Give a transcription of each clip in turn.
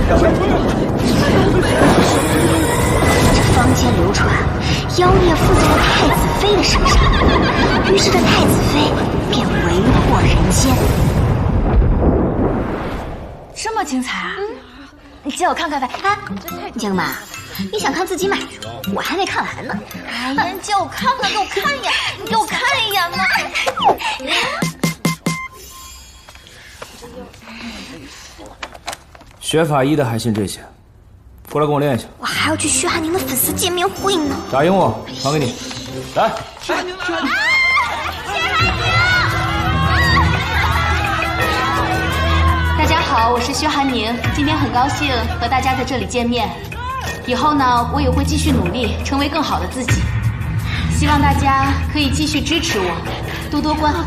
这坊间流传，妖孽附在了太子妃的身上，于是这太子妃便为祸人间。这么精彩啊！你借我看看呗。啊，你干嘛？你想看自己买，我还没看完呢。哎呀，你借我看看，给我看一眼，你给我看一眼嘛。学法医的还信这些？过来跟我练一下。我还要去薛寒宁的粉丝见面会呢。打赢我，还给你。来，薛寒宁，薛寒宁。大家好，我是薛寒宁，今天很高兴和大家在这里见面。以后呢，我也会继续努力，成为更好的自己。希望大家可以继续支持我，多多关怀。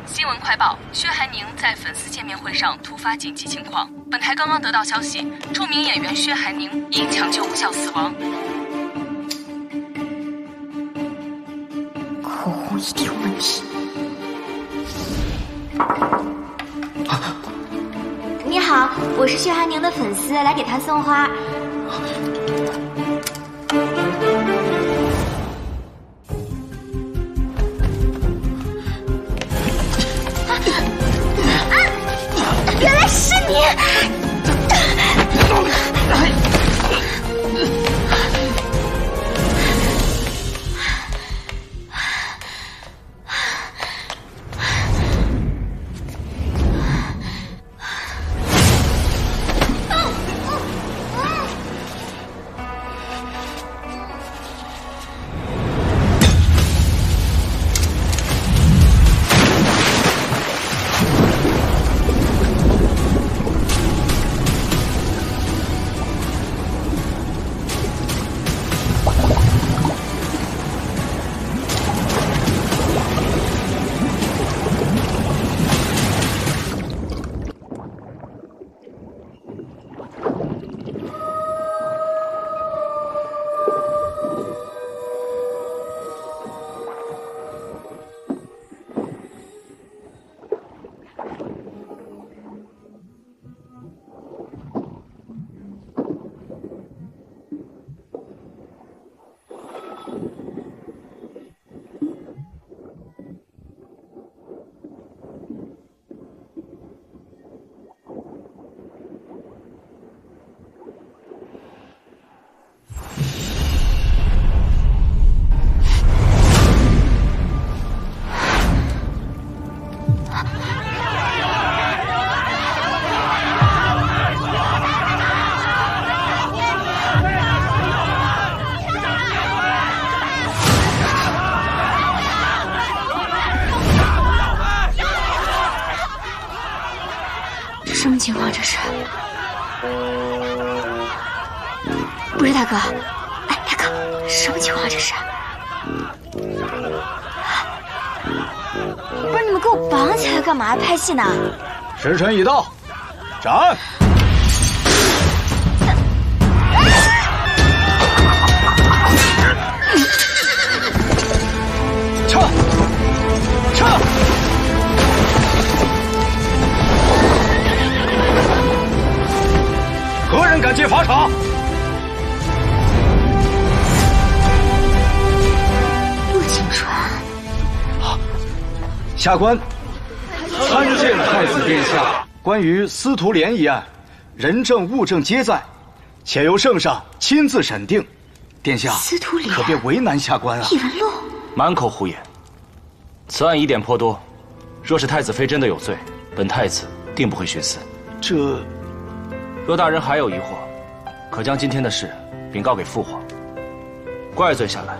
新闻快报：薛寒宁在粉丝见面会上突发紧急情况。本台刚刚得到消息，著名演员薛寒宁因抢救无效死亡。口红一定有问题。你好，我是薛寒宁的粉丝，来给他送花。原来是你！什么情况这是？不是大哥，哎，大哥，什么情况这是？不是你们给我绑起来干嘛？拍戏呢？时辰已到，斩！撤！撤！何人敢进法场？陆景川。下官参见太子殿下。关于司徒莲一案，人证物证皆在，且由圣上亲自审定。殿下，司徒莲可别为难下官啊！异闻录，满口胡言。此案疑点颇多，若是太子妃真的有罪，本太子定不会徇私。这……若大人还有疑惑，可将今天的事禀告给父皇。怪罪下来，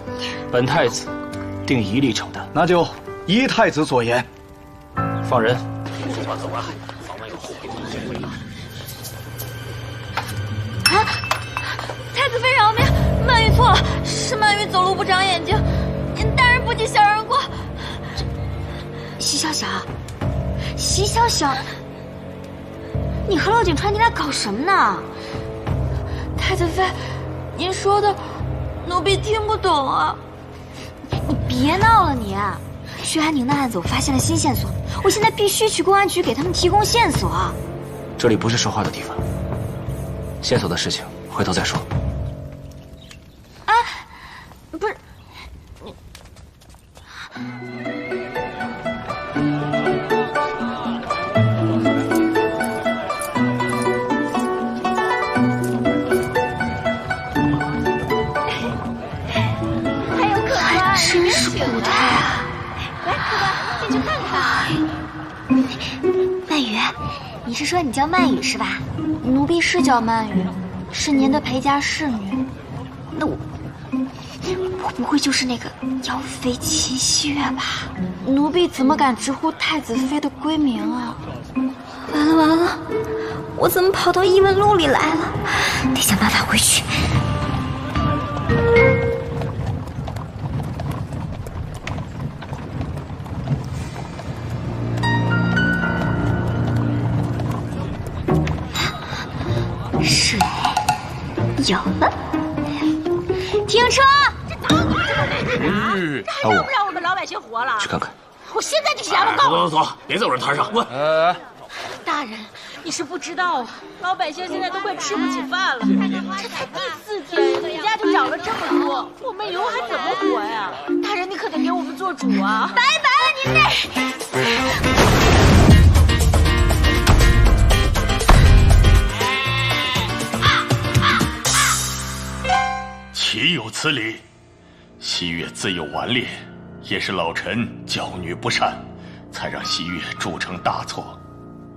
本太子定一力承担。那就依太子所言。放人。啊！太子妃饶命，曼玉错了，是曼玉走路不长眼睛，您大人不计小人过。席小小，席小小，你和陆景川你俩搞什么呢？太子妃，您说的奴婢听不懂啊。别闹了你！薛寒宁的案子我发现了新线索，我现在必须去公安局给他们提供线索。这里不是说话的地方，线索的事情回头再说。哎，不是。 真是古代啊！来，客官，进去看看。曼雨，你是说你叫曼雨是吧？奴婢是叫曼雨，是您的陪嫁侍女。那我不会就是那个妖妃秦希月吧？奴婢怎么敢直呼太子妃的闺名啊？完了完了，我怎么跑到异闻录里来了？得想办法回去。 水有了，停车！这还让不让我们老百姓活了？去看看。我现在就去衙门告你！走，别在我这摊上。我，大人，你是不知道啊，老百姓现在都快吃不起饭了。这才第4天，米价就涨了这么多，我们以后还怎么活呀？大人，你可得给我们做主啊！拜拜了您嘞！ 岂有此理！西月自有顽劣，也是老臣教女不善，才让西月铸成大错。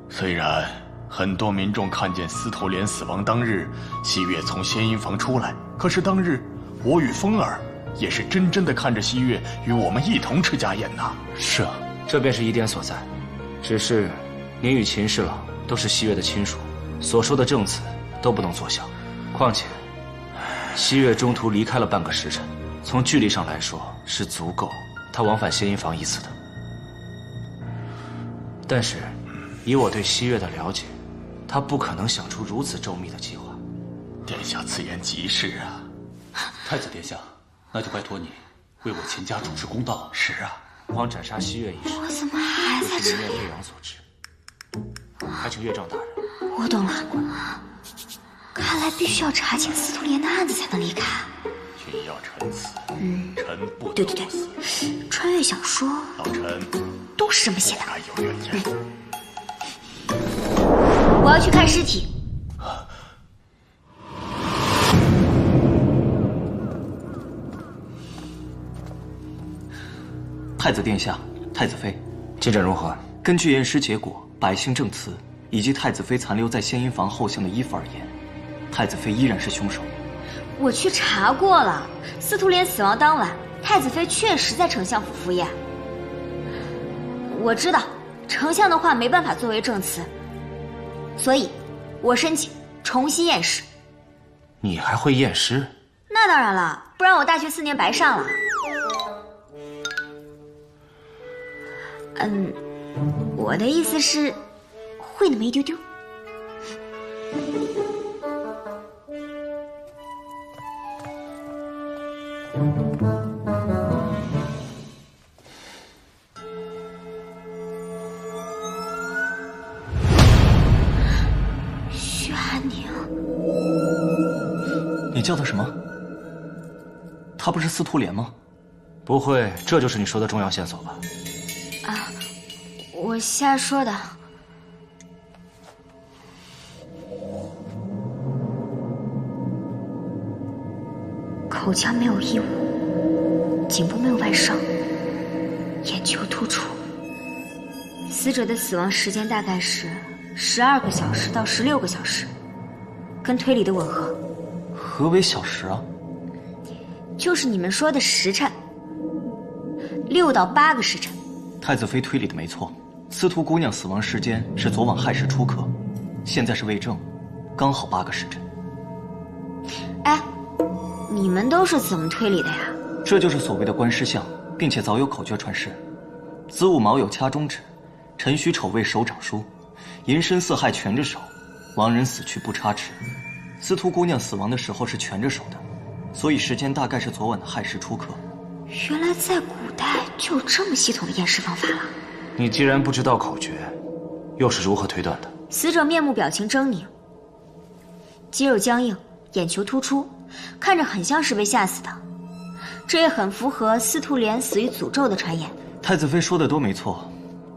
虽然很多民众看见司徒莲死亡当日，西月从仙阴房出来，可是当日我与风儿也是真正的看着西月与我们一同吃家宴呐。是啊，这便是疑点所在。只是您与秦侍郎都是西月的亲属，所说的证词都不能作效。况且。 西月中途离开了半个时辰，从距离上来说是足够他往返仙阴房一次的。但是，以我对西月的了解，他不可能想出如此周密的计划。殿下此言极是啊！太子殿下，那就拜托你为我秦家主持公道。是啊，慌斩杀西月一事，我怎么还在这里？岳阳所致，还请岳丈大人。我懂了。 看来必须要查清司徒莲的案子才能离开。君要臣死，臣不对，死。穿越小说，老臣都是这么写的。该有怨言。我要去看尸体。太子殿下，太子妃，进展如何？根据验尸结果、百姓证词以及太子妃残留在仙阴房后巷的衣服而言。 太子妃依然是凶手。我去查过了，司徒莲死亡当晚，太子妃确实在丞相府赴宴。我知道丞相的话没办法作为证词，所以，我申请重新验尸。你还会验尸？那当然了，不然我大学4年白上了。我的意思是，会那么一丢丢。 薛寒宁，你叫他什么？他不是司徒莲吗？不会，这就是你说的重要线索吧？啊，我瞎说的。口腔没有异物，颈部没有外伤，眼球突出。死者的死亡时间大概是12个小时到16个小时，跟推理的吻合。何为小时啊？就是你们说的时辰，6到8个时辰。太子妃推理的没错，司徒姑娘死亡时间是昨晚亥时初刻，现在是未正，刚好8个时辰。哎，你们都是怎么推理的呀？这就是所谓的观尸像，并且早有口诀传世。子午卯酉掐中指，辰戌丑未手掌书，寅申巳亥蜷着手，亡人死去不插齿。司徒姑娘死亡的时候是蜷着手的，所以时间大概是昨晚的亥时初刻。原来在古代就有这么系统的验尸方法了。你既然不知道口诀，又是如何推断的？死者面目表情狰狞，肌肉僵硬，眼球突出，看着很像是被吓死的。这也很符合司徒莲死于诅咒的传言。太子妃说的都没错，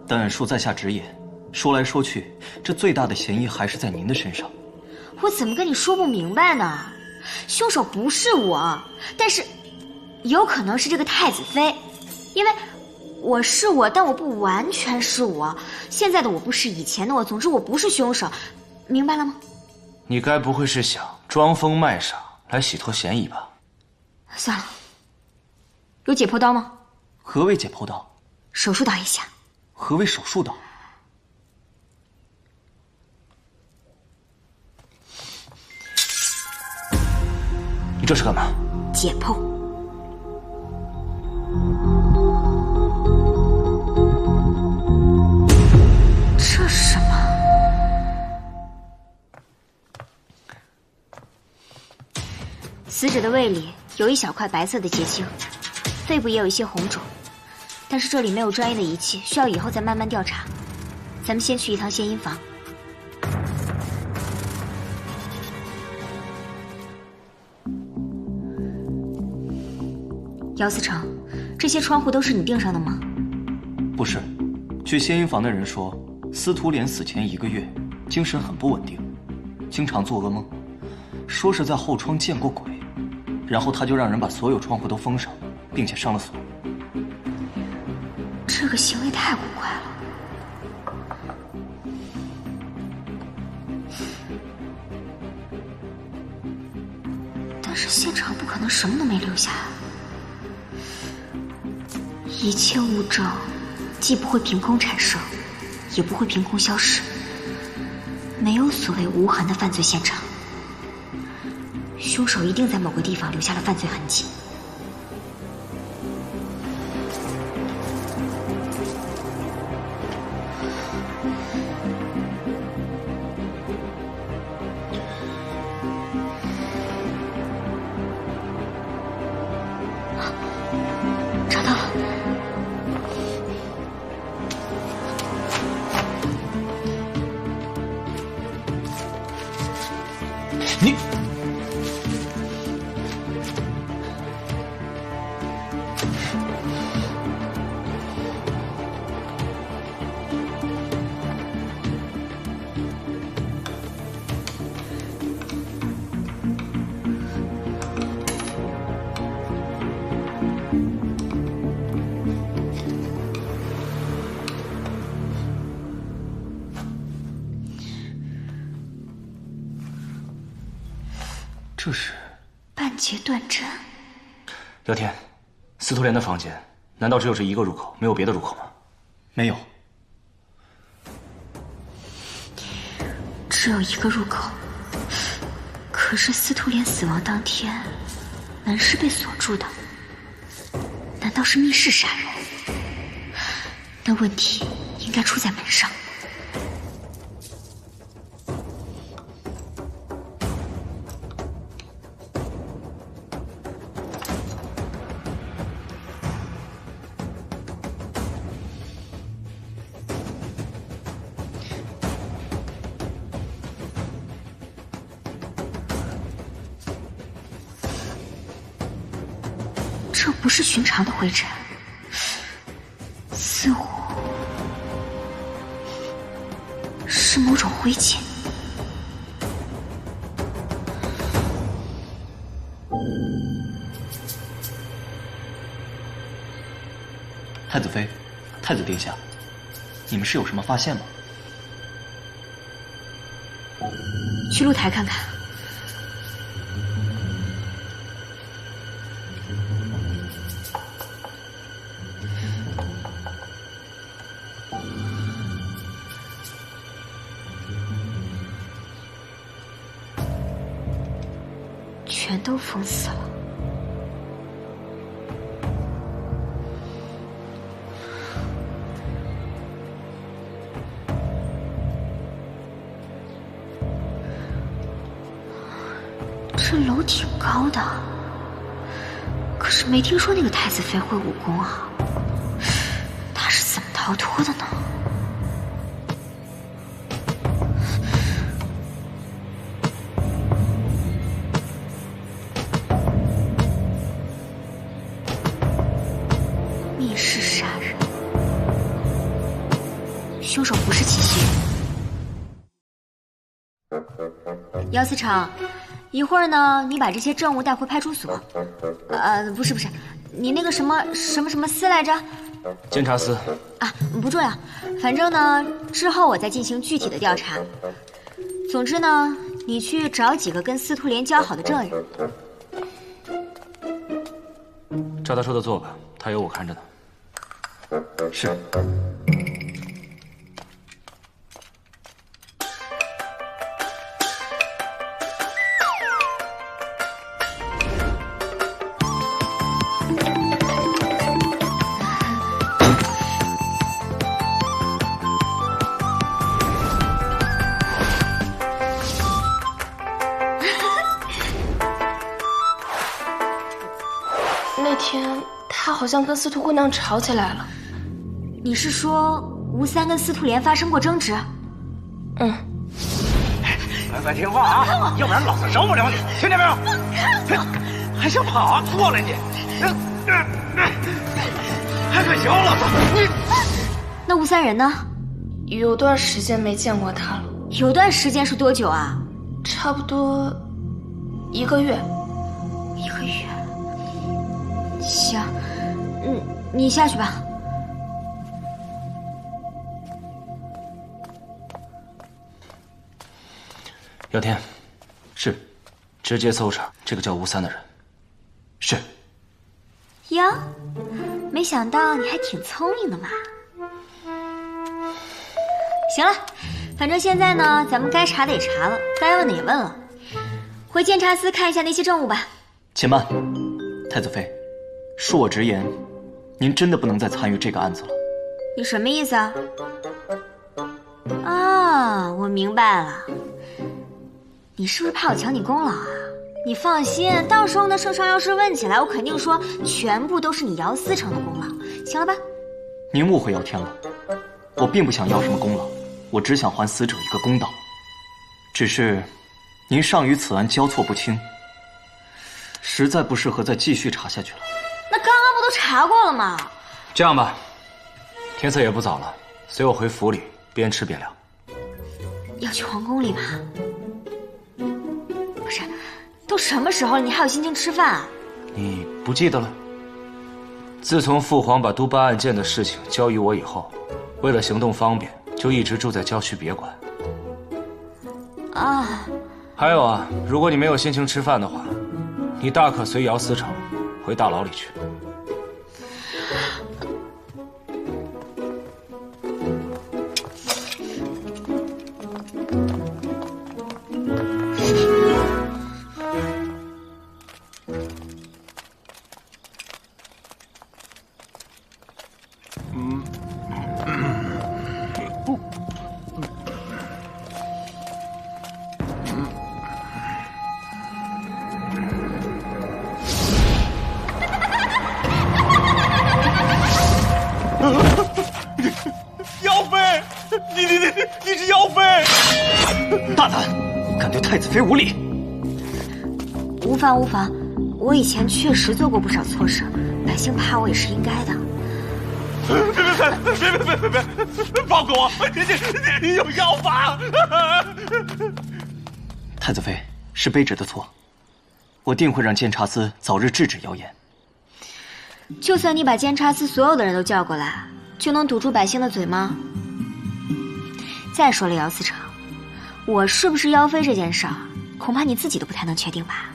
但恕在下直言，说来说去，这最大的嫌疑还是在您的身上。我怎么跟你说不明白呢？凶手不是我，但是有可能是这个太子妃，因为我是我，但我不完全是我。现在的我不是以前的我，总之我不是凶手，明白了吗？你该不会是想装疯卖傻来洗脱嫌疑吧？算了，有解剖刀吗？何谓解剖刀？手术刀一下。何谓手术刀？你这是干嘛？解剖。这是什么？死者的胃里有一小块白色的结晶，肺部也有一些红肿，但是这里没有专业的仪器，需要以后再慢慢调查。咱们先去一趟献阴房。姚思成，这些窗户都是你钉上的吗？不是，据献阴房的人说，司徒莲死前1个月，精神很不稳定，经常做噩梦，说是在后窗见过鬼，然后他就让人把所有窗户都封上，并且上了锁。这个行为太古怪了。但是现场不可能什么都没留下。一切物证既不会凭空产生，也不会凭空消失，没有所谓无痕的犯罪现场。凶手一定在某个地方留下了犯罪痕迹。找到了。你这是半截断针。聊天，司徒莲的房间难道只有这一个入口，没有别的入口吗？没有。只有一个入口。可是司徒莲死亡当天，门是被锁住的。难道是密室杀人？那问题应该出在门上。这不是寻常的灰尘，似乎是某种灰烬。太子妃，太子殿下，你们是有什么发现吗？去露台看看。全都封死了。这楼挺高的，可是是没听说那个太子妃会武功啊，她是怎么逃脱的呢？密室杀人，凶手不是齐溪月。姚思成，一会儿呢，你把这些证物带回派出所。不是，你那个什么司来着？监察司。啊，不重要，反正呢，之后我再进行具体的调查。总之呢，你去找几个跟司徒莲交好的证人。照他说的做吧，他有我看着呢。是。那天他好像跟司徒姑娘吵起来了。你是说吴三跟司徒莲发生过争执？嗯。乖乖听话啊，要不然老子饶不了你，听见没有？还想跑啊？过来你！还敢咬老子？你那吴三人呢？有段时间没见过他了。有段时间是多久啊？差不多1个月。1个月。行，你下去吧。姚天，是，直接搜查这个叫吴三的人。是。哟，没想到你还挺聪明的嘛。行了，反正现在呢，咱们该查的也查了，该问的也问了，回监察司看一下那些证物吧。且慢，太子妃，恕我直言，您真的不能再参与这个案子了。你什么意思啊？啊，我明白了，你是不是怕我抢你功劳啊？你放心，到时候呢，圣上要是问起来，我肯定说全部都是你姚思成的功劳，行了吧？您误会姚天了，我并不想要什么功劳，我只想还死者一个公道。只是，您尚与此案交错不清，实在不适合再继续查下去了。那刚刚不都查过了吗？这样吧，天色也不早了，随我回府里，边吃边聊。要去皇宫里吗？不是，都什么时候了，你还有心情吃饭啊？你不记得了？自从父皇把督办案件的事情交于我以后，为了行动方便，就一直住在郊区别馆。啊，还有啊，如果你没有心情吃饭的话，你大可随姚思成回大牢里去。姚妃，你是姚妃！大胆，敢对太子妃无礼！无妨无妨，我以前确实做过不少错事，百姓怕我也是应该的。别，放过我！你有妖法！太子妃，是卑职的错，我定会让监察司早日制止谣言。就算你把监察司所有的人都叫过来，就能堵住百姓的嘴吗？再说了，姚思成，我是不是妖妃这件事儿，恐怕你自己都不太能确定吧？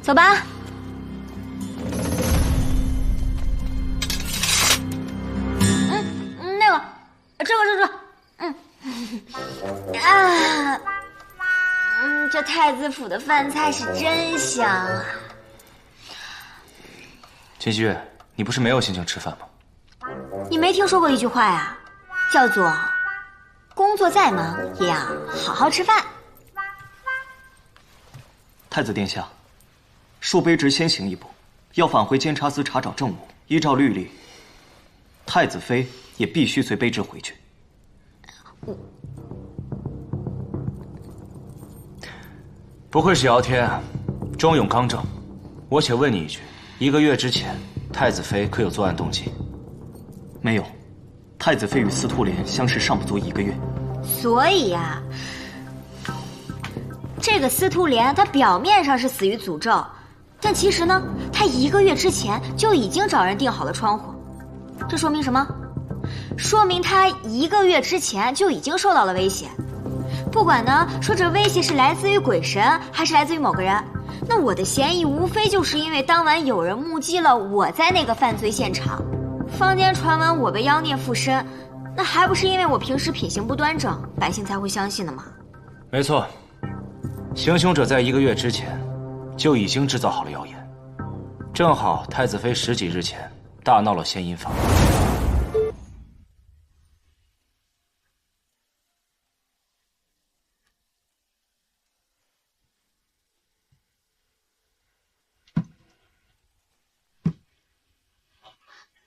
走吧。那个，这个，这太子府的饭菜是真香啊！秦希月，你不是没有心情吃饭吗？你没听说过一句话呀，叫做“工作再忙也要好好吃饭”。太子殿下，恕卑职先行一步，要返回监察司查找证物。依照律例，太子妃也必须随卑职回去。不愧是姚天啊，忠勇刚正。我且问你一句，1个月之前，太子妃可有作案动机？没有，太子妃与司徒莲相识尚不足1个月。所以呀，这个司徒莲他表面上是死于诅咒，但其实呢，他1个月之前就已经找人订好了窗户。这说明什么？说明他1个月之前就已经受到了威胁。不管呢，说这威胁是来自于鬼神，还是来自于某个人，那我的嫌疑无非就是因为当晚有人目击了我在那个犯罪现场，坊间传闻我被妖孽附身，那还不是因为我平时品行不端正，百姓才会相信的吗？没错，行凶者在1个月之前就已经制造好了谣言，正好太子妃10几日前大闹了仙阴坊。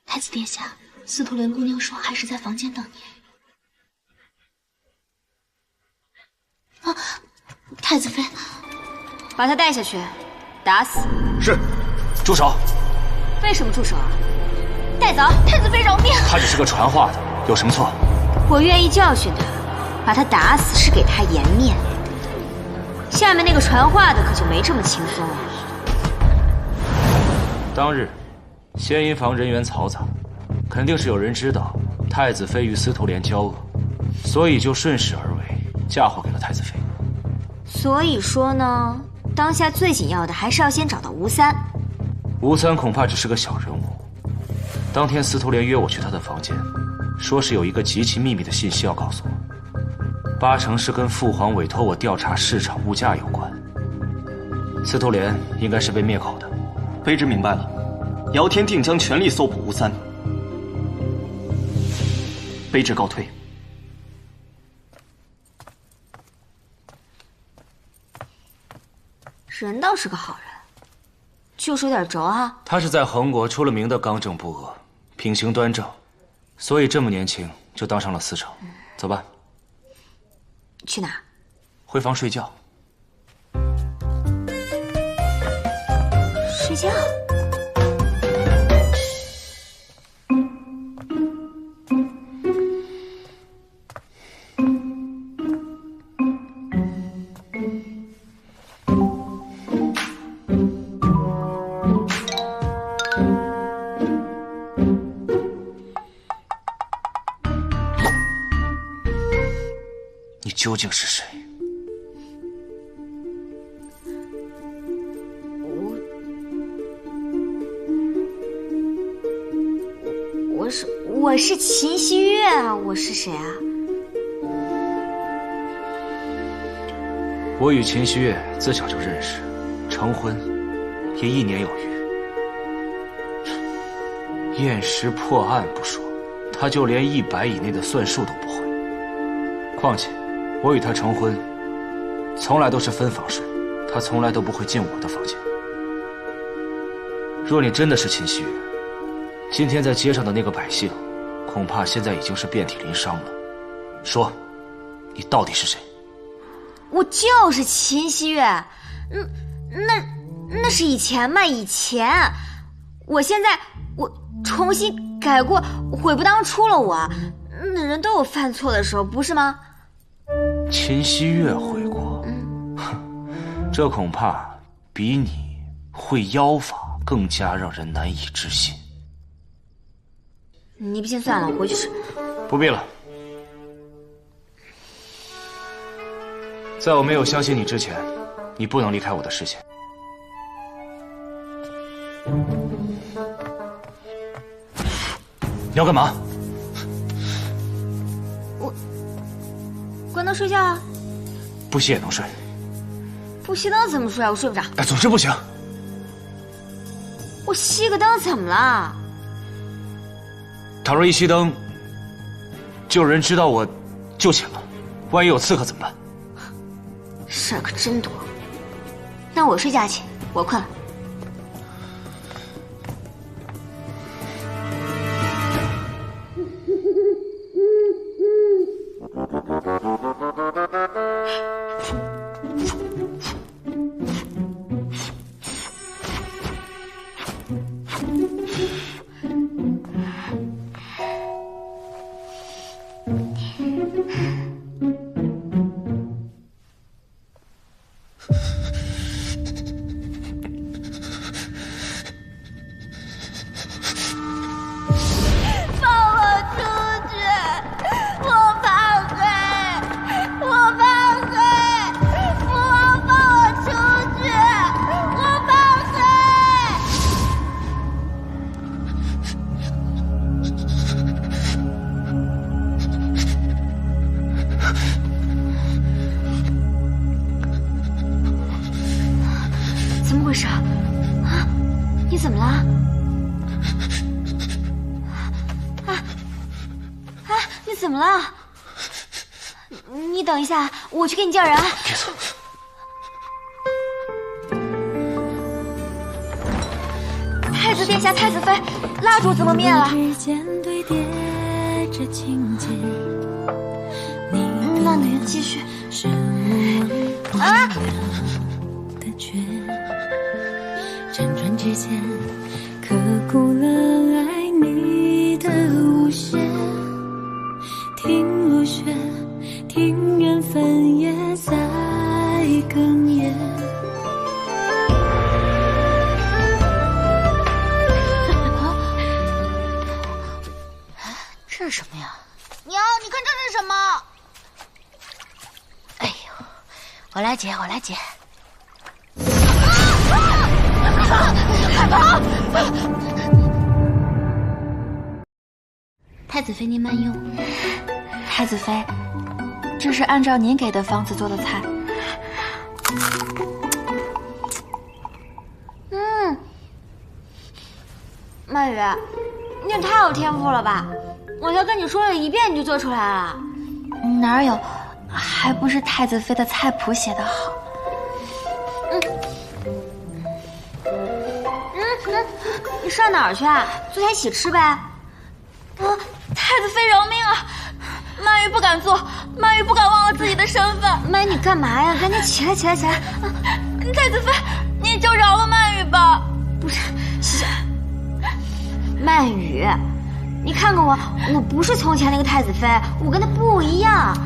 太子殿下，司徒莲姑娘说还是在房间等您。啊，太子妃，把他带下去，打死。是，住手！为什么住手啊？带走！太子妃饶命！他只是个传话的，有什么错？我愿意教训他，把他打死是给他颜面。下面那个传话的可就没这么轻松了。当日，仙阴坊人员嘈杂，肯定是有人知道太子妃与司徒莲交恶，所以就顺势而为，嫁祸给了太子妃。所以说呢，当下最紧要的还是要先找到吴三。吴三恐怕只是个小人物。当天司徒莲约我去他的房间，说是有一个极其秘密的信息要告诉我，8成是跟父皇委托我调查市场物价有关。司徒莲应该是被灭口的。卑职明白了，姚天定将全力搜捕吴三。卑职告退。人倒是个好人，就是有点轴啊。他是在恒国出了名的刚正不阿，品行端正，所以这么年轻就当上了司城。走吧。去哪？回房睡觉。睡觉？你究竟是谁？我是秦希月啊，我是谁啊？我与秦希月自小就认识，成婚也1年有余。验尸破案不说，他就连100以内的算术都不会。况且，我与他成婚，从来都是分房睡，他从来都不会进我的房间。若你真的是秦希月，今天在街上的那个百姓，恐怕现在已经是遍体鳞伤了。说，你到底是谁？我就是秦希月，那是以前嘛，以前。我现在我重新改过，悔不当初了我。那人都有犯错的时候，不是吗？秦希月悔过，哼，这恐怕比你会妖法更加让人难以置信。你不信算了，我回去吃。不必了。在我没有相信你之前，你不能离开我的视线。你要干嘛？我关灯睡觉啊。不熄也能睡。不熄灯怎么睡啊？我睡不着。哎，总之不行。我熄个灯怎么了？倘若一熄灯，就有人知道我就寝了，万一有刺客怎么办？事儿可真多。那我睡觉去，我困了。怎么回事啊？啊，你怎么了？你怎么了？你等一下，我去给你叫人。别走。太子殿下，太子妃，蜡烛怎么灭了？那你继续。啊！辗转之间，刻骨了爱你的无限。听落雪，听缘分也在哽咽。这是什么呀？娘，你看这是什么？哎呦，我来解，我来解。快跑！太子妃，您慢用。太子妃，这是按照您给的方子做的菜。曼雨，你也太有天赋了吧！我才跟你说了1遍，你就做出来了。哪有？还不是太子妃的菜谱写得好。你上哪儿去啊？坐下一起吃呗。啊，太子妃饶命啊！曼玉不敢做，曼玉不敢忘了自己的身份。曼玉，你干嘛呀？赶紧起来，起来，起来！太子妃，你就饶了曼玉吧。不是，曼雨，你看看我，我不是从前那个太子妃，我跟她不一样。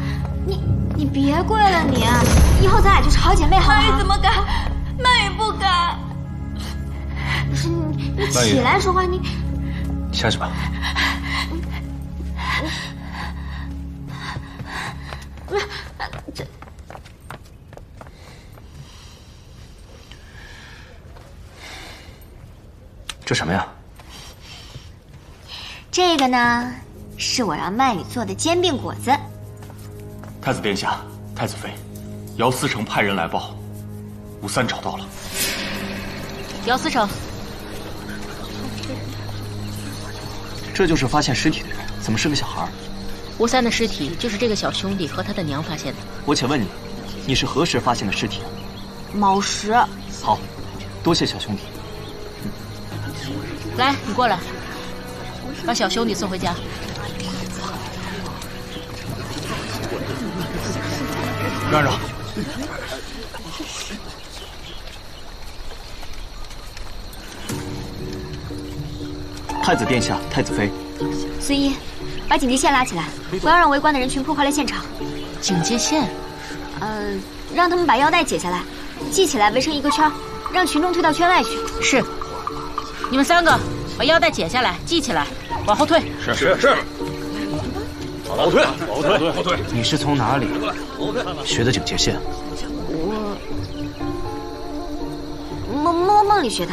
你别跪了你，以后咱俩就是好姐妹好吗？曼玉怎么敢？曼玉不敢。不是你起来说话，你下去吧。这什么呀？这个呢，是我让曼雨做的煎饼果子。太子殿下，太子妃，姚思成派人来报，吴三找到了。姚思成，这就是发现尸体的人，怎么是个小孩？吴三的尸体就是这个小兄弟和他的娘发现的。我且问你，你是何时发现的尸体？卯时。好，多谢小兄弟。来，你过来，把小兄弟送回家。让让。太子殿下，太子妃。司仪，把警戒线拉起来，不要让围观的人群破坏了现场。警戒线？让他们把腰带解下来，系起来围成一个圈，让群众退到圈外去。是。你们3个把腰带解下来，系起来，往后退。是。后退。你是从哪里学的警戒线？我梦里学的。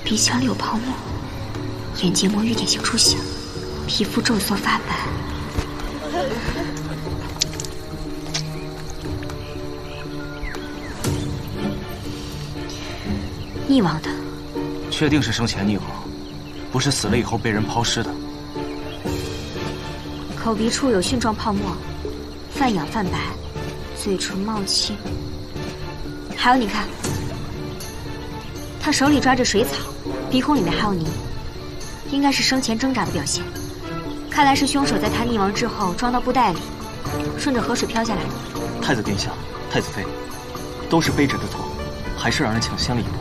鼻腔里有泡沫，眼结膜与典型出血，皮肤皱缩发白。溺亡的。确定是生前溺亡，不是死了以后被人抛尸的。口鼻处有蕈状泡沫，泛痒泛白，嘴唇冒青。还有你看，他手里抓着水草，鼻孔里面还有泥，应该是生前挣扎的表现。看来是凶手在他溺亡之后装到布袋里，顺着河水飘下来的。太子殿下，太子妃，都是卑职的错，还是让人抢先了一步。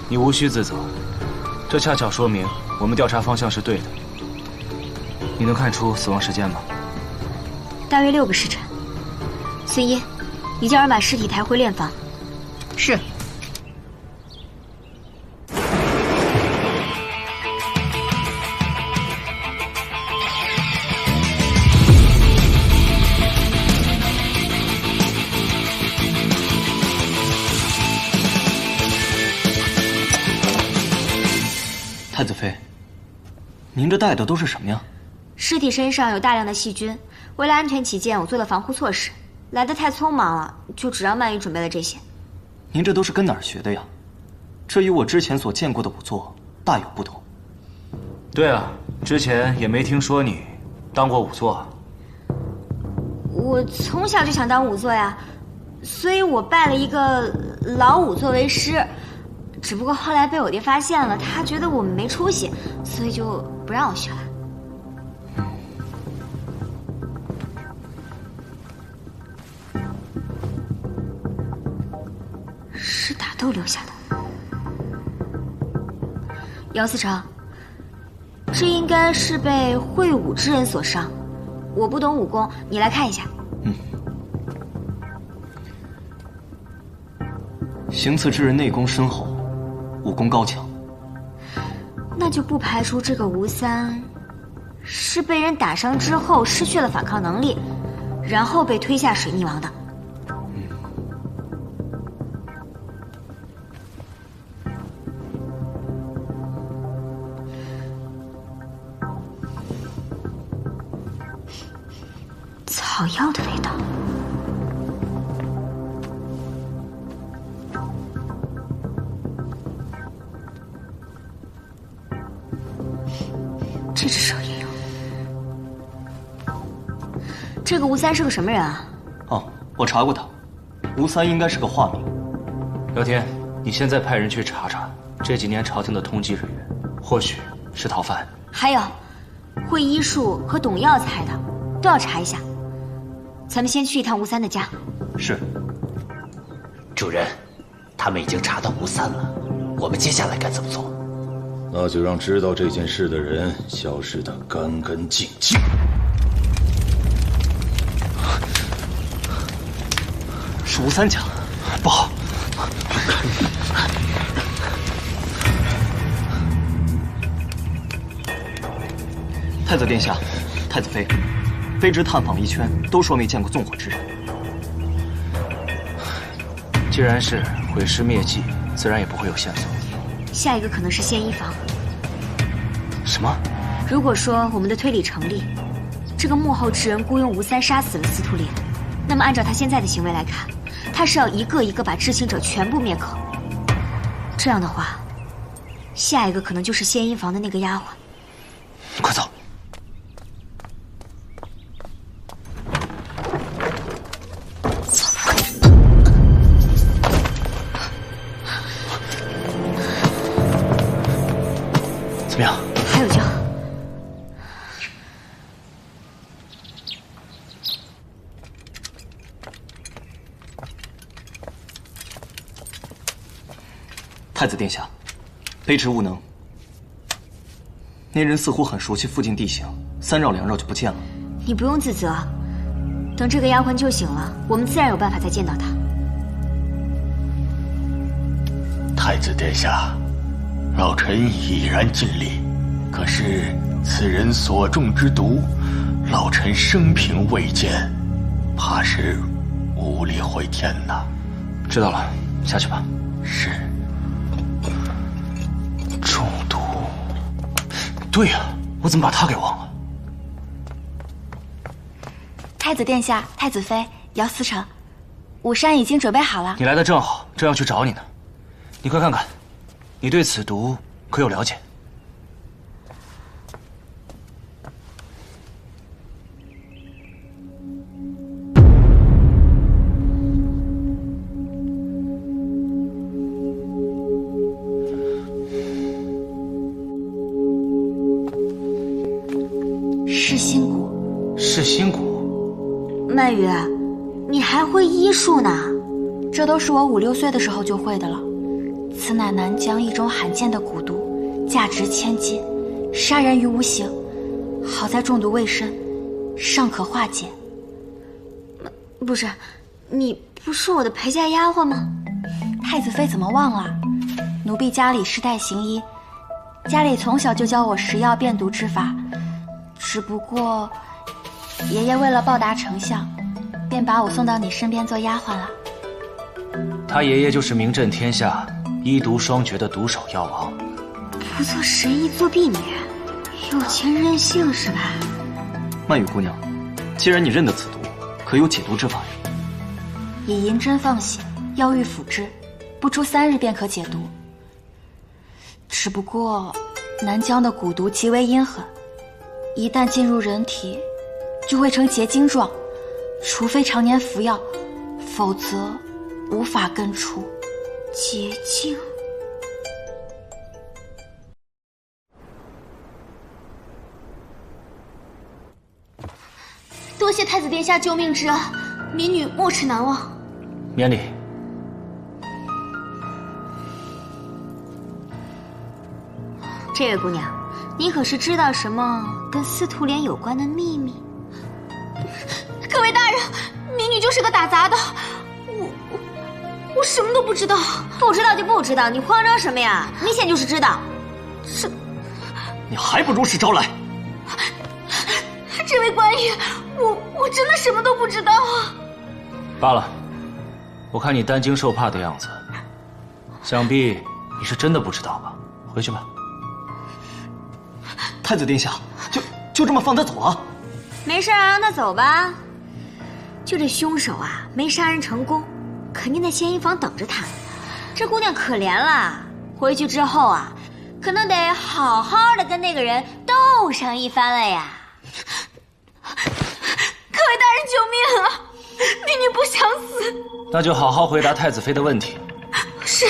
你无需自责，这恰巧说明我们调查方向是对的。你能看出死亡时间吗？大约6个时辰。孙一，你叫人把尸体抬回殓房。是。太子妃，您这带的都是什么呀？尸体身上有大量的细菌，为了安全起见，我做了防护措施。来得太匆忙了，就只让曼玉准备了这些。您这都是跟哪儿学的呀？这与我之前所见过的仵作大有不同。对啊，之前也没听说你当过仵作。我从小就想当仵作呀，所以我拜了一个老仵作为师。只不过后来被我爹发现了，他觉得我们没出息，所以就不让我学了。是打斗留下的。姚思成，这应该是被会武之人所伤。我不懂武功，你来看一下。行刺之人内功深厚，武功高强。那就不排除这个吴三是被人打伤之后失去了反抗能力，然后被推下水溺亡的。草药的味道。这只手也有。这个吴三是个什么人啊？哦，我查过他，吴三应该是个化名。姚天，你现在派人去查查这几年朝廷的通缉人员，或许是逃犯。还有，会医术和懂药材的都要查一下。咱们先去一趟吴三的家。是。主人，他们已经查到吴三了，我们接下来该怎么做？那就让知道这件事的人消失得干干净净。是吴三家，不好！太子殿下，太子妃，卑职探访了一圈，都说没见过纵火之人。既然是毁尸灭迹，自然也不会有线索。下一个可能是献医房。什么？如果说我们的推理成立，这个幕后之人雇佣吴三杀死了司徒莲，那么按照他现在的行为来看，他是要一个一个把知情者全部灭口。这样的话，下一个可能就是献医房的那个丫鬟。快走！怎么样？还有救。太子殿下，卑职无能。那人似乎很熟悉附近地形，三绕两绕就不见了。你不用自责，等这个丫鬟救醒了，我们自然有办法再见到她。太子殿下，老臣已然尽力，可是此人所中之毒，老臣生平未见，怕是无力回天呐。知道了，下去吧。是。中毒。对呀，我怎么把他给忘了？太子殿下，太子妃，姚思成，午膳已经准备好了。你来的正好，正要去找你呢。你快看看，你对此毒可有了解？噬心蛊。噬心蛊。曼雨，你还会医术呢？这都是我5、6岁的时候就会的了。此乃南疆一种罕见的蛊毒，价值千金，杀人于无形。好在中毒未深，尚可化解。不是，你不是我的陪嫁丫鬟吗？太子妃怎么忘了？奴婢家里世代行医，家里从小就教我食药辨毒之法。只不过，爷爷为了报答丞相，便把我送到你身边做丫鬟了。他爷爷就是名震天下、医毒双绝的毒手药王。不做神医做婢女，有钱任性是吧？曼雨姑娘，既然你认得此毒，可有解毒之法呀？以银针放血，药浴辅之，不出3日便可解毒。只不过南疆的蛊毒极为阴狠，一旦进入人体，就会成结晶状，除非常年服药，否则无法根除。结晶。多谢太子殿下救命之恩，民女没齿难忘。免礼。这位姑娘，你可是知道什么跟司徒莲有关的秘密？各位大人，民女就是个打杂的，我什么都不知道。不知道就不知道，你慌张什么呀？明显就是知道。是，你还不如实招来。这位官爷，我真的什么都不知道啊。罢了，我看你担惊受怕的样子，想必你是真的不知道吧？回去吧。太子殿下，就这么放他走了？没事啊，让他走吧。就这凶手啊，没杀人成功，肯定在仙衣房等着他。这姑娘可怜了，回去之后啊，可能得好好的跟那个人斗上一番了呀。各位大人救命啊！民女不想死。那就好好回答太子妃的问题。是。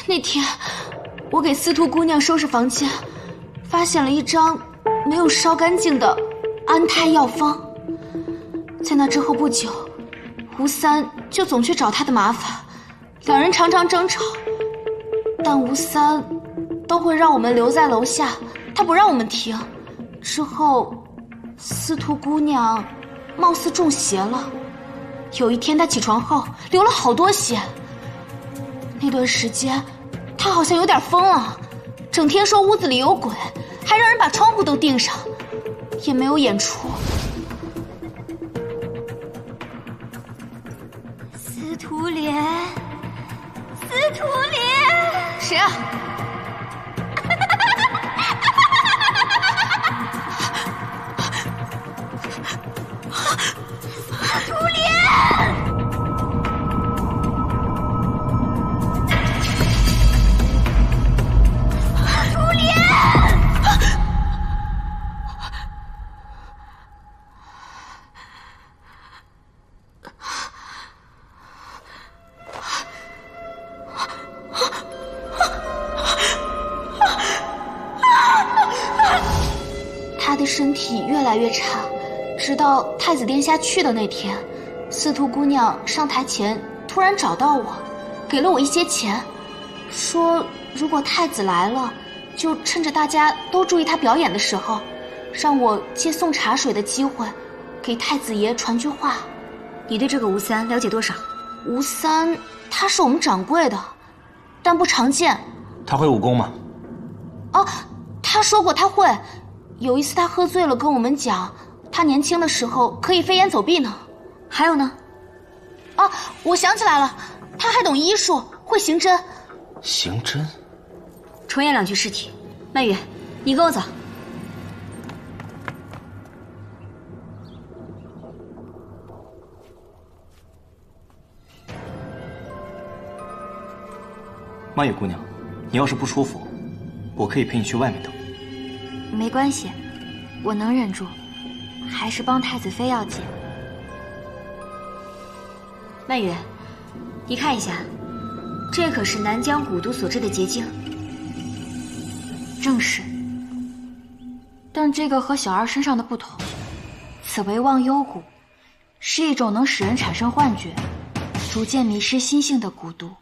那天我给司徒姑娘收拾房间，发现了一张没有烧干净的安胎药方。在那之后不久，吴三就总去找他的麻烦，两人常常争吵，但吴三都会让我们留在楼下，他不让我们停。之后司徒姑娘貌似中邪了，有一天她起床后流了好多血。那段时间她好像有点疯了，整天说屋子里有鬼，还让人把窗户都钉上，也没有演出。司徒莲，司徒莲，谁啊？司徒莲！司徒莲！他的身体越来越差，直到太子殿下去的那天，司徒姑娘上台前突然找到我，给了我一些钱，说如果太子来了，就趁着大家都注意他表演的时候，让我借送茶水的机会，给太子爷传句话。你对这个吴三了解多少？吴三他是我们掌柜的，但不常见。他会武功吗？哦，他说过他会。有一次他喝醉了跟我们讲，他年轻的时候可以飞檐走壁呢。还有呢？啊，我想起来了，他还懂医术，会刑针。刑针？重验2具尸体。曼雨，你跟我走。曼雨姑娘，你要是不舒服，我可以陪你去外面等。没关系，我能忍住，还是帮太子妃要紧。曼雨，你看一下，这可是南疆蛊毒所制的结晶。正是，但这个和小二身上的不同，此为忘忧蛊，是一种能使人产生幻觉、逐渐迷失心性的蛊毒。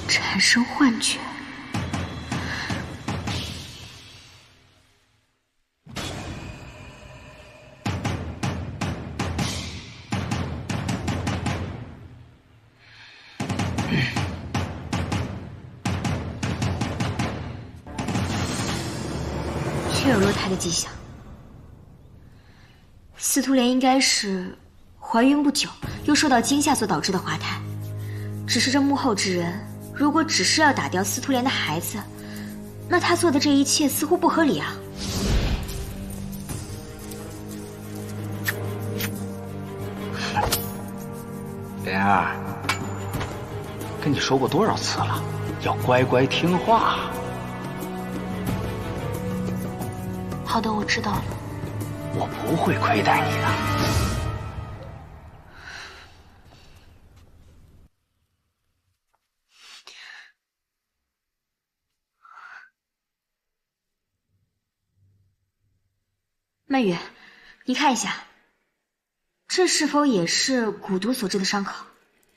产生幻觉。确有落胎的迹象。司徒莲应该是怀孕不久，又受到惊吓所导致的滑胎。只是这幕后之人，如果只是要打掉司徒莲的孩子，那他做的这一切似乎不合理啊。莲儿，跟你说过多少次了，要乖乖听话。好的，我知道了。我不会亏待你的。曼雨，你看一下，这是否也是蛊毒所致的伤口？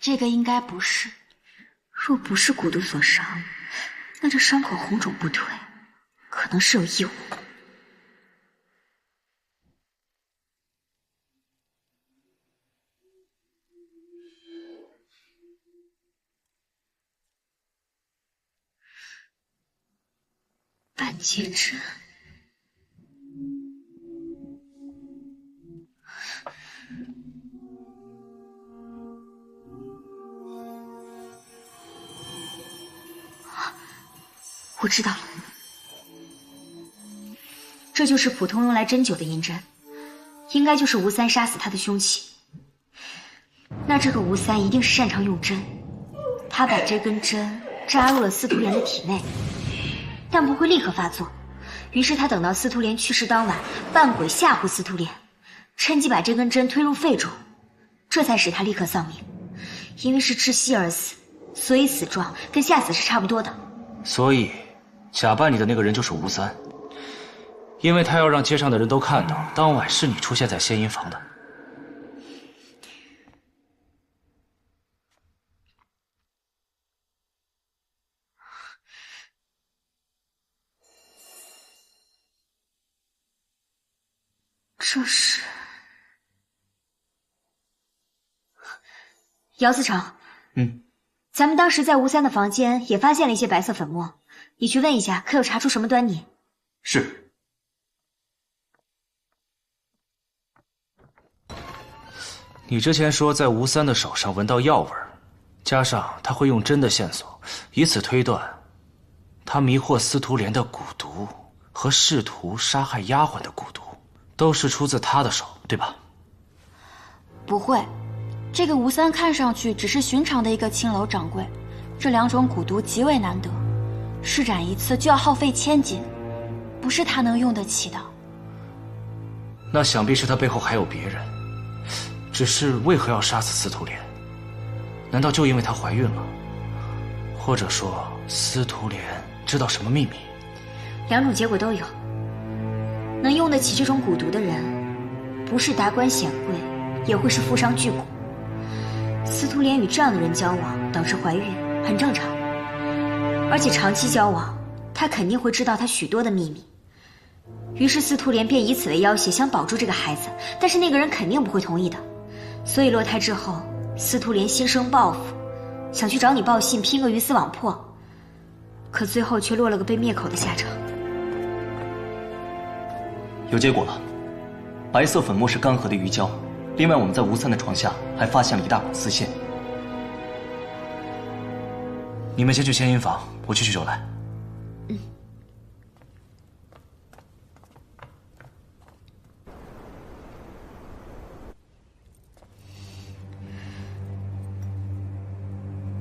这个应该不是。若不是蛊毒所伤，那这伤口红肿不退，可能是有异物。半截针。我知道了，这就是普通用来针灸的银针，应该就是吴三杀死他的凶器。那这个吴三一定是擅长用针，他把这根针扎入了司徒莲的体内，但不会立刻发作。于是他等到司徒莲去世当晚，扮鬼吓唬司徒莲，趁机把这根针推入肺中，这才使他立刻丧命。因为是窒息而死，所以死状跟吓死是差不多的。所以假扮你的那个人就是吴三，因为他要让街上的人都看到当晚是你出现在仙音房的。这是姚司成。咱们当时在吴三的房间也发现了一些白色粉末，你去问一下，可有查出什么端倪？是。你之前说在吴三的手上闻到药味，加上他会用针的线索，以此推断，他迷惑司徒莲的蛊毒和试图杀害丫鬟的蛊毒，都是出自他的手，对吧？不会。这个吴三看上去只是寻常的一个青楼掌柜，这两种蛊毒极为难得，施展一次就要耗费千金，不是他能用得起的。那想必是他背后还有别人，只是为何要杀死司徒莲？难道就因为她怀孕了？或者说司徒莲知道什么秘密？两种结果都有。能用得起这种蛊毒的人，不是达官显贵，也会是富商巨贾。司徒莲与这样的人交往，导致怀孕，很正常。而且长期交往，他肯定会知道他许多的秘密。于是司徒莲便以此为要挟，想保住这个孩子，但是那个人肯定不会同意的。所以落胎之后，司徒莲心生报复，想去找你报信，拼个鱼死网破，可最后却落了个被灭口的下场。有结果了，白色粉末是干涸的鱼胶。另外，我们在吴三的床下还发现了一大管丝线。你们先去仙音房，我去取酒来。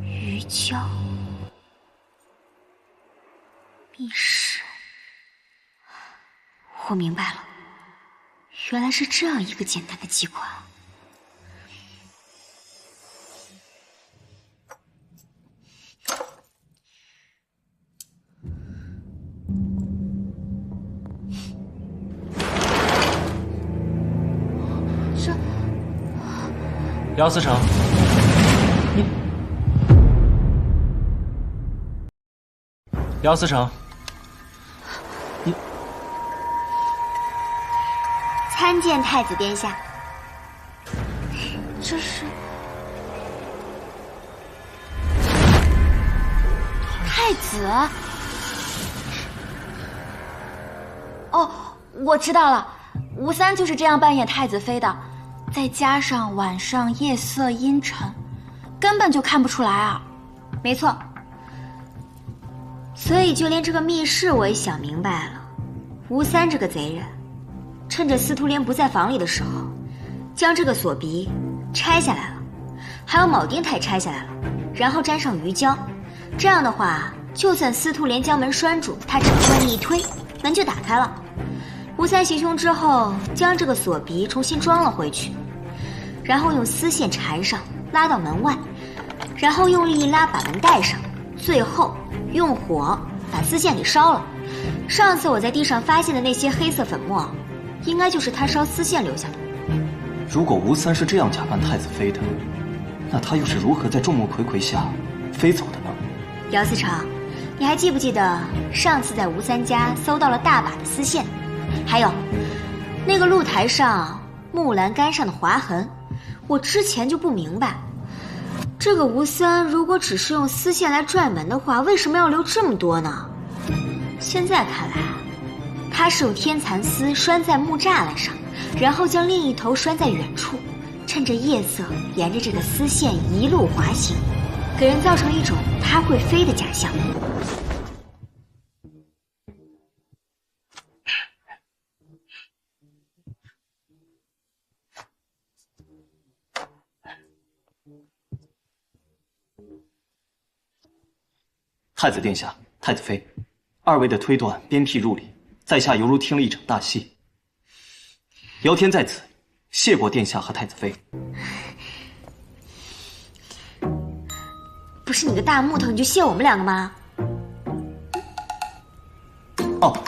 鱼胶，密室，我明白了，原来是这样一个简单的机关。姚思成，姚思成，参见太子殿下。这是太子。哦，我知道了，吴三就是这样扮演太子妃的，再加上晚上夜色阴沉，根本就看不出来啊。没错，所以就连这个密室我也想明白了，吴三这个贼人，趁着司徒莲不在房里的时候，将这个锁鼻拆下来了，还有铆钉他也拆下来了，然后沾上鱼胶，这样的话，就算司徒莲将门拴住，他只用力一推，门就打开了。吴三行凶之后，将这个锁鼻重新装了回去，然后用丝线缠上，拉到门外，然后用力一拉，把门带上，最后用火把丝线给烧了。上次我在地上发现的那些黑色粉末，应该就是他烧丝线留下的。如果吴三是这样假扮太子妃的，那他又是如何在众目睽睽下飞走的呢？姚思成，你还记不记得上次在吴三家搜到了大把的丝线，还有那个露台上木栏杆上的划痕？我之前就不明白，这个吴三如果只是用丝线来拽门的话，为什么要留这么多呢？现在看来，他是用天蚕丝拴在木栅栏上，然后将另一头拴在远处，趁着夜色沿着这个丝线一路滑行，给人造成一种他会飞的假象。太子殿下，太子妃，二位的推断鞭辟入里，在下犹如听了一场大戏。姚天在此，谢过殿下和太子妃。不是你个大木头，你就谢我们两个吗？哦，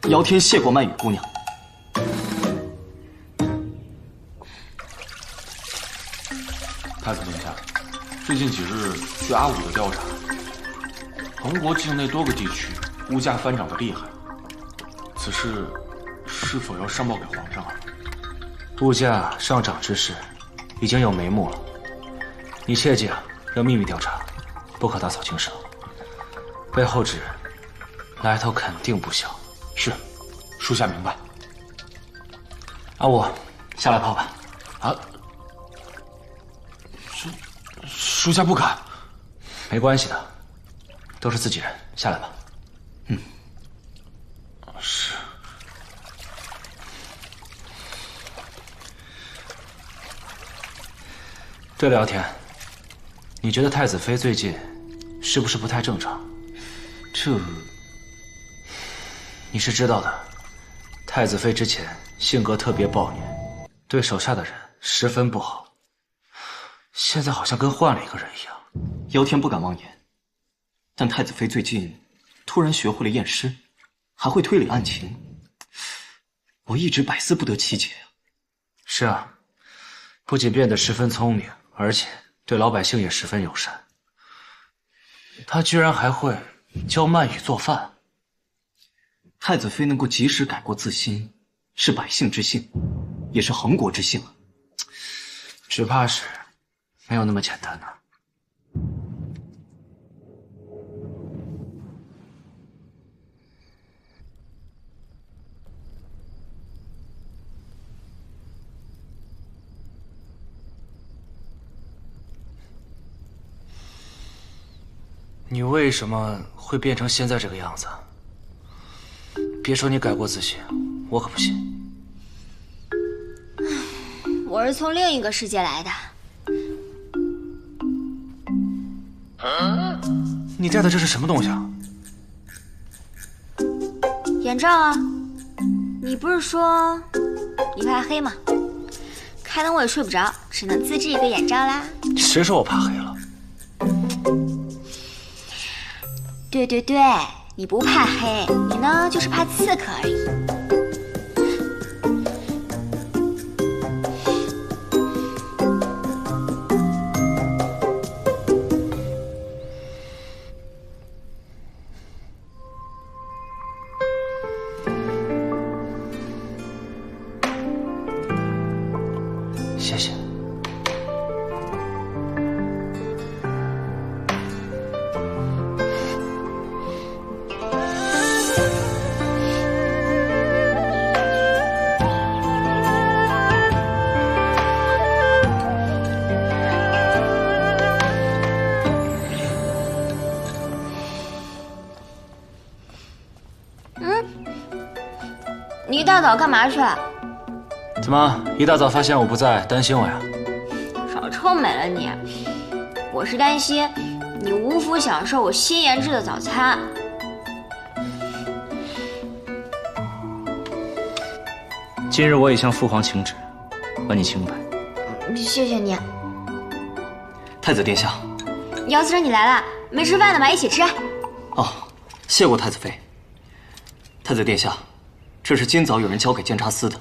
姚天谢过曼雨姑娘。太子殿下，最近几日据阿武的调查，彭国境内多个地区物价翻涨的厉害，此事是否要上报给皇上啊？物价上涨之事已经有眉目了，你切记啊，要秘密调查，不可打草惊蛇。背后之人来头肯定不小。是，属下明白。阿武，下来泡吧。啊，属下不敢。没关系的，都是自己人，下来吧。是。对了，姚天，你觉得太子妃最近是不是不太正常？这，你是知道的，太子妃之前性格特别暴虐，对手下的人十分不好，现在好像跟换了一个人一样。姚天不敢妄言，但太子妃最近突然学会了验尸，还会推理案情，我一直百思不得其解啊。是啊，不仅变得十分聪明，而且对老百姓也十分友善。他居然还会教曼雨做饭。太子妃能够及时改过自新，是百姓之幸，也是恒国之幸啊。只怕是没有那么简单呢。你为什么会变成现在这个样子？别说你改过自新，我可不信。我是从另一个世界来的。你戴的这是什么东西啊？眼罩啊！你不是说你怕黑吗？开灯我也睡不着，只能自制一个眼罩啦。谁说我怕黑了？对对对，你不怕黑，你呢就是怕刺客而已。大早干嘛去？怎么一大早发现我不在，担心我呀？少臭美了你！我是担心你无福享受我新研制的早餐。今日我已向父皇请旨，还你清白。谢谢你。太子殿下，姚思成，你来了，没吃饭的吧？一起吃。哦，谢过太子妃。太子殿下，这是今早有人交给监察司的。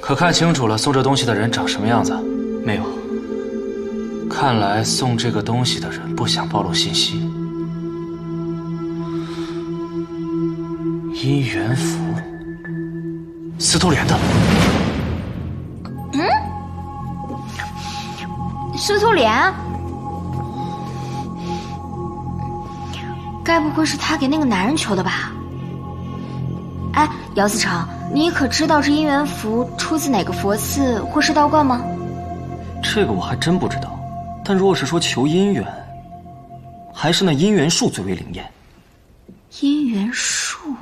可看清楚了送这东西的人长什么样子？没有。看来送这个东西的人不想暴露信息。姻缘符，司徒莲的。司徒莲，该不会是他给那个男人求的吧？哎，姚思成，你可知道这姻缘符出自哪个佛寺或是道观吗？这个我还真不知道。但若是说求姻缘，还是那姻缘树最为灵验。姻缘树，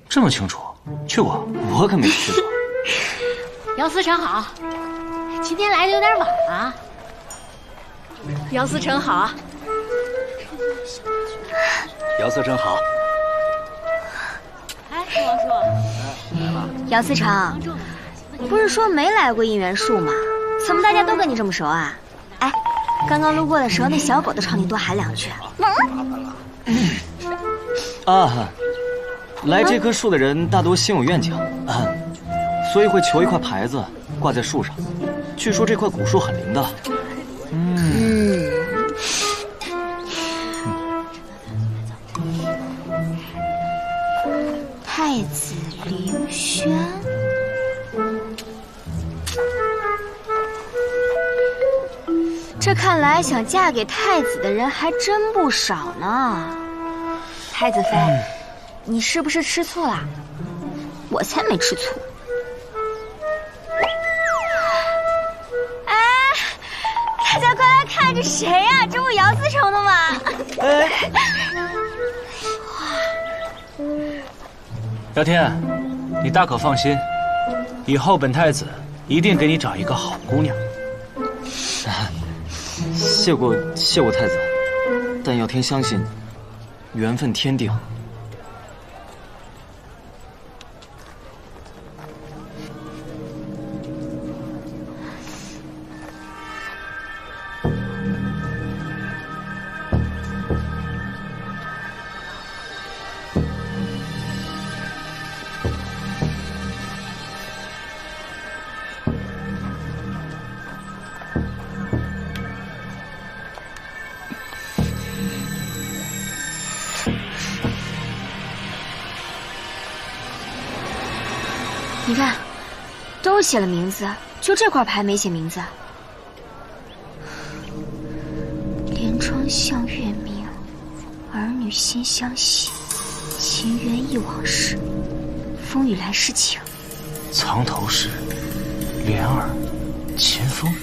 这么清楚？去过？我可没去过。姚思成好，今天来的有点晚啊。姚思成好。姚思成好。哎，王叔。姚思成，不是说没来过姻缘树吗？怎么大家都跟你这么熟啊？哎，刚刚路过的时候，那小狗都朝你多喊两句。来这棵树的人大多心有愿景，所以会求一块牌子挂在树上。据说这块古树很灵的。太子凌轩。这看来想嫁给太子的人还真不少呢。太子妃，你是不是吃醋了？我才没吃醋。哎，大家快来看，这谁呀？这不姚思成的吗？姚天，你大可放心，以后本太子一定给你找一个好姑娘。谢过太子，但耀天相信，缘分天定。你看，都写了名字，就这块牌没写名字。连庄向月明，儿女心相惜，情缘忆往事，风雨来世情。藏头诗，莲儿，秦风。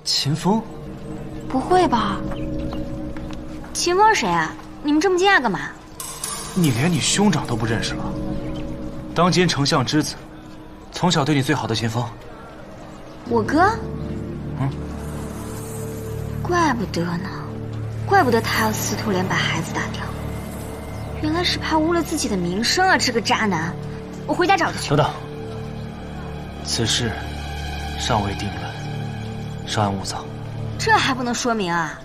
秦风？不会吧？秦风是谁啊？你们这么惊讶干嘛？你连你兄长都不认识了？当今丞相之子，从小对你最好的秦风。我哥？怪不得呢，怪不得他要司徒莲把孩子打掉，原来是怕污了自己的名声啊！这个渣男，我回家找他去。等等，此事尚未定论，稍安勿躁。这还不能说明啊？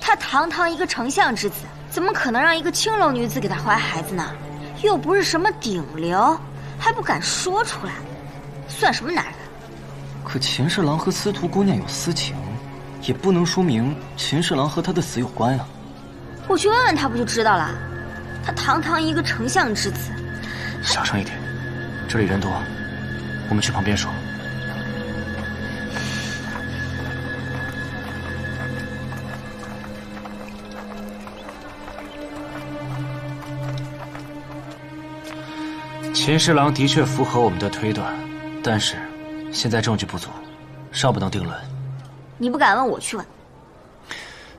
他堂堂一个丞相之子，怎么可能让一个青楼女子给他怀孩子呢？又不是什么顶流，还不敢说出来，算什么男人？可秦侍郎和司徒姑娘有私情，也不能说明秦侍郎和他的死有关啊。我去问问他不就知道了？他堂堂一个丞相之子，小声一点，这里人多，我们去旁边说。秦侍郎的确符合我们的推断，但是现在证据不足，尚不能定论。你不敢问，我去问。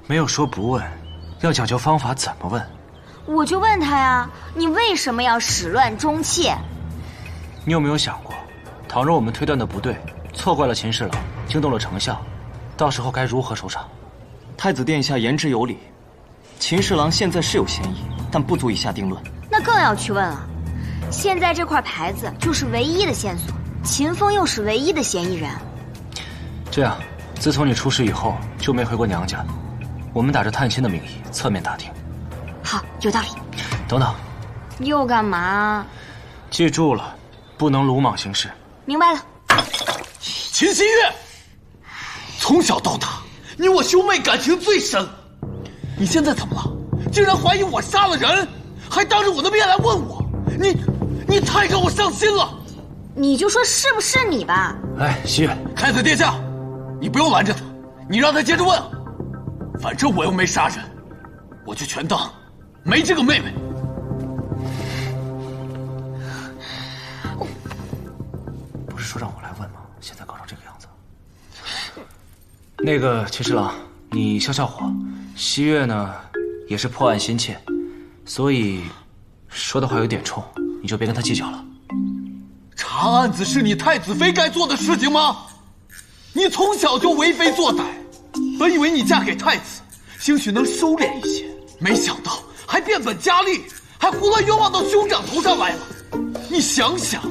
没有说不问，要讲究方法，怎么问？我就问他呀，你为什么要始乱终弃？你有没有想过，倘若我们推断的不对，错怪了秦侍郎，惊动了丞相，到时候该如何收场？太子殿下言之有理，秦侍郎现在是有嫌疑，但不足以下定论。那更要去问了。现在这块牌子就是唯一的线索，秦风又是唯一的嫌疑人。这样，自从你出事以后就没回过娘家，我们打着探亲的名义侧面打听。好，有道理。等等，又干嘛？记住了，不能鲁莽行事。明白了。秦希月，从小到大，你我兄妹感情最深，你现在怎么了？竟然怀疑我杀了人，还当着我的面来问我，你太让我伤心了。你就说是不是你吧。哎，希月，太子殿下，你不用拦着他，你让他接着问。反正我又没杀人，我就全当没这个妹妹。不是说让我来问吗？现在搞成这个样子。那个秦侍郎，你消消火。希月呢，也是破案心切，所以说的话有点冲，你就别跟他计较了。查案子是你太子妃该做的事情吗？你从小就为非作歹，本以为你嫁给太子，兴许能收敛一些，没想到还变本加厉，还胡乱冤枉到兄长头上来了。你想想，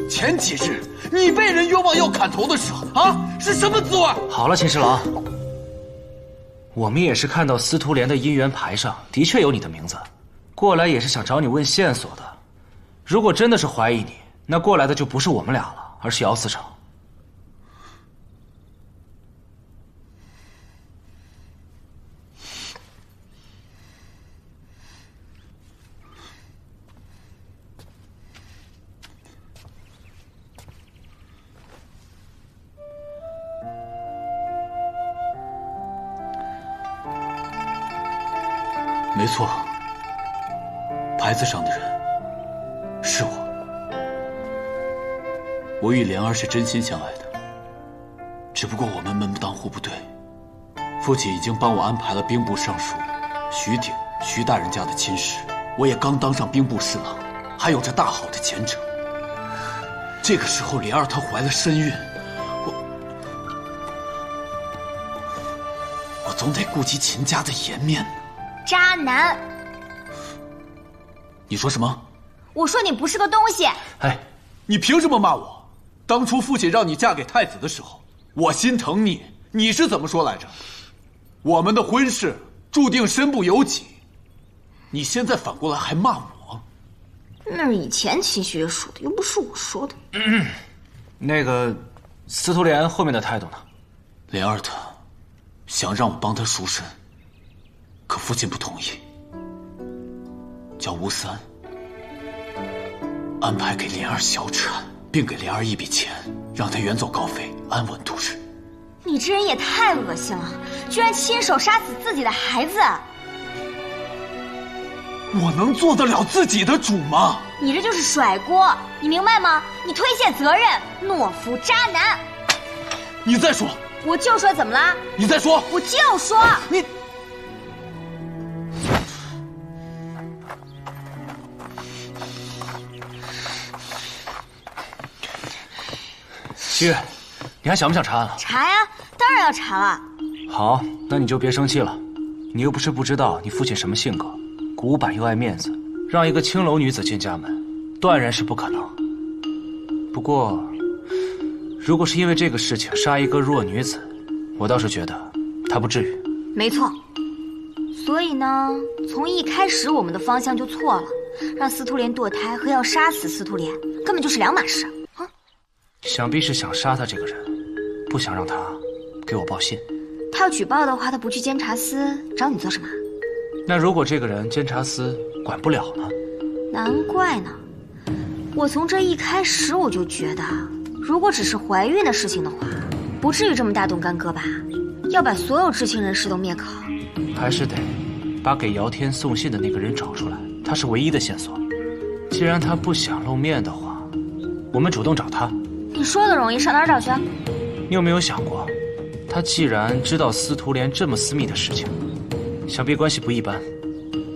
前几日你被人冤枉要砍头的时候啊，是什么滋味？好了，秦侍郎，我们也是看到司徒莲的姻缘牌上的确有你的名字，过来也是想找你问线索的。如果真的是怀疑你，那过来的就不是我们俩了，而是姚司成。没错，牌子上的人是我。我与莲儿是真心相爱的，只不过我们门不当户不对。父亲已经帮我安排了兵部尚书徐鼎、徐大人家的亲事，我也刚当上兵部侍郎，还有着大好的前程。这个时候，莲儿她怀了身孕，我总得顾及秦家的颜面呢。渣男！你说什么？我说你不是个东西。哎，你凭什么骂我？当初父亲让你嫁给太子的时候，我心疼你，你是怎么说来着？我们的婚事注定身不由己。你现在反过来还骂我？那是以前秦希月说的，又不是我说的。那个司徒莲后面的态度呢？莲儿她想让我帮她赎身，可父亲不同意，叫吴三安排给莲儿小产，并给莲儿一笔钱，让她远走高飞，安稳度日。你这人也太恶心了，居然亲手杀死自己的孩子！我能做得了自己的主吗？你这就是甩锅，你明白吗？你推卸责任，懦夫渣男！你再说！我就说怎么了？你再说！我就说你。希月，你还想不想查案了？查呀，当然要查了。好，那你就别生气了。你又不是不知道你父亲什么性格，古板又爱面子，让一个青楼女子进家门，断然是不可能。不过，如果是因为这个事情杀一个弱女子，我倒是觉得他不至于。没错。所以呢，从一开始我们的方向就错了，让司徒莲堕胎和要杀死司徒莲根本就是两码事。想必是想杀他这个人，不想让他给我报信。他要举报的话，他不去监察司找你做什么？那如果这个人监察司管不了呢？难怪呢，我从这一开始我就觉得，如果只是怀孕的事情的话，不至于这么大动干戈吧？要把所有知情人士都灭口，还是得把给姚天送信的那个人找出来，他是唯一的线索。既然他不想露面的话，我们主动找他。你说的容易，上哪儿找去？你有没有想过，他既然知道司徒莲这么私密的事情，想必关系不一般。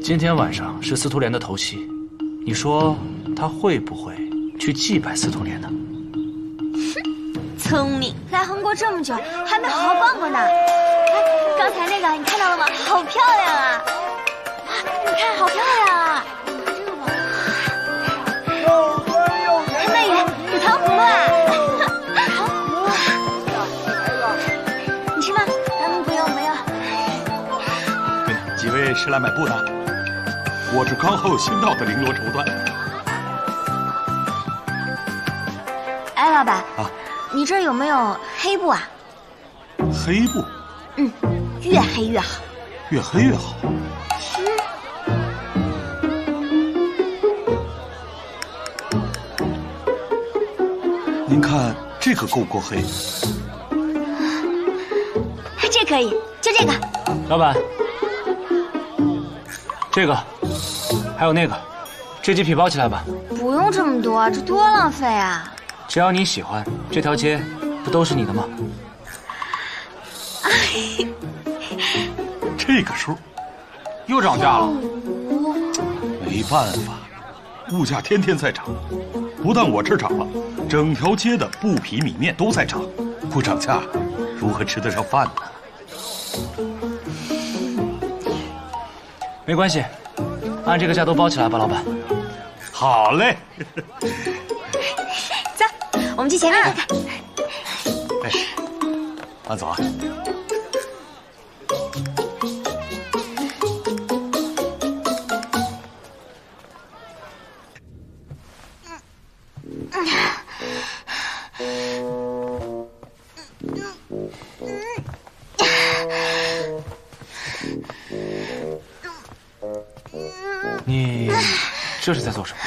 今天晚上是司徒莲的头七，你说他会不会去祭拜司徒莲呢？聪明，来韩国这么久，还没好好逛过呢。哎，刚才那个你看到了吗？好漂亮啊！你看，好漂亮啊！曼宇，有糖葫芦啊！你吃吗？不用不用。几位是来买布的？我是刚好新到的绫罗绸缎。哎，老板啊，你这儿有没有黑布啊？黑布？越黑越好。越黑越好。您看这个够不够黑？这可以，就这个。老板，这个，还有那个，这几匹包起来吧。不用这么多，这多浪费啊！只要你喜欢，这条街不都是你的吗？这个数又涨价了。没办法，物价天天在涨，不但我这儿涨了，整条街的布匹米面都在涨，不涨价如何吃得上饭呢？没关系，按这个价都包起来吧，老板。好嘞。走，我们去前面看看。哎，安总啊。你这是在做什么？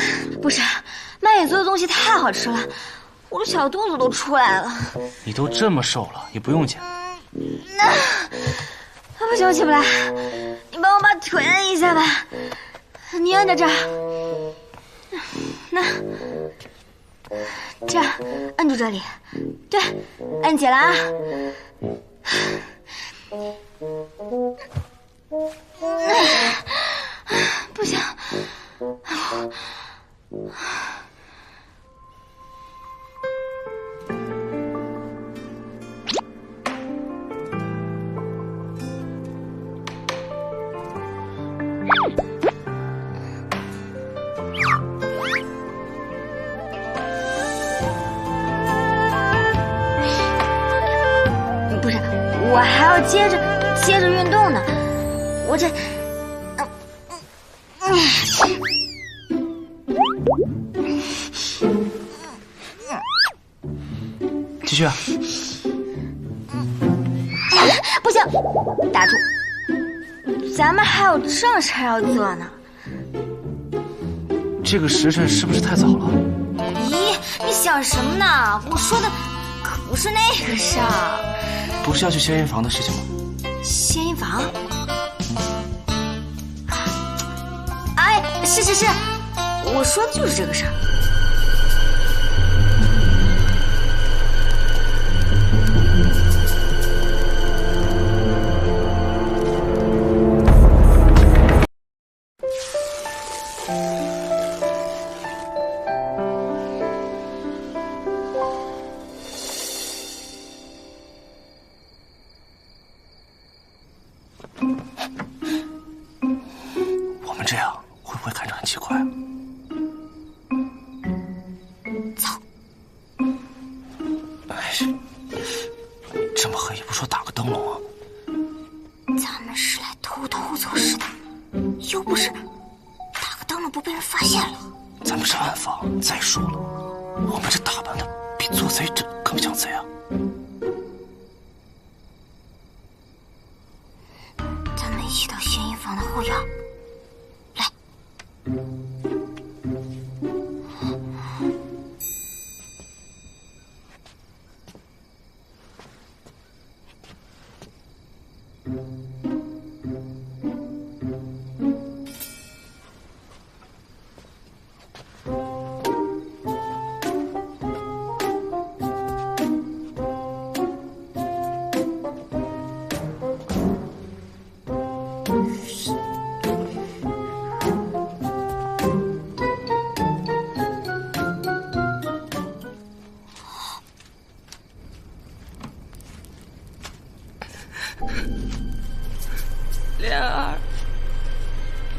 不是，曼野做的东西太好吃了，我的小肚子都出来了。你都这么瘦了，也不用减。不行，我起不来，你帮我把腿按一下吧。你按在这儿，那这样按住这里，对，按起来啊。不行，不是，我还要接着运动呢，我这。继续啊！不行，打住，咱们还有正事要做呢。这个时辰是不是太早了？咦，你想什么呢？我说的可不是那个事儿。不是要去仙人房的事情吗？仙人房？哎，是，我说的就是这个事儿。我们这样会不会看着很奇怪？走。哎，这么黑也不说打个灯笼啊！咱们是来偷偷做事的，又不是打个灯笼不被人发现了。咱们是暗访，再说了，我们这打扮的比做贼这更不像贼啊！咱们一起到仙人房的后院。来。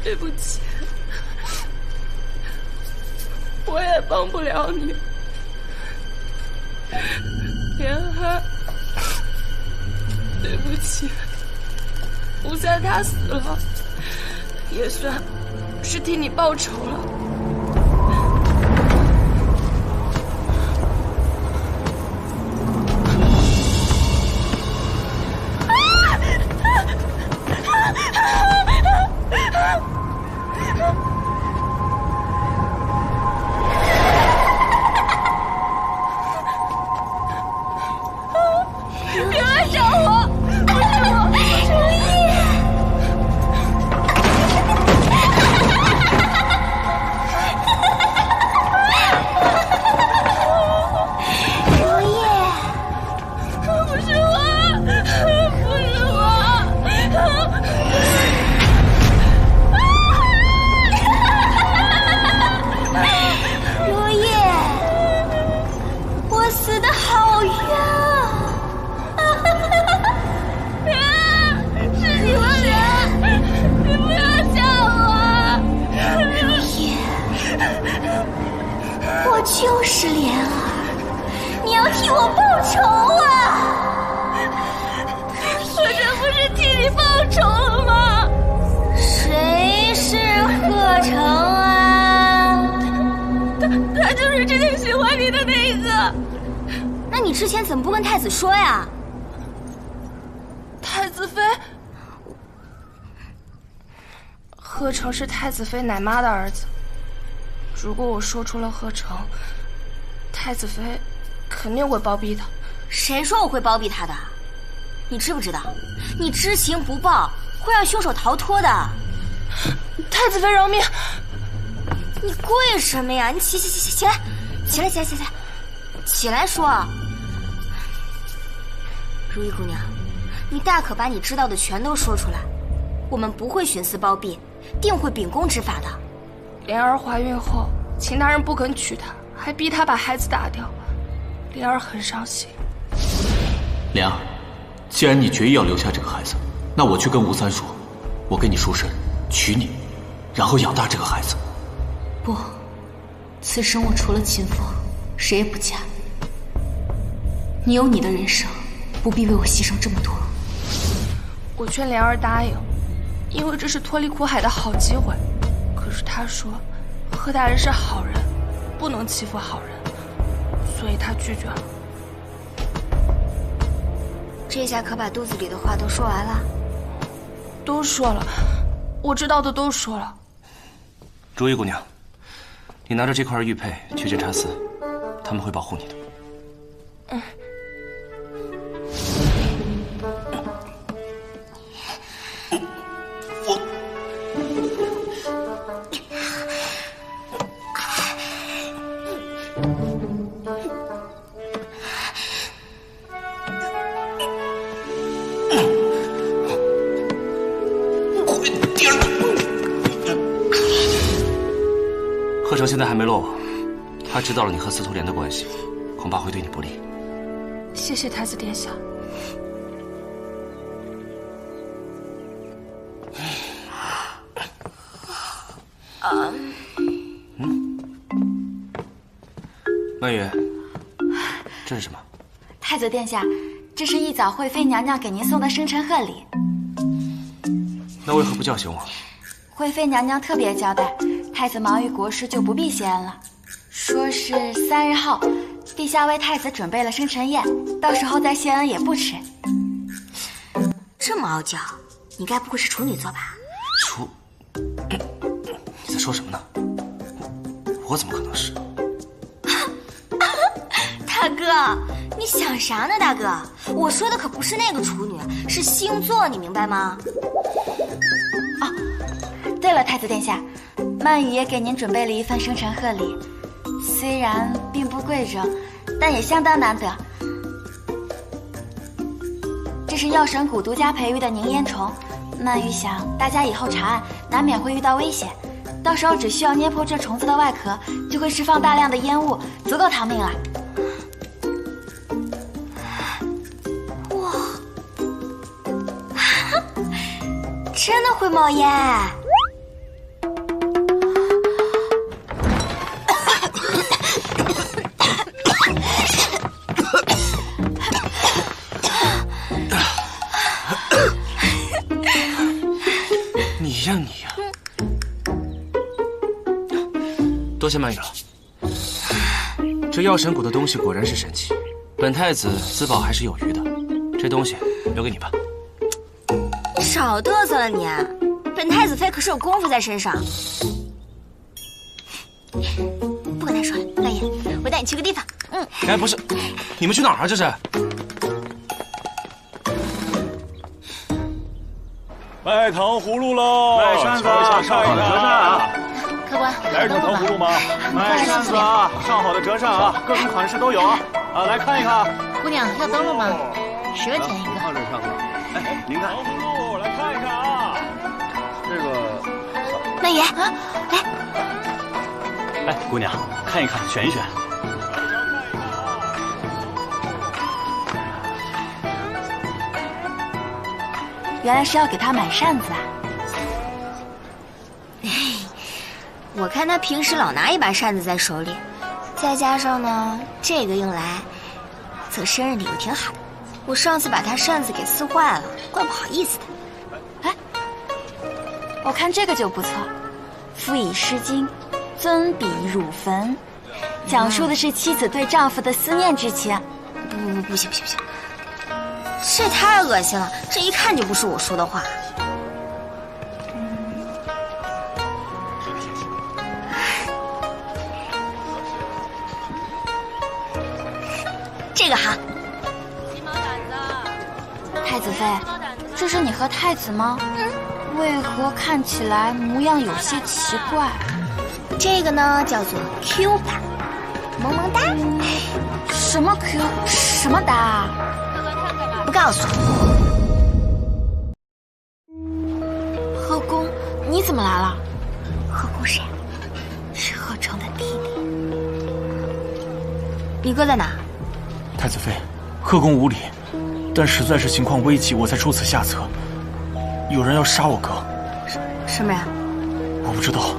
对不起，我也帮不了你。莲儿，对不起，吴三他死了，也算是替你报仇了。别来找我！不是我，如意。如意，不是我，不是我。如意，我死得好冤啊！是你们俩，你不要叫我！如意，我就是莲儿，你要替我报仇啊！我这不是替你报仇了吗？谁是贺成啊？他就是之前喜欢你的那个。那你之前怎么不跟太子说呀？太子妃，贺成是太子妃奶妈的儿子。如果我说出了贺成，太子妃肯定会包庇他。谁说我会包庇他的？你知不知道，你知情不报会让凶手逃脱的。太子妃饶命！你跪什么呀？你起来，起来说。如意姑娘，你大可把你知道的全都说出来，我们不会徇私包庇，定会秉公执法的。莲儿怀孕后，秦大人不肯娶她，还逼她把孩子打掉，莲儿很伤心。莲儿，既然你决意要留下这个孩子，那我去跟吴三说，我给你赎身，娶你，然后养大这个孩子。不，此生我除了秦风，谁也不嫁。你有你的人生，不必为我牺牲这么多。我劝莲儿答应，因为这是脱离苦海的好机会。可是他说，贺大人是好人，不能欺负好人，所以他拒绝了。这下可把肚子里的话都说完了？都说了，我知道的都说了。如意姑娘，你拿着这块玉佩去见查司，他们会保护你的。嗯。贺成现在还没落网，他知道了你和司徒莲的关系，恐怕会对你不利。谢谢太子殿下。曼月，这是什么？太子殿下，这是一早惠妃娘娘给您送的生辰贺礼。那为何不叫醒我？惠妃娘娘特别交代，太子忙于国事就不必谢恩了，说是3日后，陛下为太子准备了生辰宴，到时候再谢恩也不迟。这么傲娇，你该不会是处女座吧？你在说什么呢？我怎么可能是？大哥，你想啥呢？大哥，我说的可不是那个处女，是星座，你明白吗？对了，太子殿下，曼羽也给您准备了一份生辰贺礼，虽然并不贵重，但也相当难得。这是药神谷独家培育的凝烟虫，曼羽想大家以后查案难免会遇到危险，到时候只需要捏破这虫子的外壳，就会释放大量的烟雾，足够逃命了。哇，真的会冒烟？呀你呀！多谢曼玉了。这药神谷的东西果然是神奇，本太子自保还是有余的。这东西留给你吧。少嘚瑟了你！本太子妃可是有功夫在身上。不跟他说了，大爷，我带你去个地方。哎，不是，你们去哪儿啊？这是？卖糖葫芦喽！卖扇子，上好的折扇啊！客官，来点糖葫芦吗？卖扇子啊，上好的折扇啊，各种款式都有啊！啊，来看一看。姑娘要灯笼吗？10文钱一个。放这上吧。哎，您看。糖葫芦，来看一看啊。这个。曼爷，来。哎，姑娘，看一看，选一选。原来是要给他买扇子啊！我看他平时老拿一把扇子在手里，再加上呢，这个用来测生日礼物挺好。我上次把他扇子给撕坏了，怪不好意思的。哎，我看这个就不错，夫以诗经，尊笔汝焚，讲述的是妻子对丈夫的思念之情。不行，这也太恶心了，这一看就不是我说的话。这个好。太子妃，这是你和太子吗？为何看起来模样有些奇怪？这个呢叫做 Q 版，萌萌哒。什么 Q？ 什么哒？不告诉我。贺公，你怎么来了？贺公谁？是贺成的弟弟。你哥在哪？太子妃，贺公无礼，但实在是情况危急，我才出此下策。有人要杀我哥。什么人？我不知道，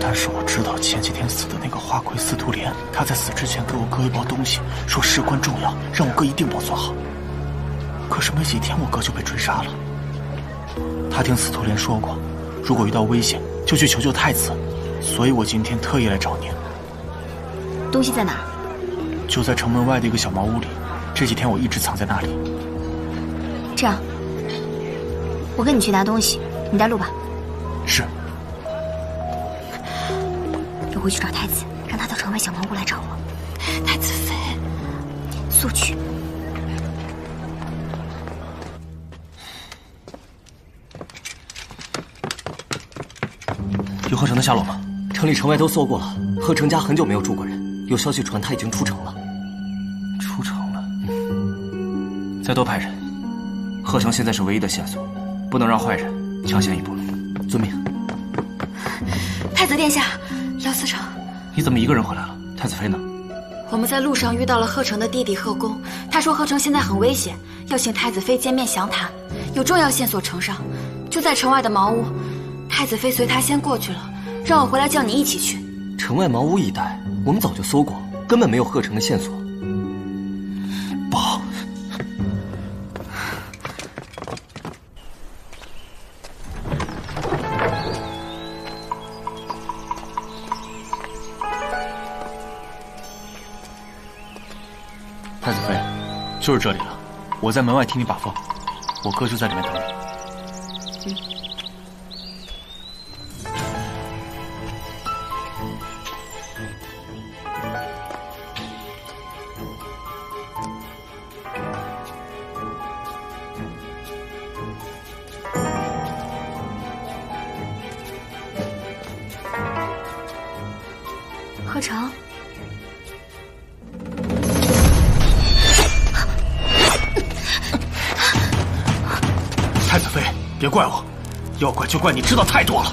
但是我知道前几天死的那个花魁司徒莲，他在死之前给我哥一包东西，说事关重要，让我哥一定保存好。可是没几天，我哥就被追杀了。他听司徒莲说过，如果遇到危险，就去求救太子，所以我今天特意来找您。东西在哪？就在城门外的一个小茅屋里，这几天我一直藏在那里。这样，我跟你去拿东西，你带路吧。是。我回去找太子，让他到城外小茅屋来找我。太子妃，速去。有贺成的下落吗？城里城外都搜过了，贺成家很久没有住过人。有消息传他已经出城了。出城了。再多派人。贺成现在是唯一的线索，不能让坏人抢先一步。遵命。太子殿下，姚思成，你怎么一个人回来了？太子妃呢？我们在路上遇到了贺成的弟弟贺公，他说贺成现在很危险，要请太子妃见面详谈，有重要线索呈上，就在城外的茅屋。太子妃随他先过去了，让我回来叫你一起去。城外茅屋一带，我们早就搜过，根本没有贺成的线索。不好！太子妃，就是这里了。我在门外替你把风，我哥就在里面等你。贺成，太子妃，别怪我，要怪就怪你知道太多了。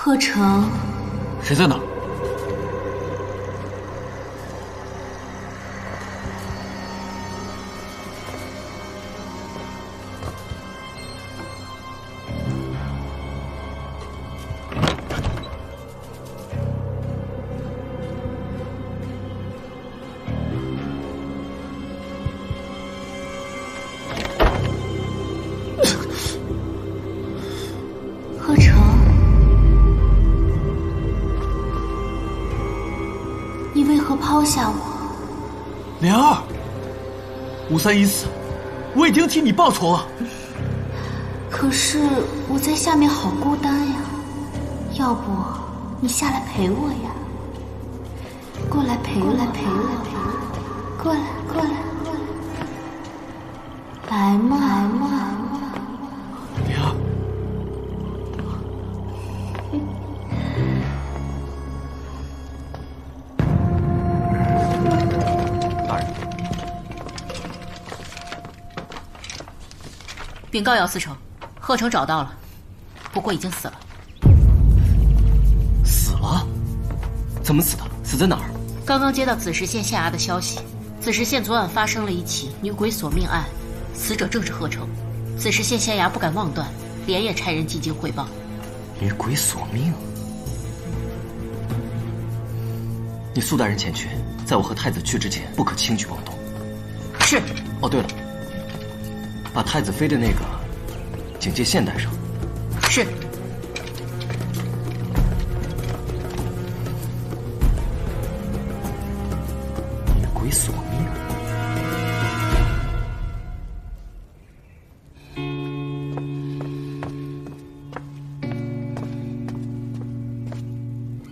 贺成，谁在哪儿？贺成，你为何抛下我？莲儿，53已死，我已经替你报仇了。可是我在下面好孤单呀，要不你下来陪我呀？过来陪我，过来，来嘛。莲儿。禀告姚司成，贺成找到了，不过已经死了。死了？怎么死的？死在哪儿？刚刚接到子时县县衙的消息，子时县昨晚发生了一起女鬼索命案，死者正是贺成。子时县县衙不敢妄断，连夜差人进京汇报。女鬼索命？你速带人前去，在我和太子去之前，不可轻举妄动。是。哦，对了，把太子妃的那个警戒线带上。是。女鬼索命。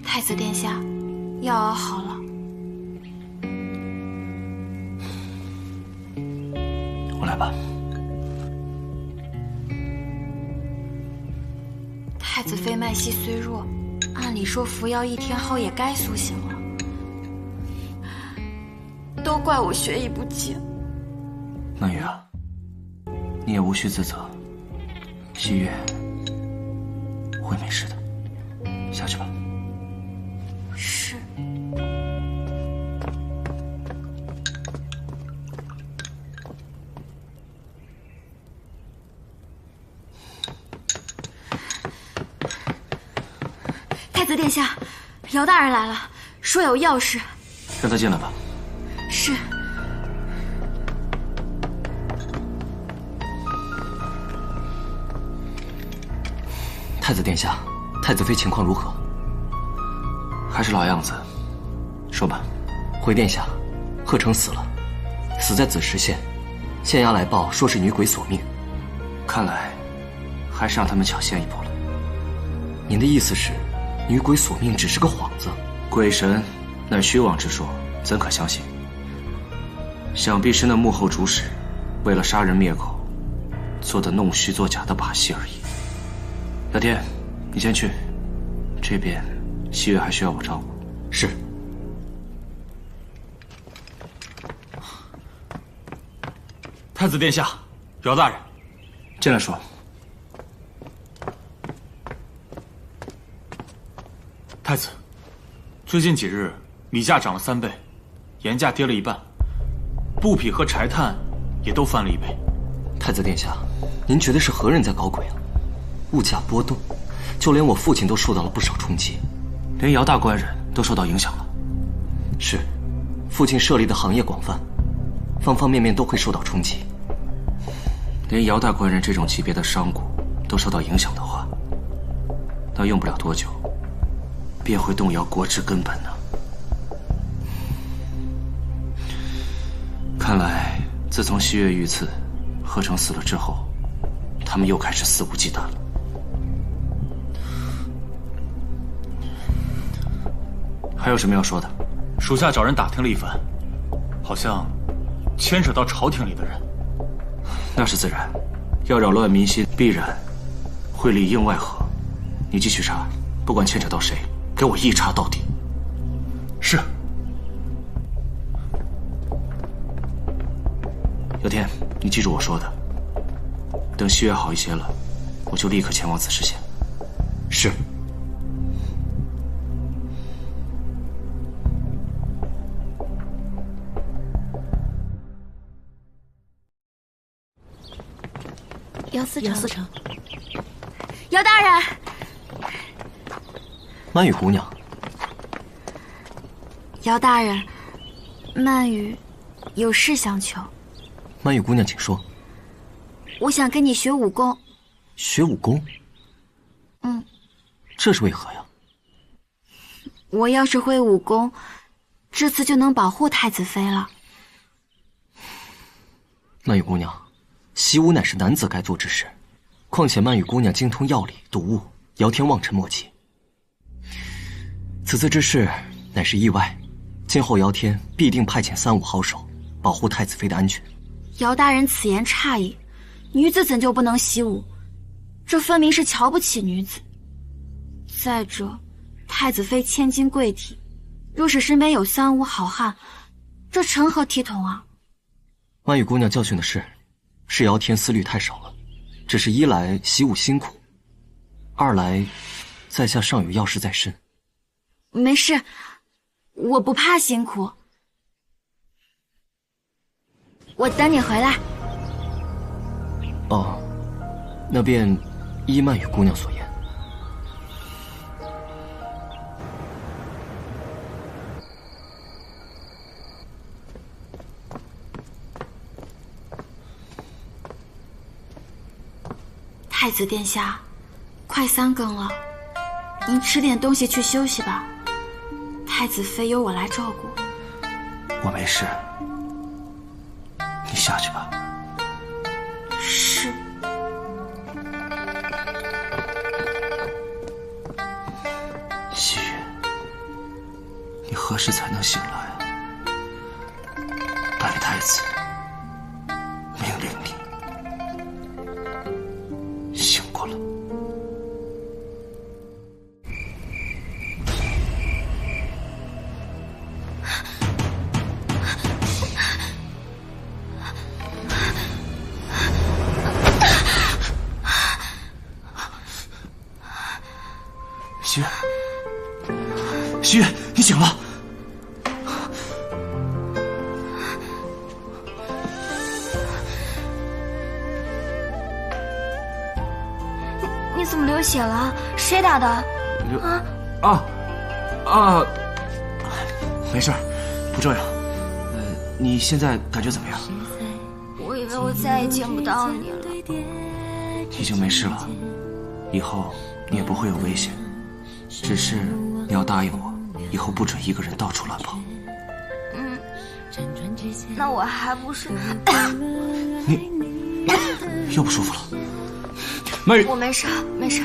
太子殿下，药熬好了。我来吧。太子妃脉息虽弱，按理说服药1天后也该苏醒了。都怪我学艺不精。曼玉啊，你也无需自责，西月会没事的，下去吧。是。太子殿下，姚大人来了，说有要事。让他进来吧。是。太子殿下，太子妃情况如何？还是老样子。说吧。回殿下，贺成死了，死在子时县，县衙来报说是女鬼索命。看来还是让他们抢先一步了。您的意思是，女鬼索命只是个幌子？鬼神乃虚妄之说，怎可相信？想必是那幕后主使为了杀人灭口做的弄虚作假的把戏而已。小天，你先去，这边西月还需要我照顾。是。太子殿下，姚大人，进来说。太子，最近几日米价涨了3倍，盐价跌了1半，布匹和柴炭也都翻了1倍。太子殿下，您觉得是何人在搞鬼啊？物价波动，就连我父亲都受到了不少冲击，连姚大官人都受到影响了。是，父亲设立的行业广泛，方方面面都会受到冲击。连姚大官人这种级别的商贾都受到影响的话，那用不了多久，便会动摇国之根本呢。看来，自从西月遇刺，贺成死了之后，他们又开始肆无忌惮了。还有什么要说的？属下找人打听了一番，好像牵扯到朝廷里的人。那是自然，要扰乱民心，必然会里应外合。你继续查，不管牵扯到谁，给我一查到底。是。有天，你记住我说的，等西月好一些了，我就立刻前往子时县。是。姚思成，姚大人，曼雨姑娘。姚大人，曼雨有事相求。曼雨姑娘，请说。我想跟你学武功。学武功？嗯。这是为何呀？我要是会武功，这次就能保护太子妃了。曼雨姑娘，习武乃是男子该做之事，况且曼雨姑娘精通药理、毒物，姚天望尘莫及。此次之事乃是意外，今后姚天必定派遣3、5好手保护太子妃的安全。姚大人此言差矣，女子怎就不能习武？这分明是瞧不起女子。再者，太子妃千金贵体，若是身边有3、5好汉，这成何体统啊？曼雨姑娘教训的是姚天思虑太少了，只是一来习武辛苦，二来在下尚有要事在身。没事，我不怕辛苦，我等你回来。哦，那便依曼雨姑娘所言。太子殿下，快3更了，您吃点东西去休息吧。太子妃由我来照顾。我没事，你下去吧。是。西月，你何时才能醒来？待太子命令你醒过来。西月，西月，你醒了。你怎么流血了？谁打的？没事，不重要。你现在感觉怎么样？我以为我再也见不到你了。已经没事了，以后你也不会有危险。只是你要答应我，以后不准一个人到处乱跑。嗯，那我还不是……你又不舒服了？曼雨，我没事，没事。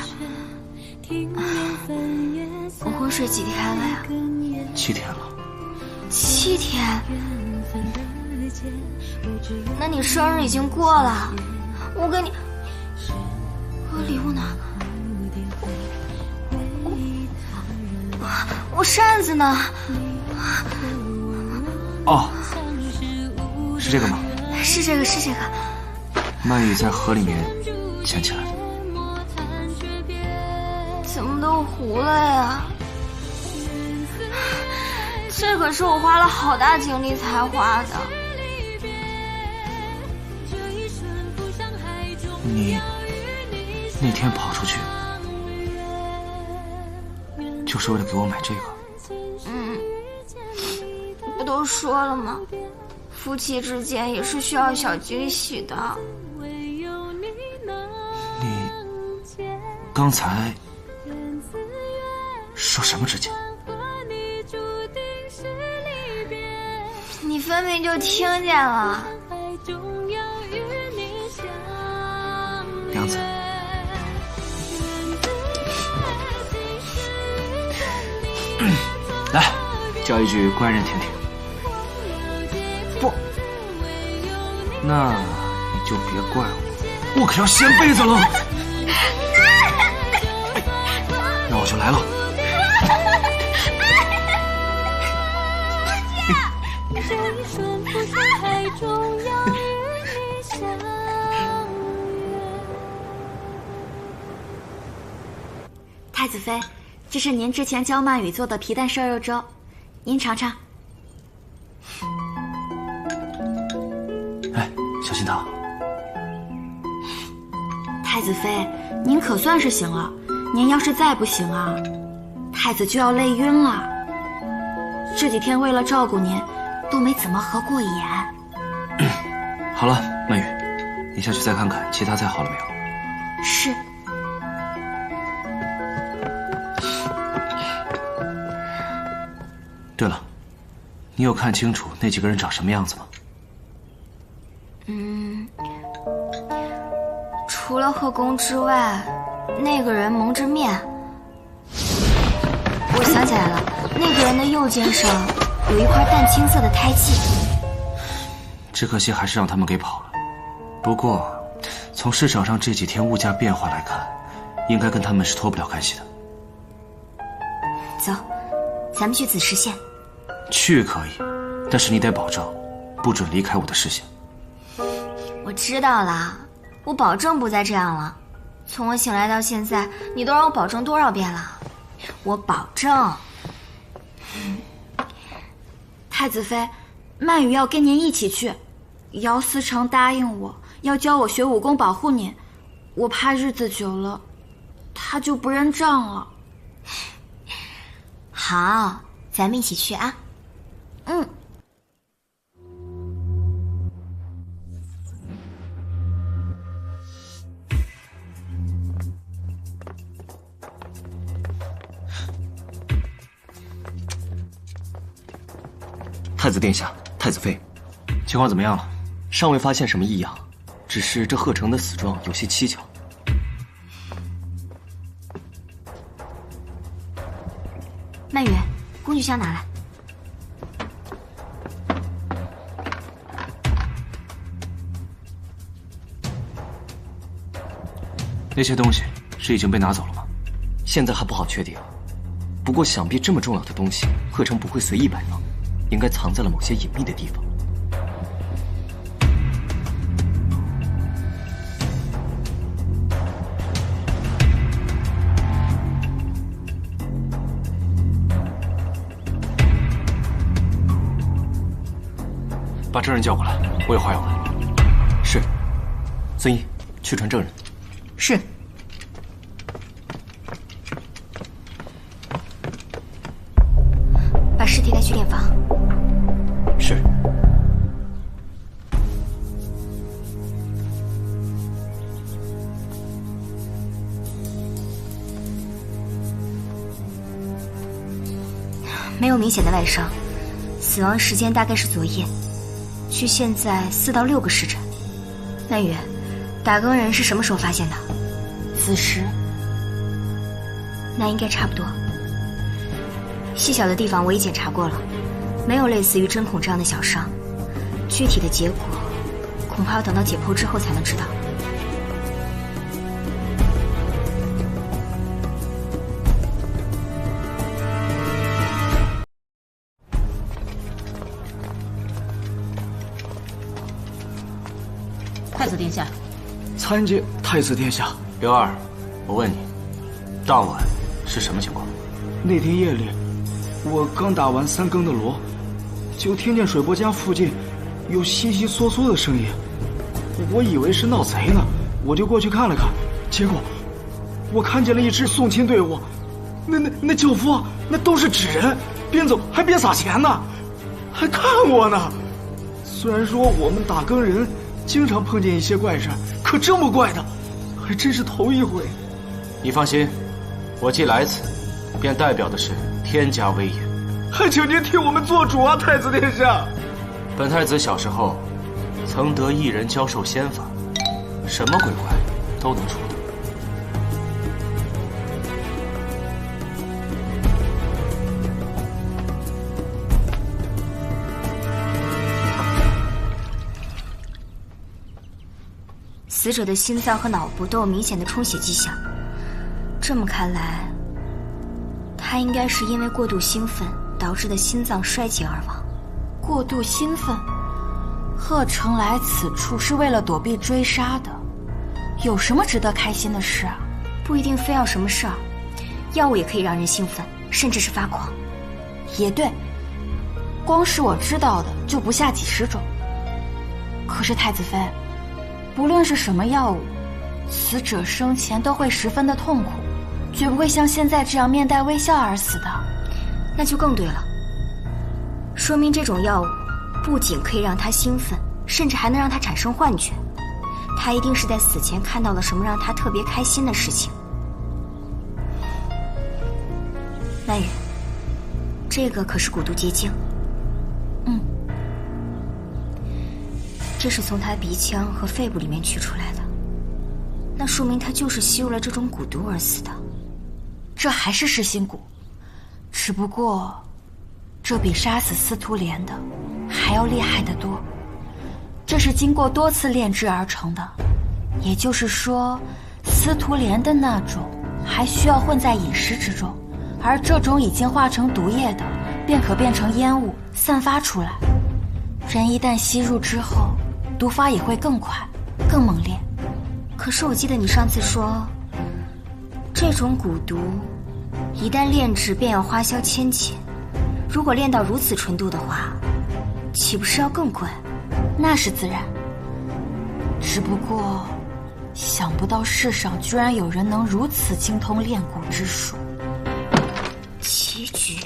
我昏睡几天了呀？7天了。7天？那你生日已经过了，我给你，我礼物呢？我扇子呢？哦，是这个吗？是这个，是这个。曼雨在河里面捡起来的。怎么都糊了呀？这可是我花了好大精力才画的。你那天跑出去，就是为了给我买这个？不都说了吗？夫妻之间也是需要小惊喜的。你刚才说什么之间？你分明就听见了。娘子，来，叫一句官人听听。不，那你就别怪我，我可要掀被子了。那我就来了。太子妃，这是您之前教曼雨做的皮蛋瘦肉粥，您尝尝。哎，小心烫。太子妃，您可算是醒了。您要是再不醒啊，太子就要累晕了。这几天为了照顾您，都没怎么合过眼。好了，曼雨，你下去再看看其他菜好了没有。是。对了，你有看清楚那几个人长什么样子吗？除了贺公之外，那个人蒙着面。我想起来了，那个人的右肩上有一块淡青色的胎记。只可惜还是让他们给跑了。不过，从市场上这几天物价变化来看，应该跟他们是脱不了干系的。走，咱们去紫石县。去可以，但是你得保证，不准离开我的视线。我知道了，我保证不再这样了。从我醒来到现在，你都让我保证多少遍了？我保证。太子妃，曼雨要跟您一起去。姚思成答应我要教我学武功保护您，我怕日子久了，他就不认账了。好，咱们一起去啊。太子殿下，太子妃，情况怎么样了？尚未发现什么异样，只是这贺成的死状有些蹊跷。曼雨，工具箱拿来。那些东西是已经被拿走了吗？现在还不好确定，不过想必这么重要的东西，贺成不会随意摆放，应该藏在了某些隐秘的地方。把证人叫过来，我有话要问。是。孙毅，去传证人。是。把尸体带去殓房。是。没有明显的外伤，死亡时间大概是昨夜，距现在4到6个时辰。曼雨，打更人是什么时候发现的？子时。那应该差不多。细小的地方我也检查过了，没有类似于针孔这样的小伤，具体的结果恐怕要等到解剖之后才能知道。太子殿下，参见太子殿下。刘二，我问你，当晚是什么情况？那天夜里，我刚打完3更的锣，就听见水波家附近有悉悉嗦嗦的声音，我以为是闹贼呢，我就过去看了看，结果我看见了一支送亲队伍，那轿夫那都是纸人，边走还边撒钱呢，还看我呢。虽然说我们打更人经常碰见一些怪事，可这么怪的还真是头一回。你放心，我既来此，便代表的是天家威严。还请您替我们做主啊，太子殿下。本太子小时候曾得一人教授仙法，什么鬼怪都能除掉。死者的心脏和脑部都有明显的充血迹象，这么看来，他应该是因为过度兴奋导致的心脏衰竭而亡。过度兴奋？贺成来此处是为了躲避追杀的，有什么值得开心的事啊？不一定非要什么事儿，药物也可以让人兴奋，甚至是发狂。也对，光是我知道的就不下几10种。可是太子妃，不论是什么药物，死者生前都会十分的痛苦，绝不会像现在这样面带微笑而死的。那就更对了，说明这种药物不仅可以让他兴奋，甚至还能让他产生幻觉。他一定是在死前看到了什么让他特别开心的事情。曼雨，这个可是蛊毒结晶。这是从他鼻腔和肺部里面取出来的，那说明他就是吸入了这种蛊毒而死的。这还是噬心蛊，只不过这比杀死司徒莲的还要厉害得多。这是经过多次炼制而成的，也就是说，司徒莲的那种还需要混在饮食之中，而这种已经化成毒液的，便可变成烟雾散发出来。人一旦吸入之后，毒发也会更快、更猛烈。可是我记得你上次说，这种蛊毒一旦炼制便要花销千钱，如果炼到如此纯度的话，岂不是要更贵？那是自然，只不过想不到世上居然有人能如此精通炼蛊之术。棋局，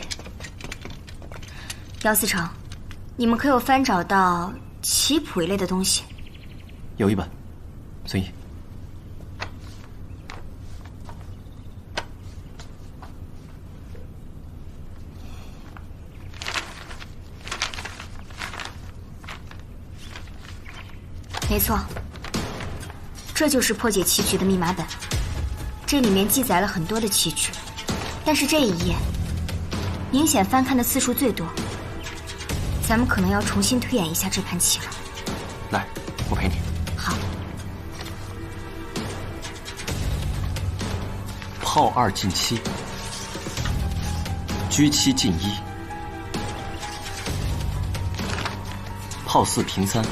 姚思成，你们可有翻找到棋谱一类的东西？有一本，孙毅。没错，这就是破解棋局的密码本。这里面记载了很多的棋局，但是这一页明显翻看的次数最多。咱们可能要重新推演一下这盘棋了。来，我陪你。好。炮2进7，车7进1，炮4平3，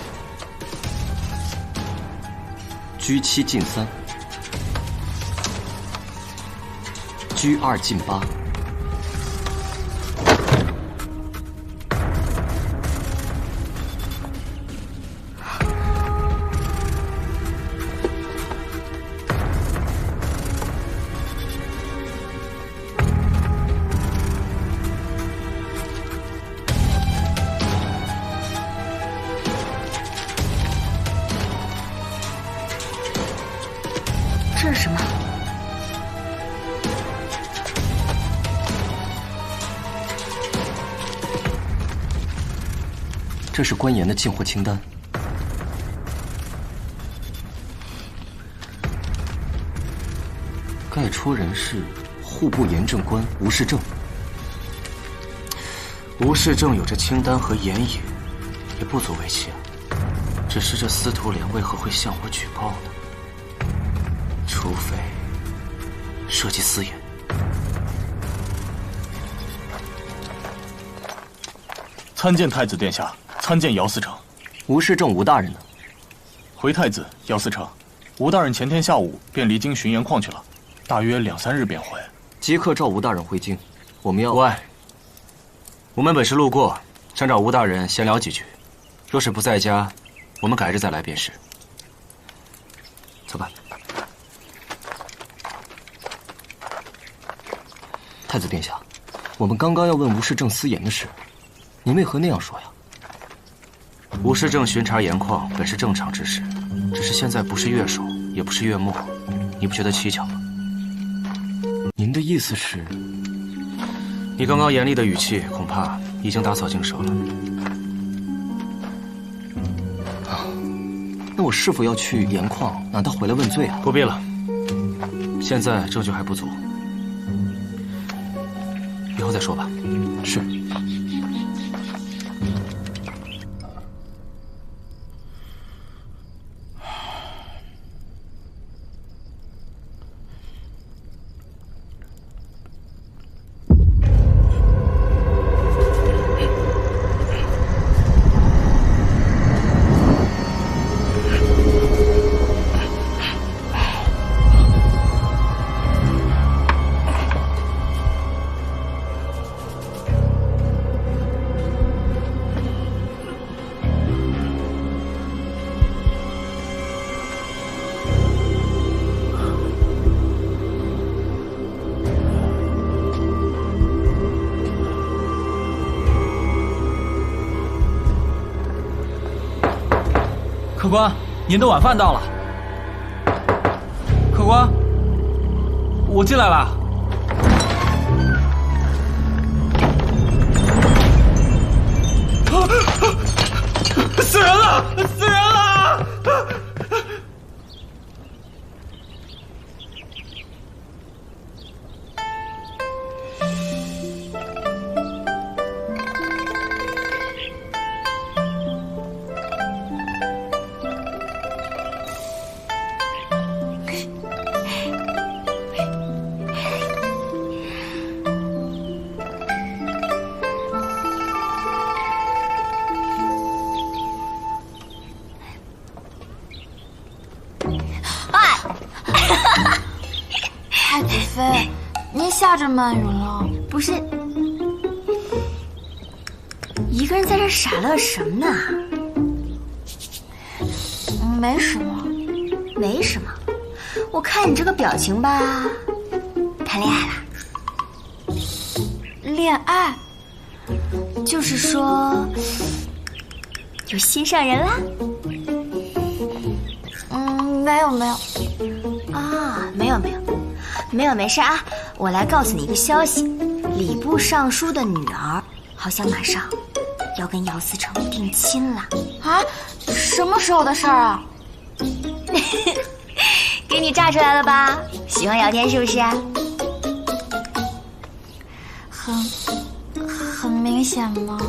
车7进3，车2进8。这是什么？这是官盐的进货清单。盖戳人是户部盐政官吴世正。吴世正有这清单和盐引，也不足为奇啊。只是这司徒莲为何会向我举报呢？除非涉及私盐。参见太子殿下，参见姚司成。吴世正吴大人呢？回太子，姚司成，吴大人前天下午便离京巡盐矿去了，大约2、3日便回。即刻召吴大人回京，我们要。无碍。我们本是路过，想找吴大人闲聊几句。若是不在家，我们改日再来便是。走吧。太子殿下，我们刚刚要问吴世正私盐的事，您为何那样说呀？吴世正巡查盐矿本是正常之事，只是现在不是月首，也不是月末，你不觉得蹊跷吗？您的意思是？你刚刚严厉的语气，恐怕已经打草惊蛇了。啊，那我是否要去盐矿，拿他回来问罪啊？不必了，现在证据还不足，以后再说吧。是。客官，您的晚饭到了。客官，我进来了。死人了！死人了！太子妃，您吓着曼雨了？不是，一个人在这傻乐什么呢？没什么，没什么。我看你这个表情吧，谈恋爱了。恋爱？就是说，有心上人啦？没有没有。啊，没有没有。没有，没事啊。我来告诉你一个消息，礼部尚书的女儿好像马上要跟姚思成定亲了。啊？什么时候的事儿啊？给你炸出来了吧？喜欢聊天是不是？很明显吗？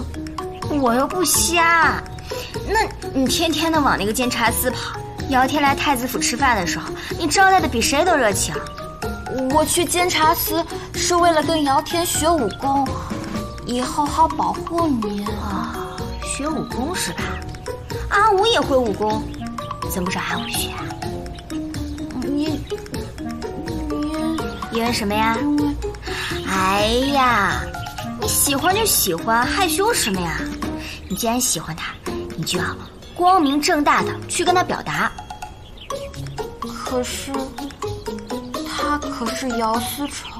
我又不瞎。那你天天的往那个监察司跑，姚天来太子府吃饭的时候，你招待的比谁都热情。我去监察司是为了跟姚天学武功，以后好保护您啊。学武功是吧？阿武也会武功，怎么不找阿武学啊？你因为什么呀？哎呀，你喜欢就喜欢，害羞什么呀？你既然喜欢他，你就要光明正大的去跟他表达。可是他可是姚思成，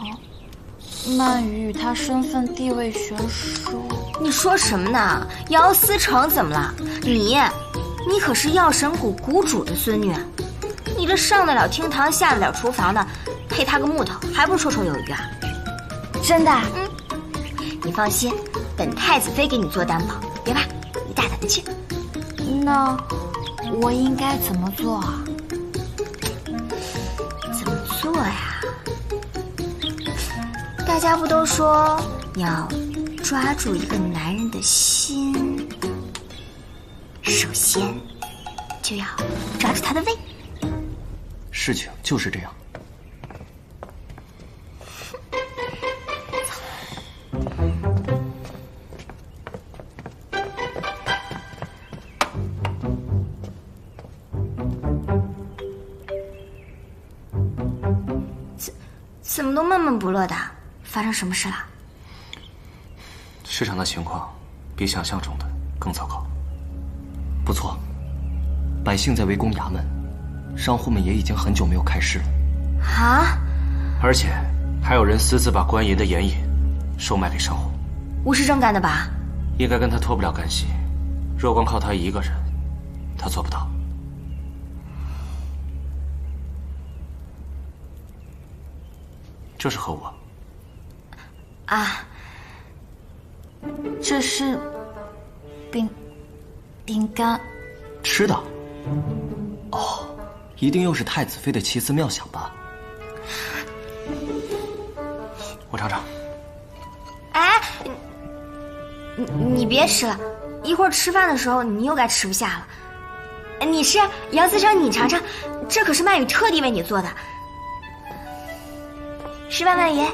曼雨与他身份地位悬殊。你说什么呢？姚思成怎么了？你可是药神谷谷主的孙女，你这上得了厅堂下得了厨房的，配他个木头还不绰绰有余啊？真的？你放心，本太子妃给你做担保，别怕，你大胆的去。那我应该怎么做啊？怎么做呀？大家不都说要抓住一个男人的心，首先就要抓住他的胃。事情就是这样。怎么都闷闷不乐的？发生什么事了？市场的情况比想象中的更糟糕。不错，百姓在围攻衙门，商户们也已经很久没有开市了。啊！而且还有人私自把官银的盐引售卖给商户。吴世正干的吧？应该跟他脱不了干系。若光靠他一个人，他做不到。这是何物啊？啊，这是饼干。吃的？哦，一定又是太子妃的奇思妙想吧？我尝尝。哎，你别吃了，一会儿吃饭的时候你又该吃不下了。你吃，姚思成，你尝尝，这可是曼雨特地为你做的。是吧，曼雨？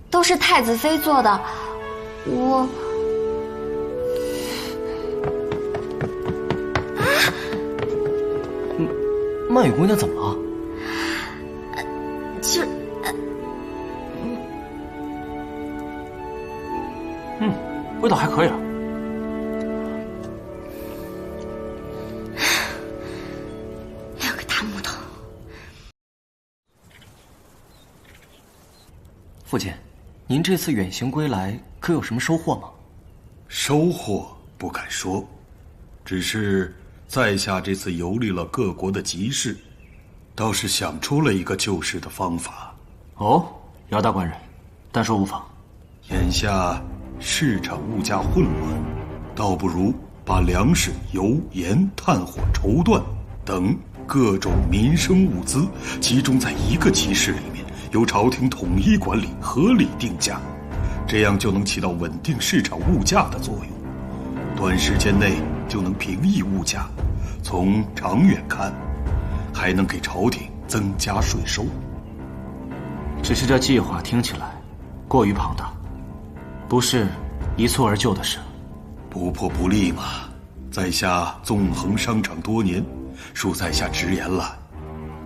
都是太子妃做的，我曼雨姑娘怎么了？味道还可以啊。两个大木头。父亲，您这次远行归来，可有什么收获吗？收获不敢说，只是在下这次游历了各国的集市，倒是想出了一个救市的方法。哦，姚大官人，但说无妨。眼下市场物价混乱，倒不如把粮食、油、盐、炭火、绸缎等各种民生物资集中在一个集市里面，由朝廷统一管理，合理定价，这样就能起到稳定市场物价的作用。短时间内就能平抑物价，从长远看，还能给朝廷增加税收。只是这计划听起来过于庞大，不是一蹴而就的事。不破不立嘛。在下纵横商场多年，恕在下直言了，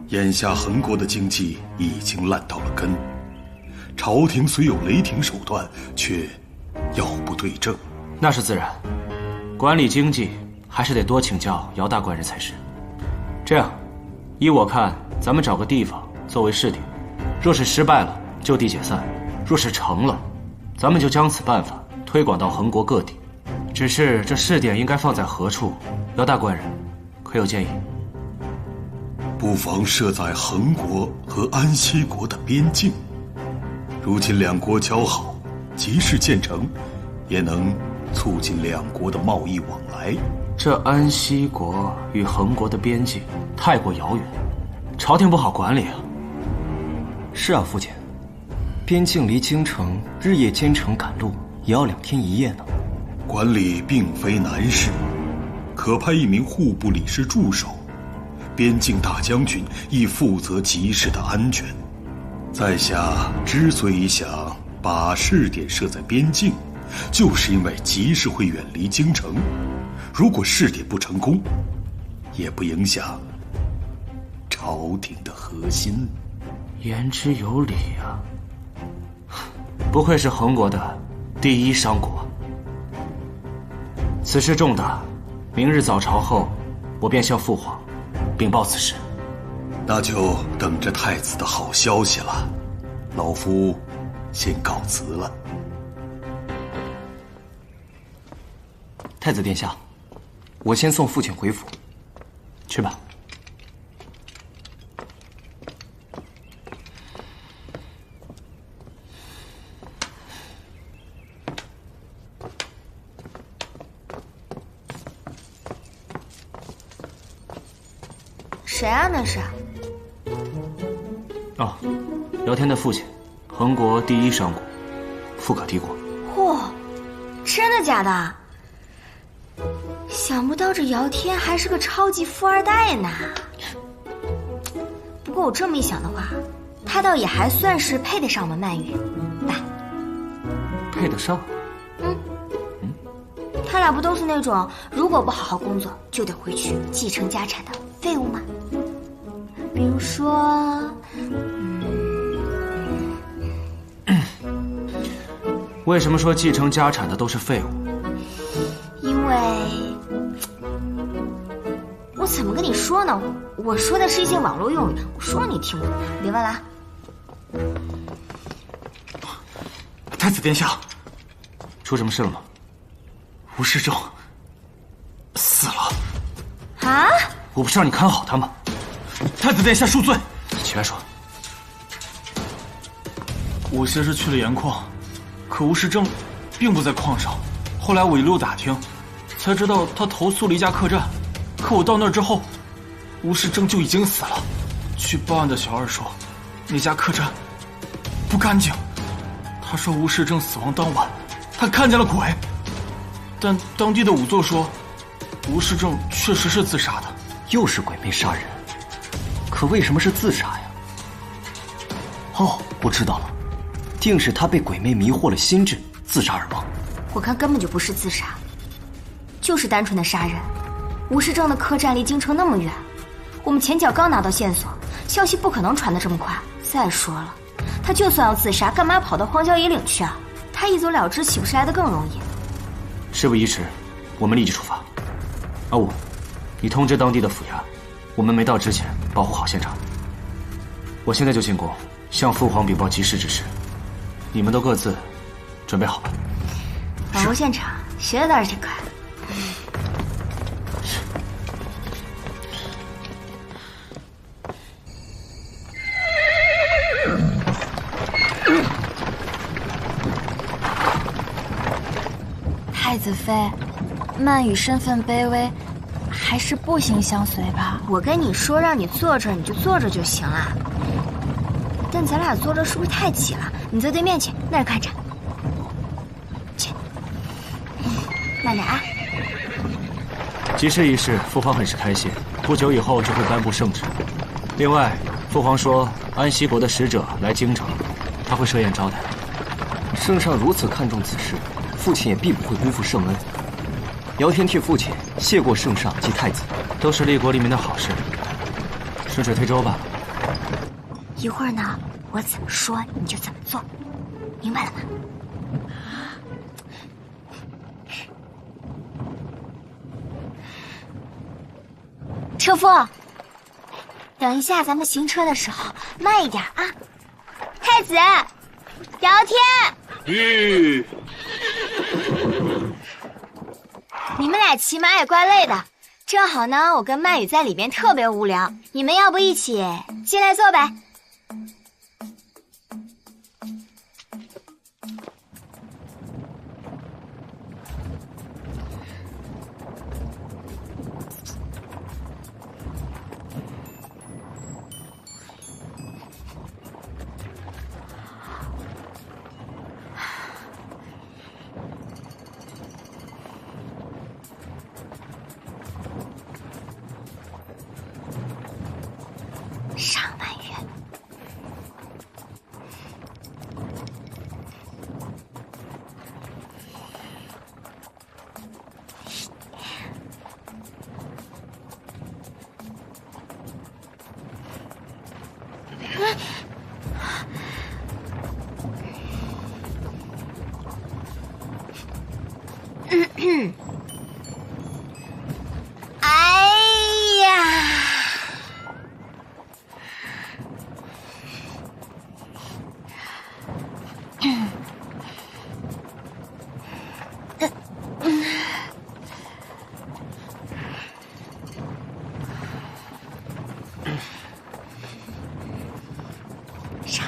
眼下恒国的经济已经烂到了根，朝廷虽有雷霆手段，却腰不对正。那是自然，管理经济还是得多请教姚大官人才是。这样，依我看，咱们找个地方作为试点，若是失败了，就地解散；若是成了，咱们就将此办法推广到恒国各地。只是这试点应该放在何处？姚大官人可有建议？不妨设在恒国和安西国的边境。如今两国交好，集市建成，也能促进两国的贸易往来。这安西国与恒国的边境太过遥远，朝廷不好管理啊。是啊，父亲，边境离京城日夜兼程赶路也要2天1夜呢。管理并非难事，可派一名户部理事驻守，边境大将军亦负责集市的安全。在下之所以想把试点设在边境，就是因为集市会远离京城，如果试点不成功，也不影响朝廷的核心。言之有理啊！不愧是恒国的第一商国。此事重大，明日早朝后，我便向父皇禀报此事。那就等着太子的好消息了。老夫先告辞了。太子殿下，我先送父亲回府。去吧。谁啊？那是？哦，姚天的父亲，恒国第一商国，富可敌国。嚯，真的假的？想不到这姚天还是个超级富二代呢。不过我这么一想的话，他倒也还算是配得上我们曼玉吧。配得上？他俩不都是那种如果不好好工作就得回去继承家产的废物吗？比如说，为什么说继承家产的都是废物？因为我怎么跟你说呢？我说的是一些网络用语，我说你听不懂，别问了啊。太子殿下，出什么事了吗？吴世正死了。啊！我不是让你看好他吗？太子殿下恕罪。起来说。我先是去了盐矿，可吴世正并不在矿上。后来我一路打听，才知道他投诉了一家客栈。可我到那儿之后，吴世正就已经死了。去报案的小二说，那家客栈不干净。他说吴世正死亡当晚，他看见了鬼。但当地的仵作说，吴世正确实是自杀的。又是鬼魅杀人，可为什么是自杀呀？哦，我知道了，定是他被鬼魅迷惑了心智，自杀而亡。我看根本就不是自杀，就是单纯的杀人。吴世正的客栈离京城那么远，我们前脚刚拿到线索，消息不可能传得这么快。再说了，他就算要自杀，干嘛跑到荒郊野岭去啊？他一走了之，岂不是来得更容易？事不宜迟，我们立即出发。阿武，你通知当地的府衙，我们没到之前保护好现场。我现在就进宫，向父皇禀报急事之事。你们都各自准备好吧。保护现场，学的倒是挺快。太子妃，曼雨身份卑微，还是步行相随吧。我跟你说，让你坐着你就坐着就行了。但咱俩坐着是不是太挤了？你坐对面去，那儿看着。去，慢点啊。集市一事，父皇很是开心，不久以后就会颁布圣旨。另外，父皇说安西国的使者来京城，他会设宴招待。圣上如此看重此事，父亲也必不会辜负圣恩。姚天替父亲谢过圣上及太子，都是立国黎民的好事，顺水推舟吧。一会儿呢，我怎么说你就怎么做，明白了吗？车夫，等一下咱们行车的时候慢一点啊。太子，姚天，你们俩骑马也怪累的，正好呢，我跟曼雨在里边特别无聊，你们要不一起进来坐呗？上曼雨。哎呀！上。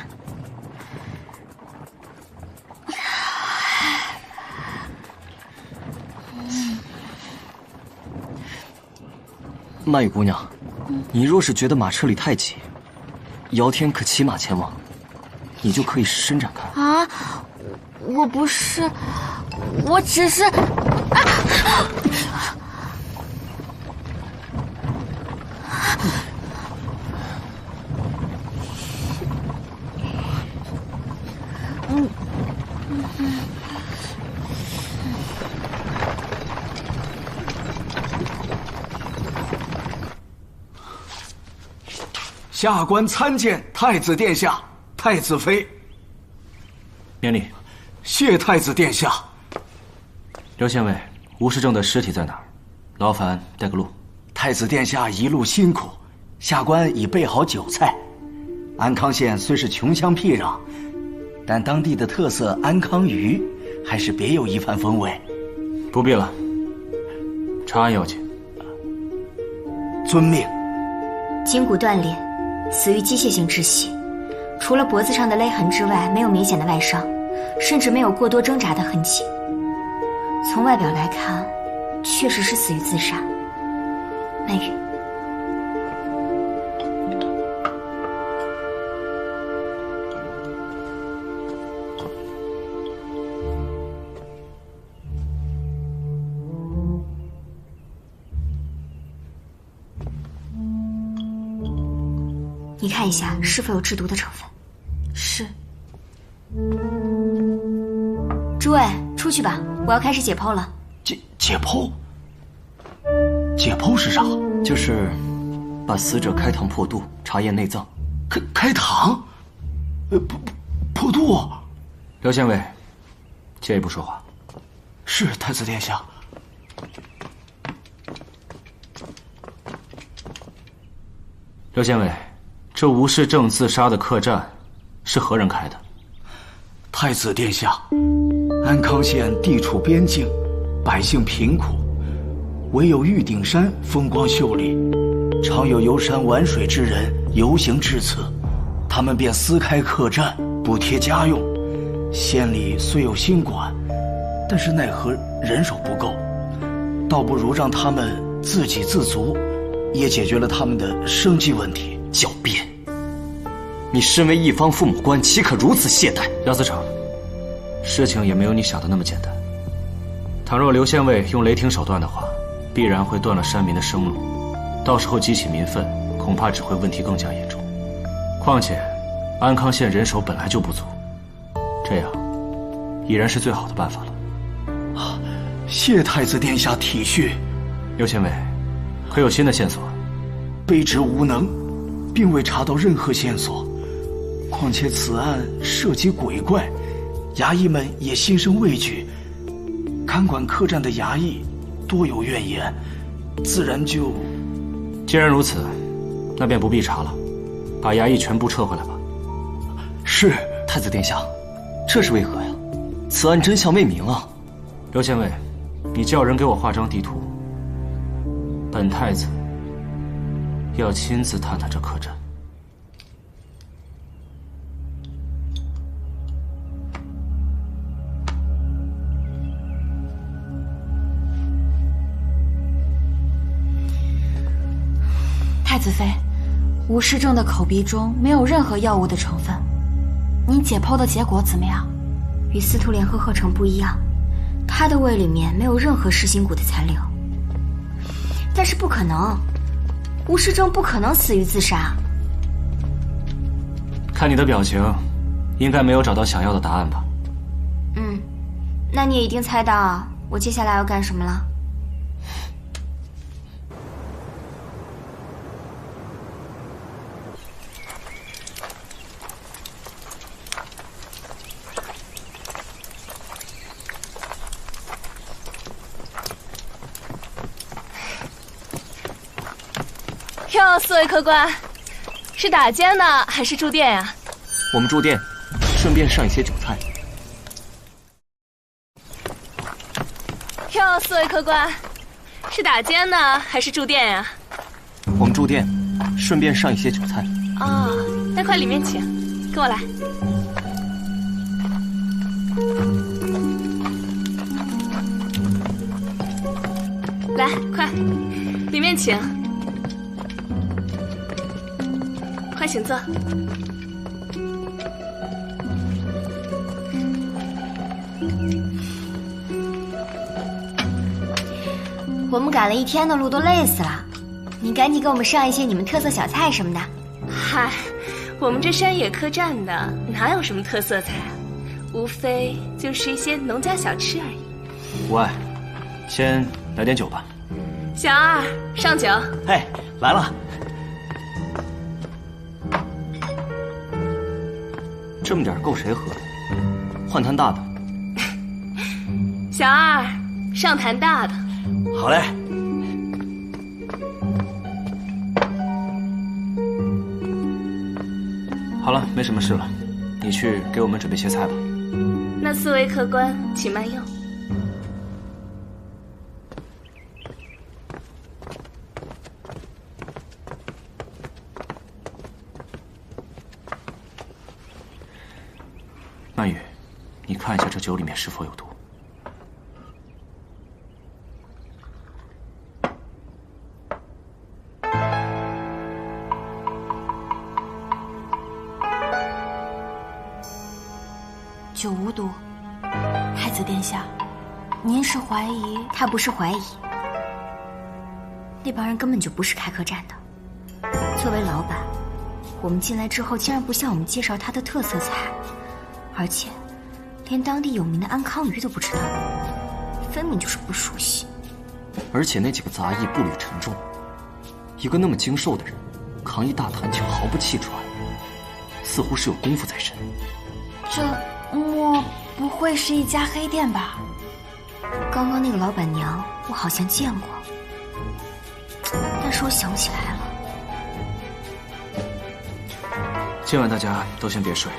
曼雨姑娘，你若是觉得马车里太挤，姚天可骑马前往，你就可以伸展开。啊，我不是，我只是，下官参见太子殿下、太子妃。免礼。谢太子殿下。刘县尉，吴世正的尸体在哪儿？劳烦带个路。太子殿下一路辛苦，下官已备好酒菜。安康县虽是穷乡僻壤，但当地的特色安康鱼还是别有一番风味。不必了，查案要紧。遵命。筋骨断裂，死于机械性窒息，除了脖子上的勒痕之外，没有明显的外伤，甚至没有过多挣扎的痕迹。从外表来看，确实是死于自杀。曼雨，你看一下是否有制毒的成分。是。诸位出去吧，我要开始解剖了。解剖？解剖是啥？就是把死者开膛破肚，查验内脏。开膛？破肚？刘县尉，借一步说话。是太子殿下。刘县尉，这吴世正自杀的客栈是何人开的？太子殿下，安康县地处边境，百姓贫苦，唯有玉顶山风光秀丽，常有游山玩水之人游行至此，他们便私开客栈，补贴家用。县里虽有新馆，但是奈何人手不够，倒不如让他们自给自足，也解决了他们的生计问题。狡辩！你身为一方父母官，岂可如此懈怠？姚司成，事情也没有你想的那么简单。倘若刘县尉用雷霆手段的话，必然会断了山民的生路，到时候激起民愤，恐怕只会问题更加严重。况且，安康县人手本来就不足，这样已然是最好的办法了。谢太子殿下体恤。刘县尉，可有新的线索？卑职无能，并未查到任何线索。况且此案涉及鬼怪，衙役们也心生畏惧。看管客栈的衙役多有怨言，自然就……既然如此，那便不必查了，把衙役全部撤回来吧。是。太子殿下，这是为何呀？此案真相未明啊！刘县尉，你叫人给我画张地图。本太子要亲自探探这客栈。太子妃，吴世正的口鼻中没有任何药物的成分，你解剖的结果怎么样？与司徒莲和贺成不一样，他的胃里面没有任何噬心蛊的残留。但是不可能，吴世正不可能死于自杀。看你的表情，应该没有找到想要的答案吧？那你也一定猜到我接下来要干什么了。哟，四位客官，是打尖呢，还是住店呀？我们住店，顺便上一些酒菜。哟，四位客官，是打尖呢，还是住店呀？我们住店，顺便上一些酒菜。哦，那快里面请，跟我来。来，快，里面请。快请坐。我们赶了一天的路，都累死了。你赶紧给我们上一些你们特色小菜什么的。嗨，我们这山野客栈的哪有什么特色菜啊？无非就是一些农家小吃而已。无碍，先来点酒吧。小二，上酒。哎，来了。这么点够谁喝？换坛大的。小二，上坛大的。好嘞。好了，没什么事了，你去给我们准备些菜吧。那四位客官请慢用。曼雨，你看一下这酒里面是否有毒。酒无毒。太子殿下，您是怀疑？他不是怀疑，那帮人根本就不是开客栈的。作为老板，我们进来之后竟然不向我们介绍他的特色菜，而且连当地有名的安康鱼都不知道，分明就是不熟悉。而且那几个杂役步履沉重，一个那么精瘦的人扛一大坛却毫不气喘，似乎是有功夫在身。这莫不会是一家黑店吧？刚刚那个老板娘我好像见过，但是我想不起来了。今晚大家都先别睡，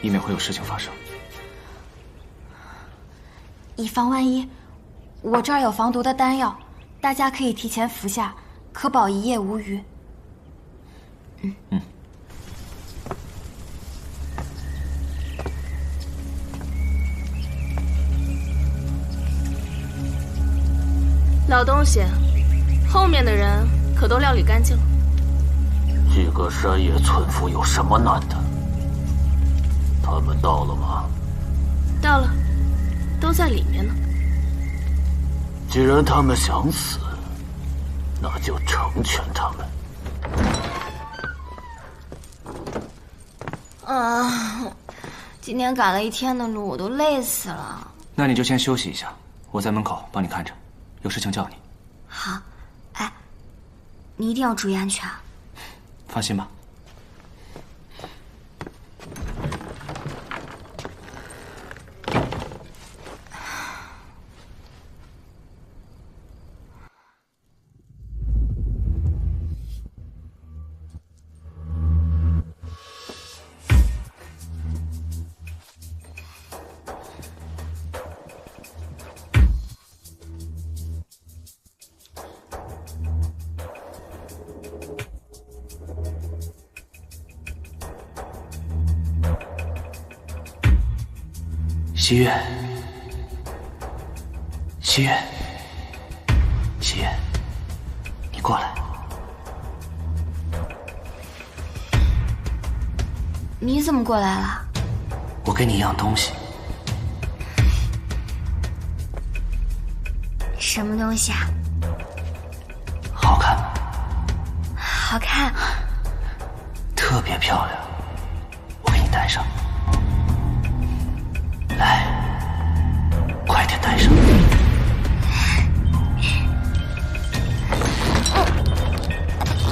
以免会有事情发生。以防万一，我这儿有防毒的丹药，大家可以提前服下，可保一夜无虞。老东西，后面的人可都料理干净了。这个山野村夫有什么难的？他们到了吗？到了，都在里面呢。既然他们想死，那就成全他们。今天赶了一天的路，我都累死了。那你就先休息一下，我在门口帮你看着，有事情叫你。好，哎，你一定要注意安全啊。放心吧。西月，西月，西月，你过来。你怎么过来了？我给你一样东西。什么东西啊？好看吗？好看。特别漂亮，我给你戴上。来，快点戴上。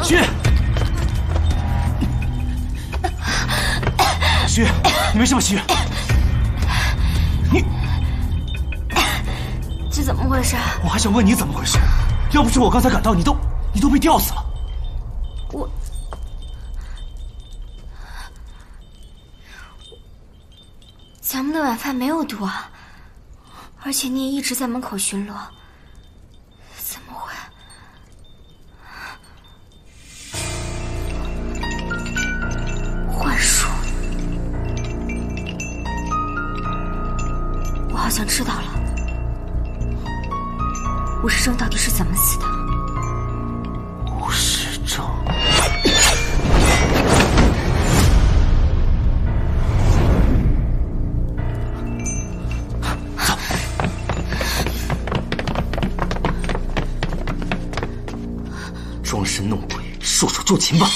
徐月，徐月，你没事吧？徐月，你这怎么回事？我还想问你怎么回事，要不是我刚才赶到，你都被吊死了。咱们的晚饭没有毒啊，而且你也一直在门口巡逻，怎么会？幻术，我好像知道了，吴世正到底是怎么死的？吴世正。装神弄鬼，束手就擒吧！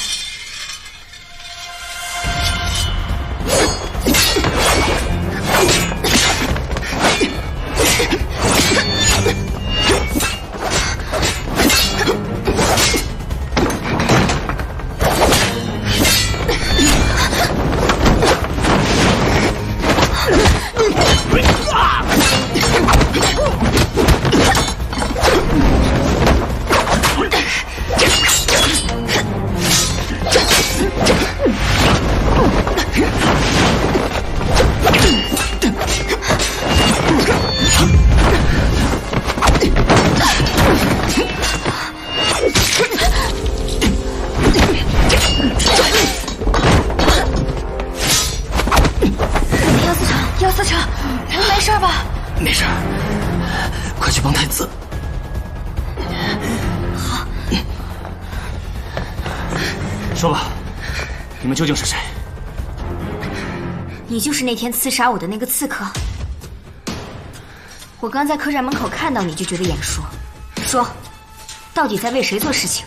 说吧，你们究竟是谁？你就是那天刺杀我的那个刺客。我刚在客栈门口看到你就觉得眼熟，说，到底在为谁做事情？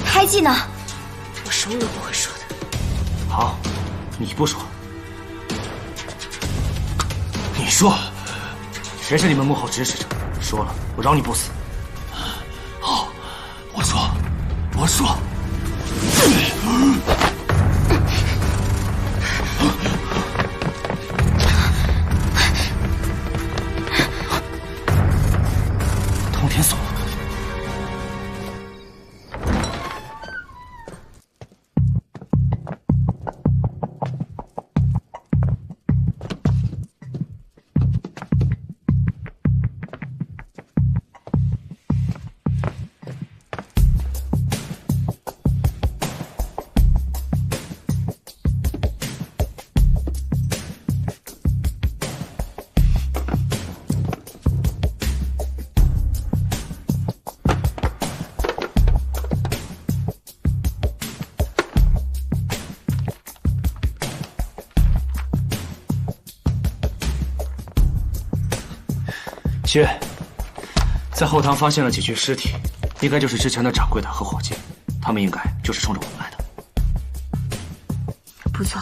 胎记呢？我什么都不会说的。好，你不说，你说，谁是你们幕后指使者？说了，我饶你不死。好，我说。通天锁。西月，在后堂发现了几具尸体，应该就是之前的掌柜的和伙计，他们应该就是冲着我们来的。不错，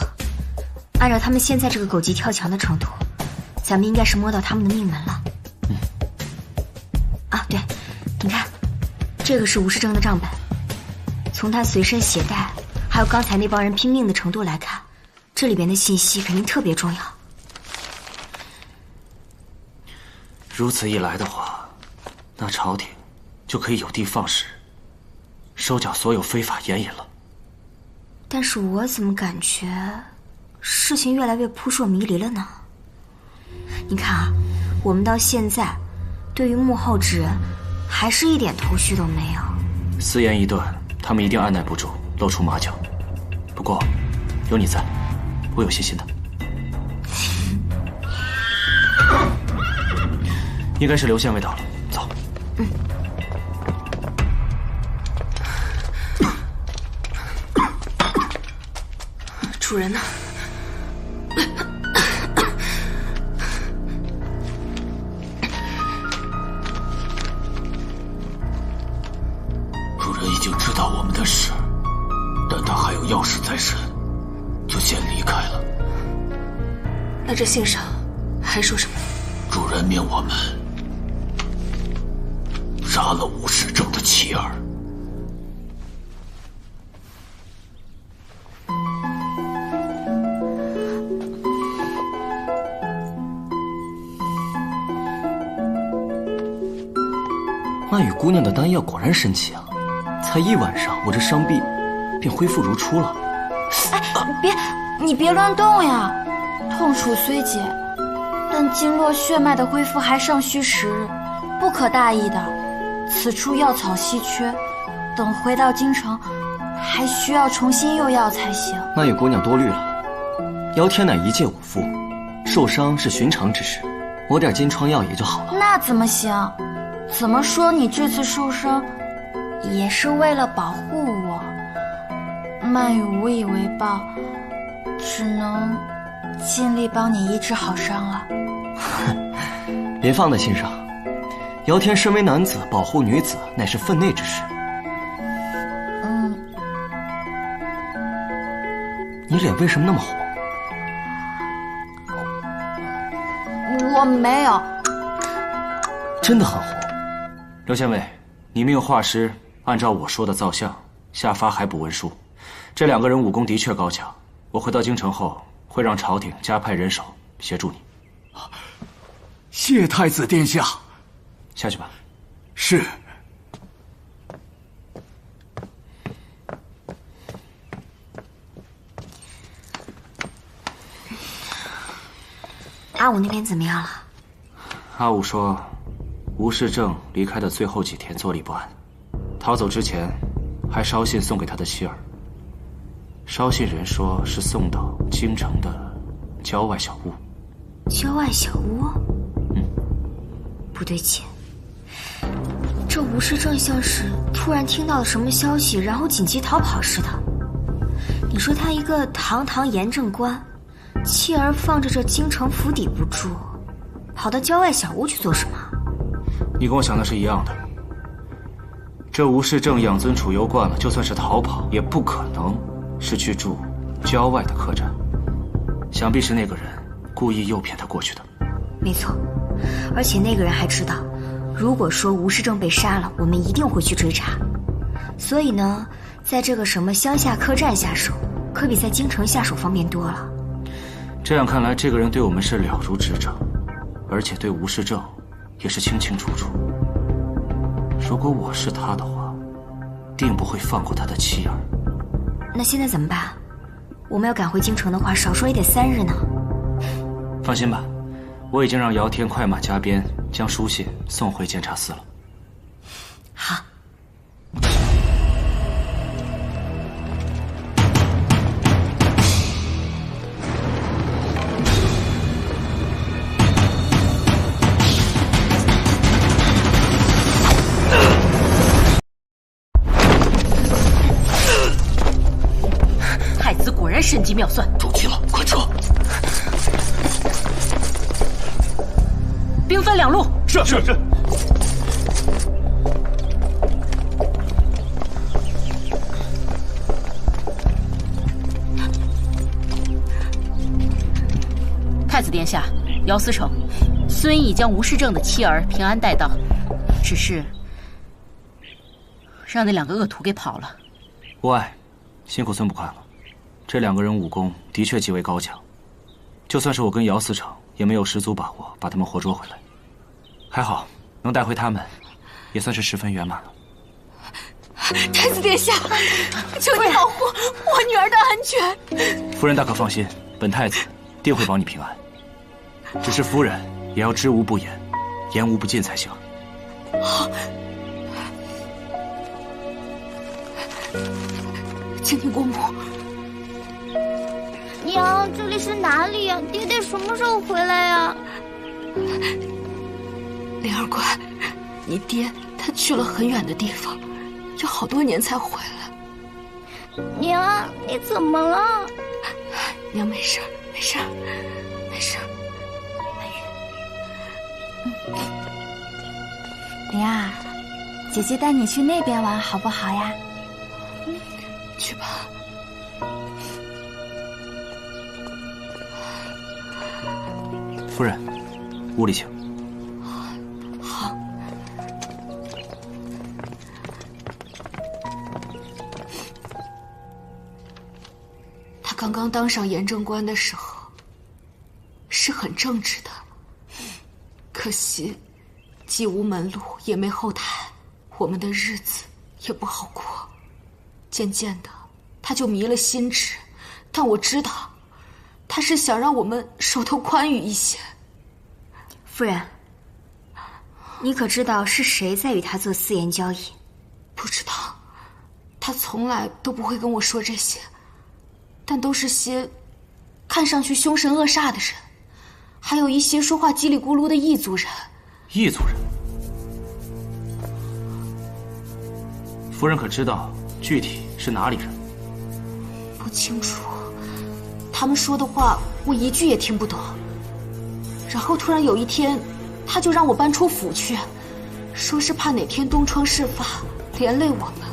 按照他们现在这个狗急跳墙的程度，咱们应该是摸到他们的命门了。啊，对，你看，这个是吴世正的账本，从他随身携带，还有刚才那帮人拼命的程度来看，这里边的信息肯定特别重要。如此一来的话，那朝廷就可以有的放矢，收缴所有非法盐引了。但是我怎么感觉事情越来越扑朔迷离了呢？你看啊，我们到现在对于幕后之人还是一点头绪都没有。私盐一断，他们一定按耐不住，露出马脚。不过有你在，我有信心的。应该是刘县尉到了，走。主人呢？主人已经知道我们的事，但他还有要事在身，就先离开了。那这信上还说什么？主人命我们杀了吴世正的妻儿。曼雨姑娘的丹药果然神奇啊！才1晚上，我这伤臂便恢复如初了。你别乱动呀！痛楚虽解，但经络血脉的恢复还尚需时日，不可大意的。此处药草稀缺，等回到京城，还需要重新用药才行。曼雨姑娘多虑了，姚天乃一介武夫，受伤是寻常之事，抹点金疮药也就好了。那怎么行？怎么说你这次受伤，也是为了保护我。曼雨无以为报，只能尽力帮你医治好伤了。别放在心上，姚天身为男子，保护女子乃是分内之事。你脸为什么那么红？我没有。真的很红。刘县尉，你命画师按照我说的造像，下发海捕文书。这2个人武功的确高强，我回到京城后会让朝廷加派人手协助你。谢太子殿下。下去吧。是。阿武那边怎么样了？阿武说，吴世正离开的最后几天坐立不安，逃走之前还捎信送给他的妻儿。捎信人说是送到京城的郊外小屋。郊外小屋？不对劲，这吴世正像是突然听到了什么消息，然后紧急逃跑似的。你说他一个堂堂盐政官，妻儿放着这京城府邸不住，跑到郊外小屋去做什么？你跟我想的是一样的。这吴世正养尊处优惯了，就算是逃跑，也不可能是去住郊外的客栈。想必是那个人故意诱骗他过去的。没错，而且那个人还知道，如果说吴世正被杀了，我们一定会去追查。所以呢，在这个什么乡下客栈下手，可比在京城下手方便多了。这样看来，这个人对我们是了如指掌，而且对吴世正也是清清楚楚。如果我是他的话，定不会放过他的妻儿。那现在怎么办？我们要赶回京城的话，少说也得3日呢。放心吧，我已经让姚天快马加鞭将书信送回监察司了。好。太子果然神机妙算，中计了，快撤！兵分2路，是。太子殿下，姚思成，孙毅将吴世正的妻儿平安带到，只是让那2个恶徒给跑了。无碍，辛苦孙捕快了。这2个人武功的确极为高强，就算是我跟姚思成，也没有十足把握把他们活捉回来。还好能带回他们，也算是十分圆满了。太子殿下，求你保护我女儿的安全。夫人大可放心，本太子定会保你平安。只是夫人也要知无不言，言无不尽才行。好，请听公母。娘，这里是哪里呀？爹爹什么时候回来呀？灵儿乖，你爹他去了很远的地方，有好多年才回来。娘，你怎么了？娘没事，没事，没事。灵儿，姐姐带你去那边玩好不好呀？去吧。夫人，屋里请。好。他刚刚当上严正官的时候，是很正直的，可惜既无门路，也没后台，我们的日子也不好过。渐渐的，他就迷了心智，但我知道，他是想让我们手头宽裕一些。夫人，你可知道是谁在与他做私盐交易？不知道，他从来都不会跟我说这些，但都是些看上去凶神恶煞的人，还有一些说话叽里咕噜的异族人。异族人？夫人可知道具体是哪里人？不清楚，他们说的话我一句也听不懂。然后突然有一天，他就让我搬出府去，说是怕哪天东窗事发，连累我们。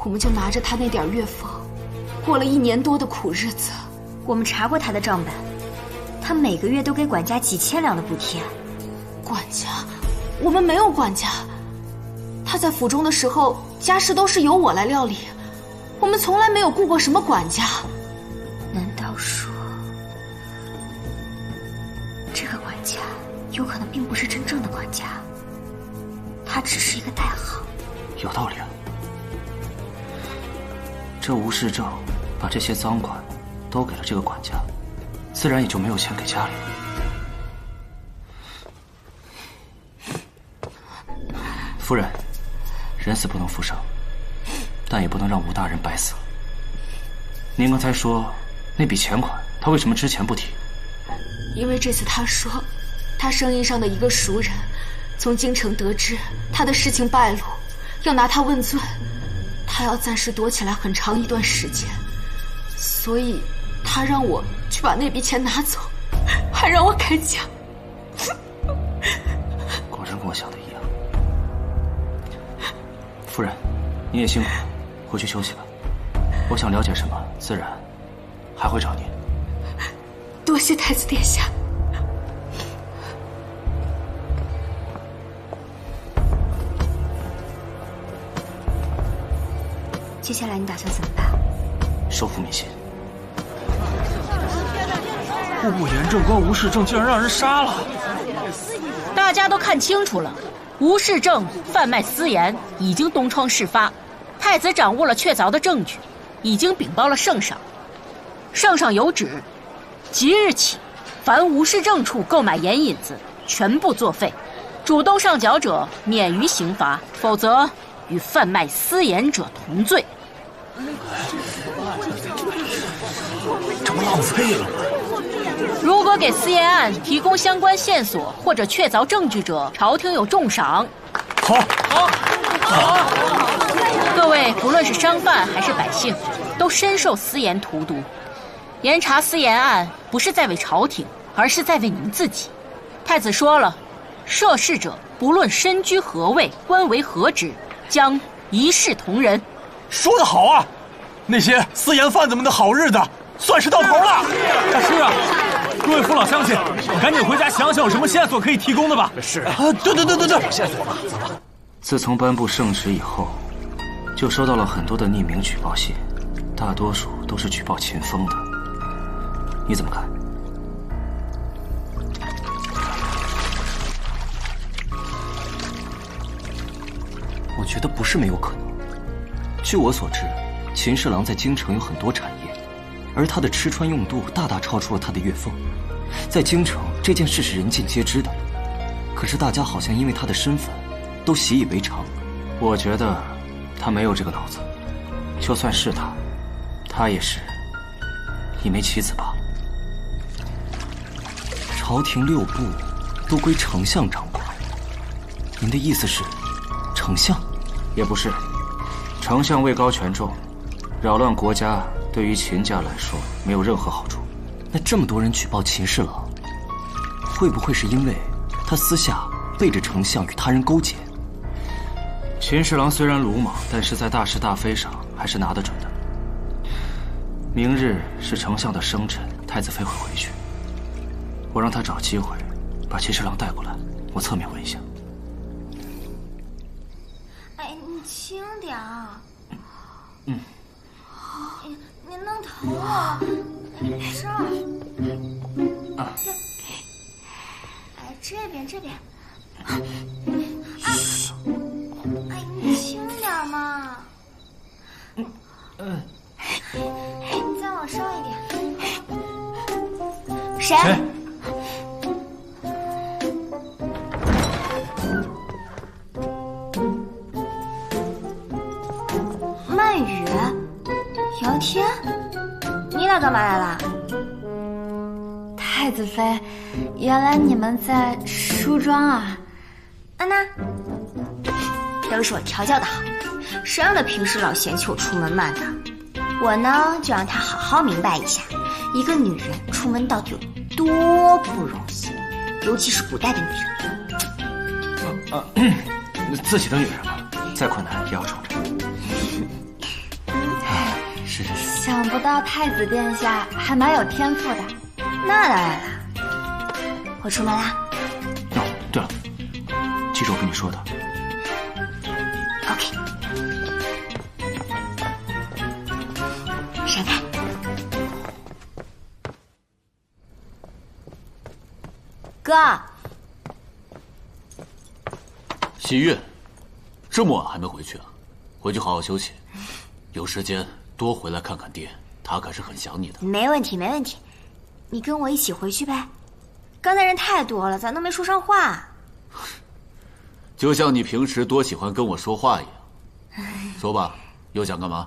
我们就拿着他那点月俸，过了1年多的苦日子。我们查过他的账本，他每个月都给管家几千两的补贴。管家？我们没有管家。他在府中的时候，家事都是由我来料理，我们从来没有雇过什么管家。难道说，这个管家有可能并不是真正的管家，他只是一个代号？有道理啊。这吴世正把这些赃款都给了这个管家，自然也就没有钱给家里了。夫人，人死不能复生，但也不能让吴大人白死。您刚才说那笔钱款，他为什么之前不提？因为这次他说，他生意上的一个熟人从京城得知他的事情败露，要拿他问罪，他要暂时躲起来很长一段时间，所以他让我去把那笔钱拿走，还让我开价。果然跟我想的一样。夫人，你也辛苦了，回去休息吧。我想了解什么，自然还会找您。多谢太子殿下。接下来你打算怎么办？收复民心。户部严正官吴世正竟然让人杀了！大家都看清楚了，吴世正贩卖私盐，已经东窗事发。太子掌握了确凿的证据，已经禀报了圣上。圣上有旨，即日起，凡吴世正处购买盐引子，全部作废。主动上缴者免于刑罚，否则与贩卖私盐者同罪。这不浪费了吗？如果给私盐案提供相关线索或者确凿证据者，朝廷有重赏。好，各位不论是商贩还是百姓，都深受私盐荼毒。严查私盐案不是在为朝廷，而是在为您自己。太子说了，涉事者不论身居何位，官为何职，将一视同仁。说得好啊！那些私盐贩子们的好日子算是到头了。是啊，各位父老乡亲，赶紧回家想想有什么线索可以提供的吧。是啊，对，有线索吧？走吧。自从颁布圣旨以后，就收到了很多的匿名举报信，大多数都是举报秦风的。你怎么看？我觉得不是没有可能。据我所知，秦侍郎在京城有很多产业，而他的吃穿用度大大超出了他的月俸。在京城，这件事是人尽皆知的，可是大家好像因为他的身份，都习以为常。我觉得他没有这个脑子，就算是他，他也是一枚棋子罢了。朝廷6部都归丞相掌管，您的意思是，丞相？也不是，丞相位高权重，扰乱国家对于秦家来说没有任何好处。那这么多人举报秦侍郎，会不会是因为他私下背着丞相与他人勾结？秦侍郎虽然鲁莽，但是在大是大非上还是拿得准的。明日是丞相的生辰，太子妃会回去，我让他找机会把秦侍郎带过来，我侧面问一下。哎，你轻点儿。嗯。你弄疼我。这儿。啊。哎，这边。啊！哎，你轻点嘛。你再往上一点。谁？曼雨，姚天，你俩干嘛来了？太子妃，原来你们在梳妆啊？安娜，都是我调教的好，谁让他平时老嫌弃我出门慢的？我呢，就让他好好明白一下，一个女人出门到底有多不容易，尤其是古代的女人。自己的女人嘛，再困难也要宠着。是。想不到太子殿下还蛮有天赋的。那当然了，我出门啦。哦，对了，记住我跟你说的。OK。闪开！哥，喜悦，这么晚还没回去啊？回去好好休息，有时间多回来看看爹，他可是很想你的。没问题，你跟我一起回去呗。刚才人太多了，咱都没说上话。就像你平时多喜欢跟我说话一样。说吧，又想干嘛？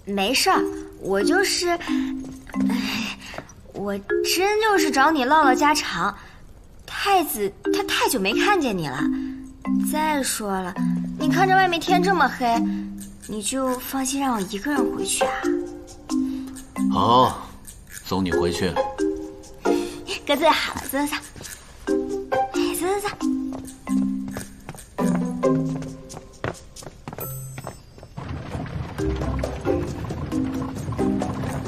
没事儿，我就是，我真就是找你唠唠家常。太子他太久没看见你了，再说了，你看着外面天这么黑，你就放心让我一个人回去啊？好，送你回去。哥最好了，走。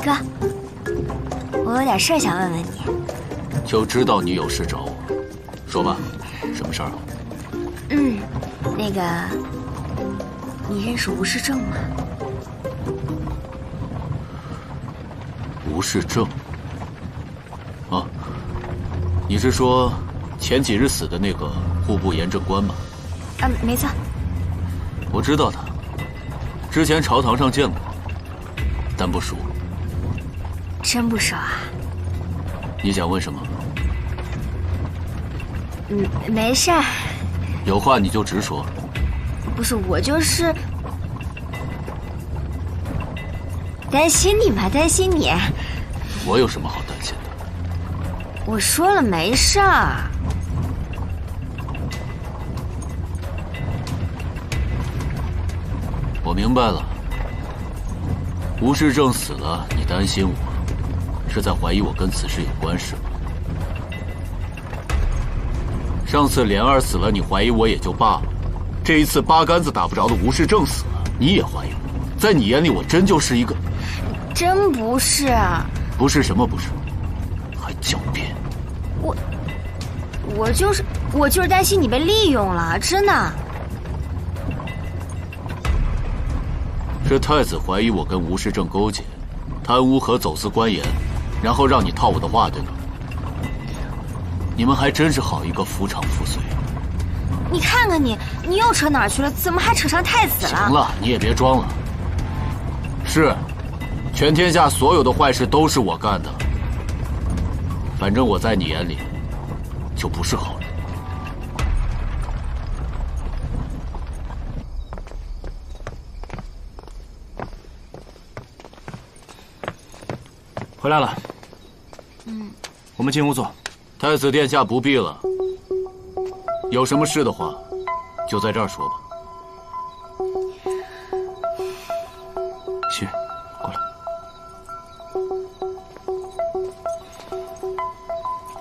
哥，我有点事儿想问问你。就知道你有事找我，说吧，什么事儿啊？那个，你认识吴世正吗？吴世正？啊，你是说前几日死的那个户部盐政官吗？啊，没错。我知道他，之前朝堂上见过，但不熟。真不熟啊？你想问什么？没事儿。有话你就直说。不是，我就是担心你嘛，担心你。我有什么好担心的？我说了没事儿。我明白了。吴世正死了，你担心我，是在怀疑我跟此事有关是吗？上次莲儿死了，你怀疑我也就罢了，这一次八竿子打不着的吴世正死了，你也怀疑我？在你眼里，我真就是一个……真不是啊！不是什么不是？还狡辩！我就是担心你被利用了，真的。是太子怀疑我跟吴世正勾结，贪污和走私官盐，然后让你套我的话，对吧？你们还真是好一个夫唱妇随。你看看你又扯哪儿去了？怎么还扯上太子了？行了，你也别装了。是，全天下所有的坏事都是我干的。反正我在你眼里，就不是好人。回来了。我们进屋坐。太子殿下不必了，有什么事的话，就在这儿说吧。徐，过来。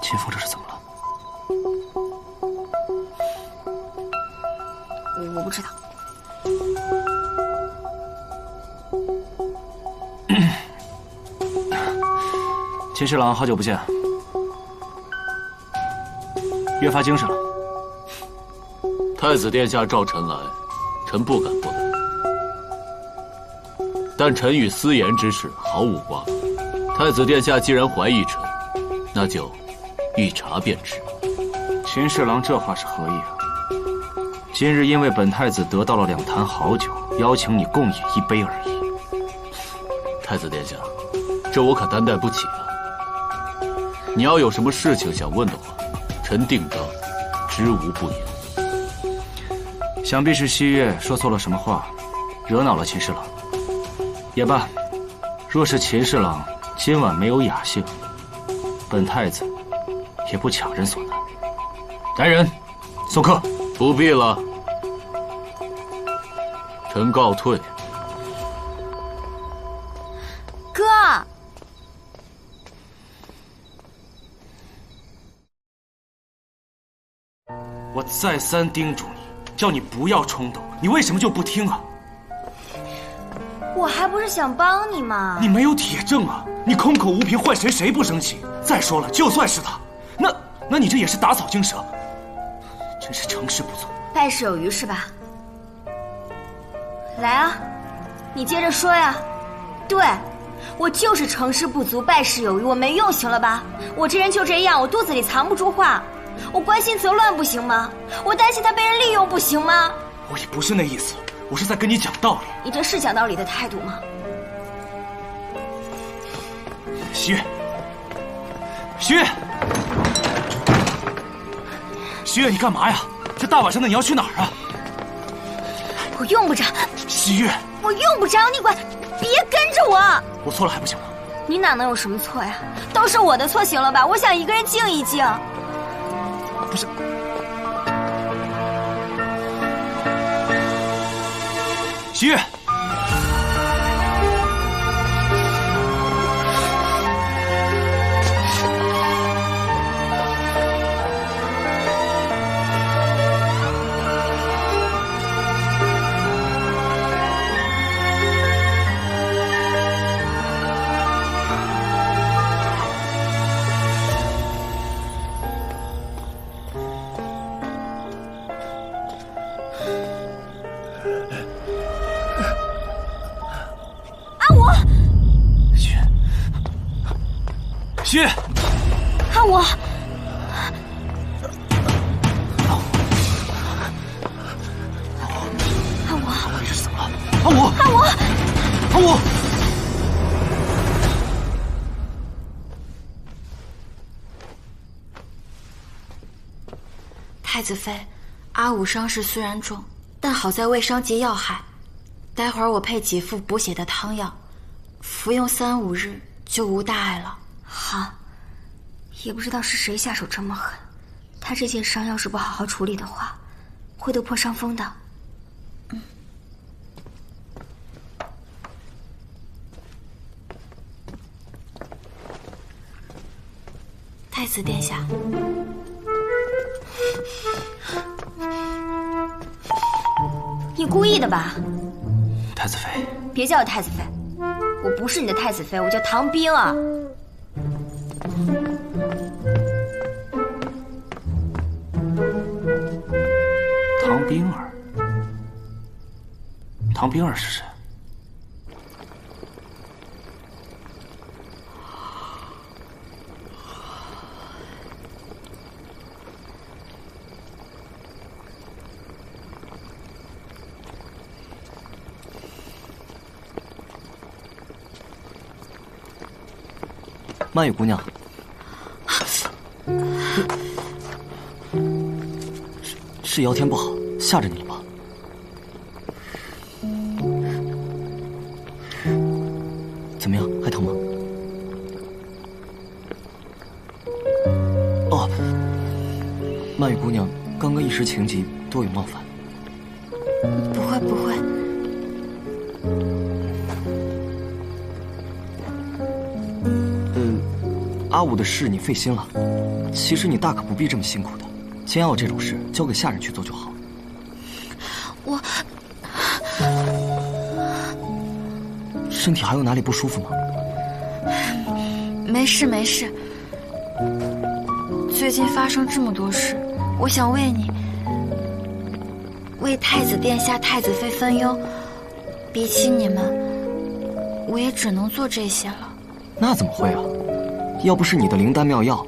秦风这是怎么了？我不知道。秦侍郎，好久不见，越发精神了。太子殿下召臣来，臣不敢不来。但臣与私盐之事毫无瓜葛。太子殿下既然怀疑臣，那就一查便知。秦侍郎这话是何意啊？今日因为本太子得到了2坛好酒，邀请你共饮一杯而已。太子殿下，这我可担待不起啊。你要有什么事情想问的话，臣定当知无不言。想必是西月说错了什么话，惹恼了秦侍郎。也罢，若是秦侍郎今晚没有雅兴，本太子也不强人所难。来人，送客。不必了，臣告退。哥，我再三叮嘱你，叫你不要冲动，你为什么就不听啊？我还不是想帮你吗？你没有铁证啊！你空口无凭，换谁不生气？再说了，就算是他，那你这也是打草惊蛇，真是成事不足。败事有余是吧？来啊，你接着说呀。对，我就是成事不足，败事有余，我没用，行了吧？我这人就这样，我肚子里藏不住话。我关心则乱不行吗？我担心他被人利用不行吗？我也不是那意思，我是在跟你讲道理。你这是讲道理的态度吗？徐月，徐月，徐月，你干嘛呀？这大晚上的你要去哪儿啊？我用不着。徐月，我用不着你管，别跟着我。我错了还不行吗？你哪能有什么错呀？都是我的错，行了吧？我想一个人静一静。不是，徐月。徐月，阿我，阿我，你这是怎么了？阿我，阿我，阿我。太子妃，阿武伤势虽然重，但好在未伤及要害。待会儿我配几副补血的汤药，服用3、5日就无大碍了。好，也不知道是谁下手这么狠，他这件伤要是不好好处理的话，会得破伤风的。太子殿下，你故意的吧？太子妃，别叫我太子妃，我不是你的太子妃，我叫唐冰儿。唐冰儿，唐冰儿是谁？曼玉姑娘，是姚天不好，吓着你了吧？怎么样，还疼吗？哦，曼玉姑娘，刚刚一时情急，多有冒犯。不会不会。阿武的事你费心了，其实你大可不必这么辛苦的。煎药这种事交给下人去做就好。我身体还有哪里不舒服吗？没事没事。最近发生这么多事，我想为你，为太子殿下、太子妃分忧。比起你们，我也只能做这些了。那怎么会啊？要不是你的灵丹妙药，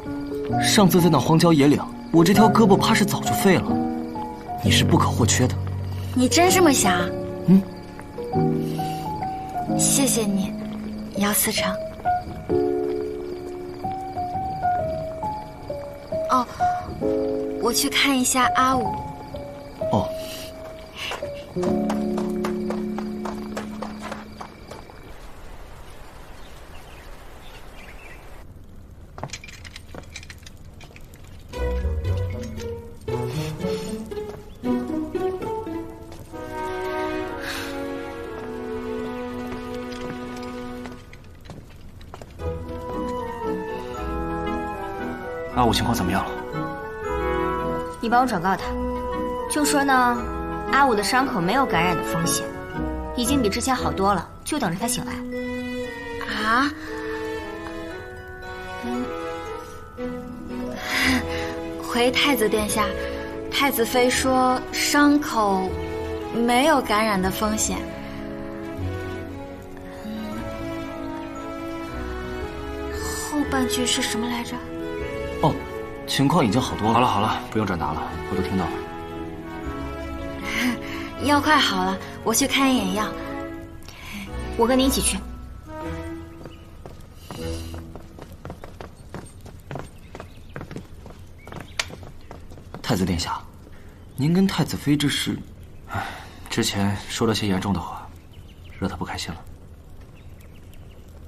上次在那荒郊野岭，我这条胳膊怕是早就废了。你是不可或缺的。你真这么想？嗯。谢谢你，姚思成。哦，我去看一下阿武。哦。阿武情况怎么样了？你帮我转告他，就说呢，阿武的伤口没有感染的风险，已经比之前好多了，就等着他醒来。啊？回太子殿下，太子妃说伤口没有感染的风险。后半句是什么来着？哦，情况已经好多了。好了好了，不用转达了，我都听到了。药快好了，我去开眼药。我跟你一起去。太子殿下，您跟太子妃这是……之前说了些严重的话，惹她不开心了。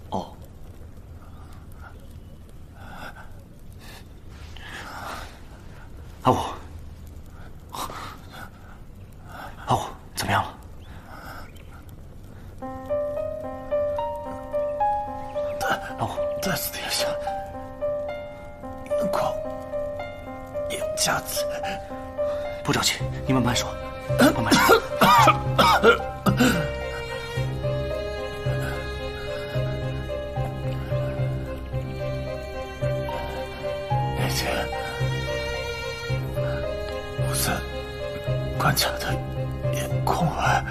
哦。阿武，阿武，怎么样了？阿武，太子殿下，眼眶有夹子。不着急，你慢慢说，慢慢说。那天我在关卡的眼眶外。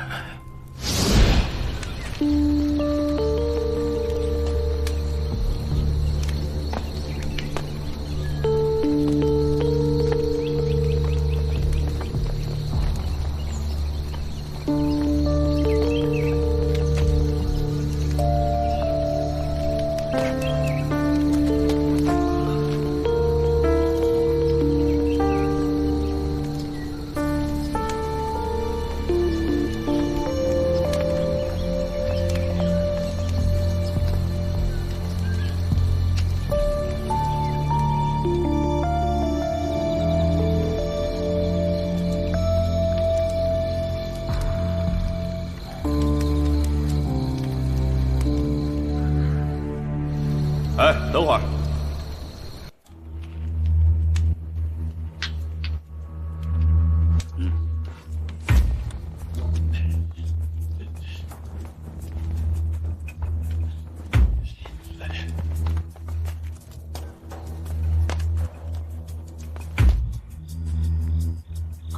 哎，等会儿。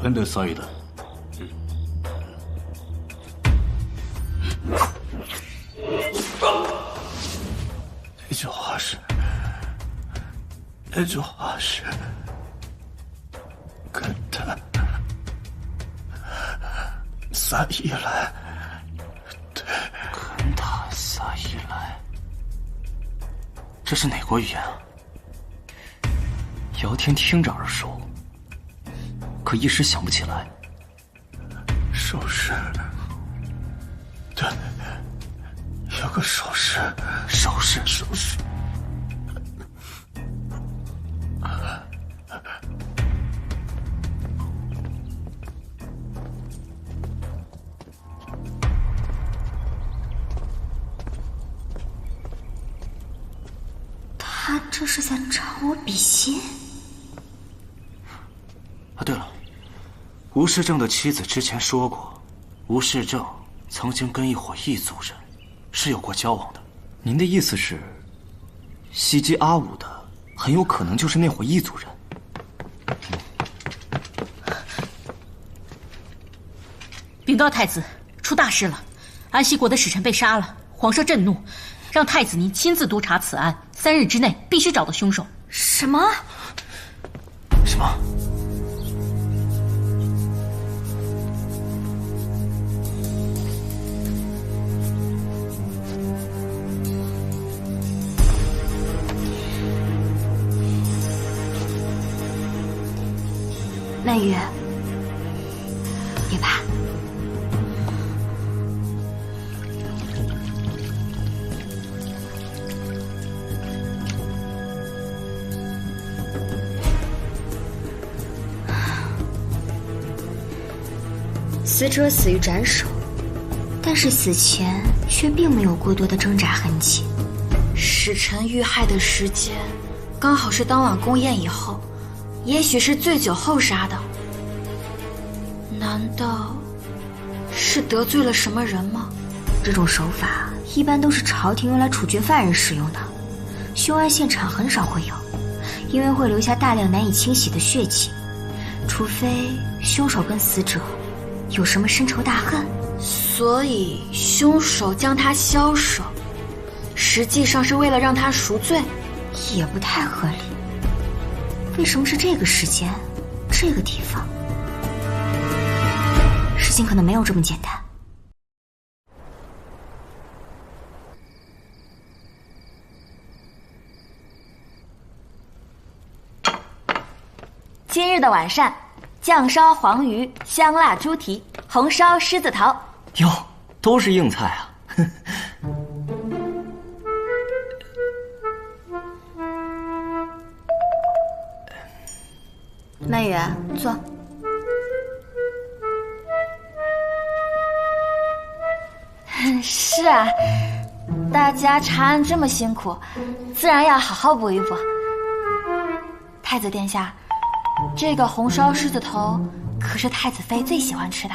很得사이다。那句话是跟他撒依来，对，跟他撒依来，这是哪国语言啊？姚天听着耳熟，可一时想不起来。手势，对，有个手势。他这是在找我比心？啊，对了，吴世正的妻子之前说过，吴世正曾经跟一伙异族人是有过交往的。您的意思是，袭击阿武的很有可能就是那伙异族人？禀告太子，出大事了！安西国的使臣被杀了，皇上震怒，让太子您亲自督查此案，3日之内必须找到凶手。什么？什么？曼玉，别怕。死者死于斩首，但是死前却并没有过多的挣扎痕迹。使臣遇害的时间刚好是当晚宫宴以后，也许是醉酒后杀的。难道是得罪了什么人吗？这种手法一般都是朝廷用来处决犯人使用的，凶案现场很少会有，因为会留下大量难以清洗的血迹，除非凶手跟死者有什么深仇大恨。所以凶手将他枭首，实际上是为了让他赎罪，也不太合理。为什么是这个时间，这个地方？事情可能没有这么简单。今日的晚膳，酱烧黄鱼、香辣猪蹄、红烧狮子头。哟，都是硬菜啊！曼雨，坐。是啊，大家查案这么辛苦，自然要好好补一补。太子殿下，这个红烧狮子头可是太子妃最喜欢吃的。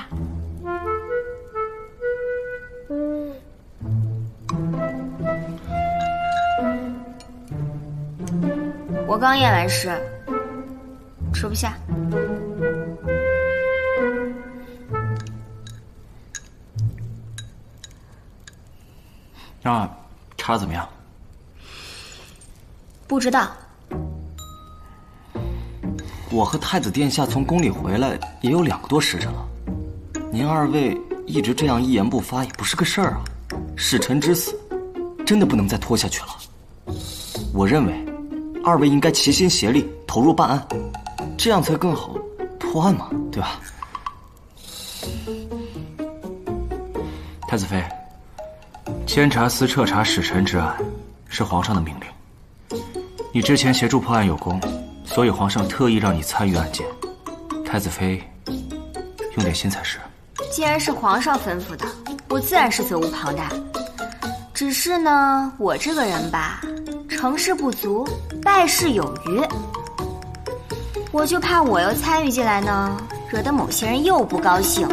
我刚验完尸，吃不下。那查得怎么样？不知道。我和太子殿下从宫里回来也有2个多时辰了，您2位一直这样一言不发也不是个事儿啊。使臣之死，真的不能再拖下去了。我认为，2位应该齐心协力投入办案，这样才更好破案嘛，对吧？太子妃，监察司彻查使臣之案是皇上的命令。你之前协助破案有功，所以皇上特意让你参与案件。太子妃用点心才是。既然是皇上吩咐的，我自然是责无旁贷。只是呢，我这个人吧，成事不足，败事有余。我就怕我又参与进来呢，惹得某些人又不高兴。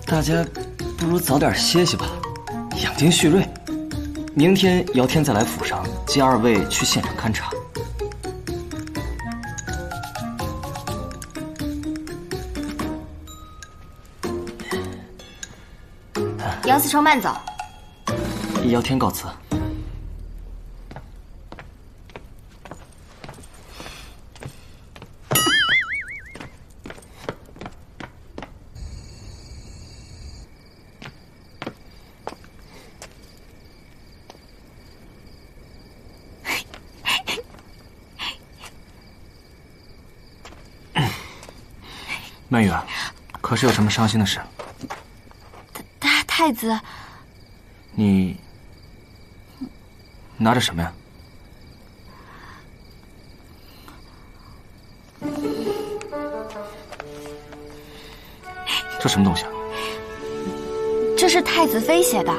大家不如早点歇歇吧。养精蓄锐。明天姚天再来府上，接2位去现场勘察。姚思成慢走。姚天告辞。曼玉，可是有什么伤心的事？太子，你拿着什么呀？这什么东西啊？这是太子妃写的，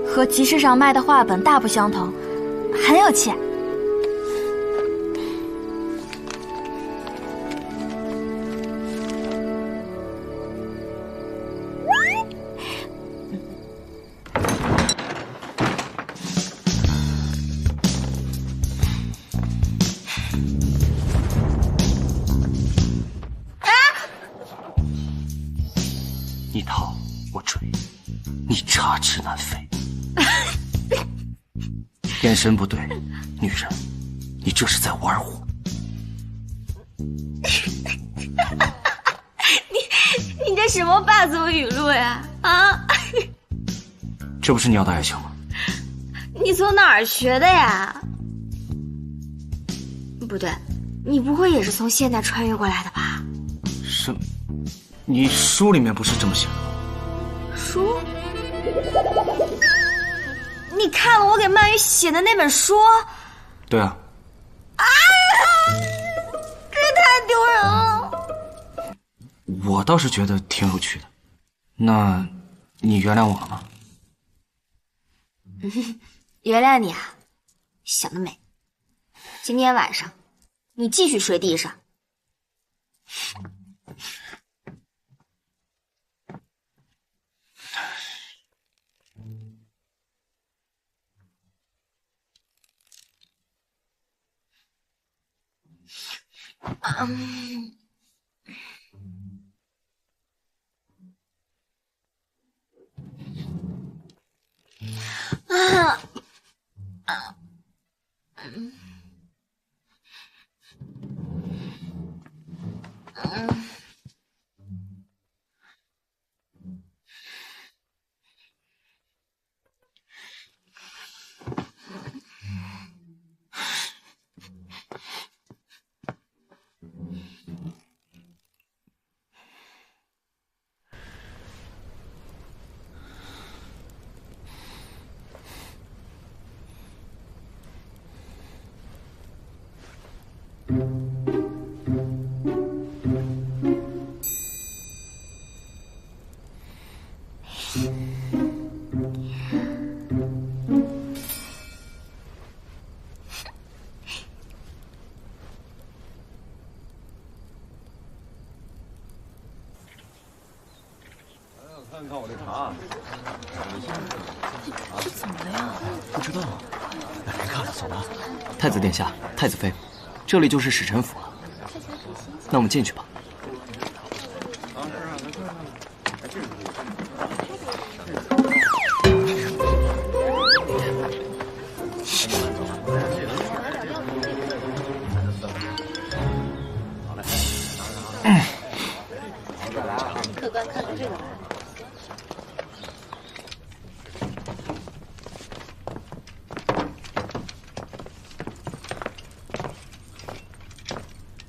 和集市上卖的画本大不相同，很有气。你逃我追，你插翅难飞。眼神不对，女人，你这是在玩我。你这什么霸总语录呀？啊！这不是你要的爱情吗？你从哪儿学的呀？不对，你不会也是从现代穿越过来的吧？是，你书里面不是这么写的吗？书？你看了我给曼玉写的那本书？对啊。啊！这也太丢人了。我倒是觉得挺有趣的。那，你原谅我了吗？原谅你啊，想得美。今天晚上，你继续睡地上。看看我这茶，这怎么了呀？不知道，别看了，走吧。太子殿下，太子妃，这里就是使臣府了。那我们进去吧。客官看看这个。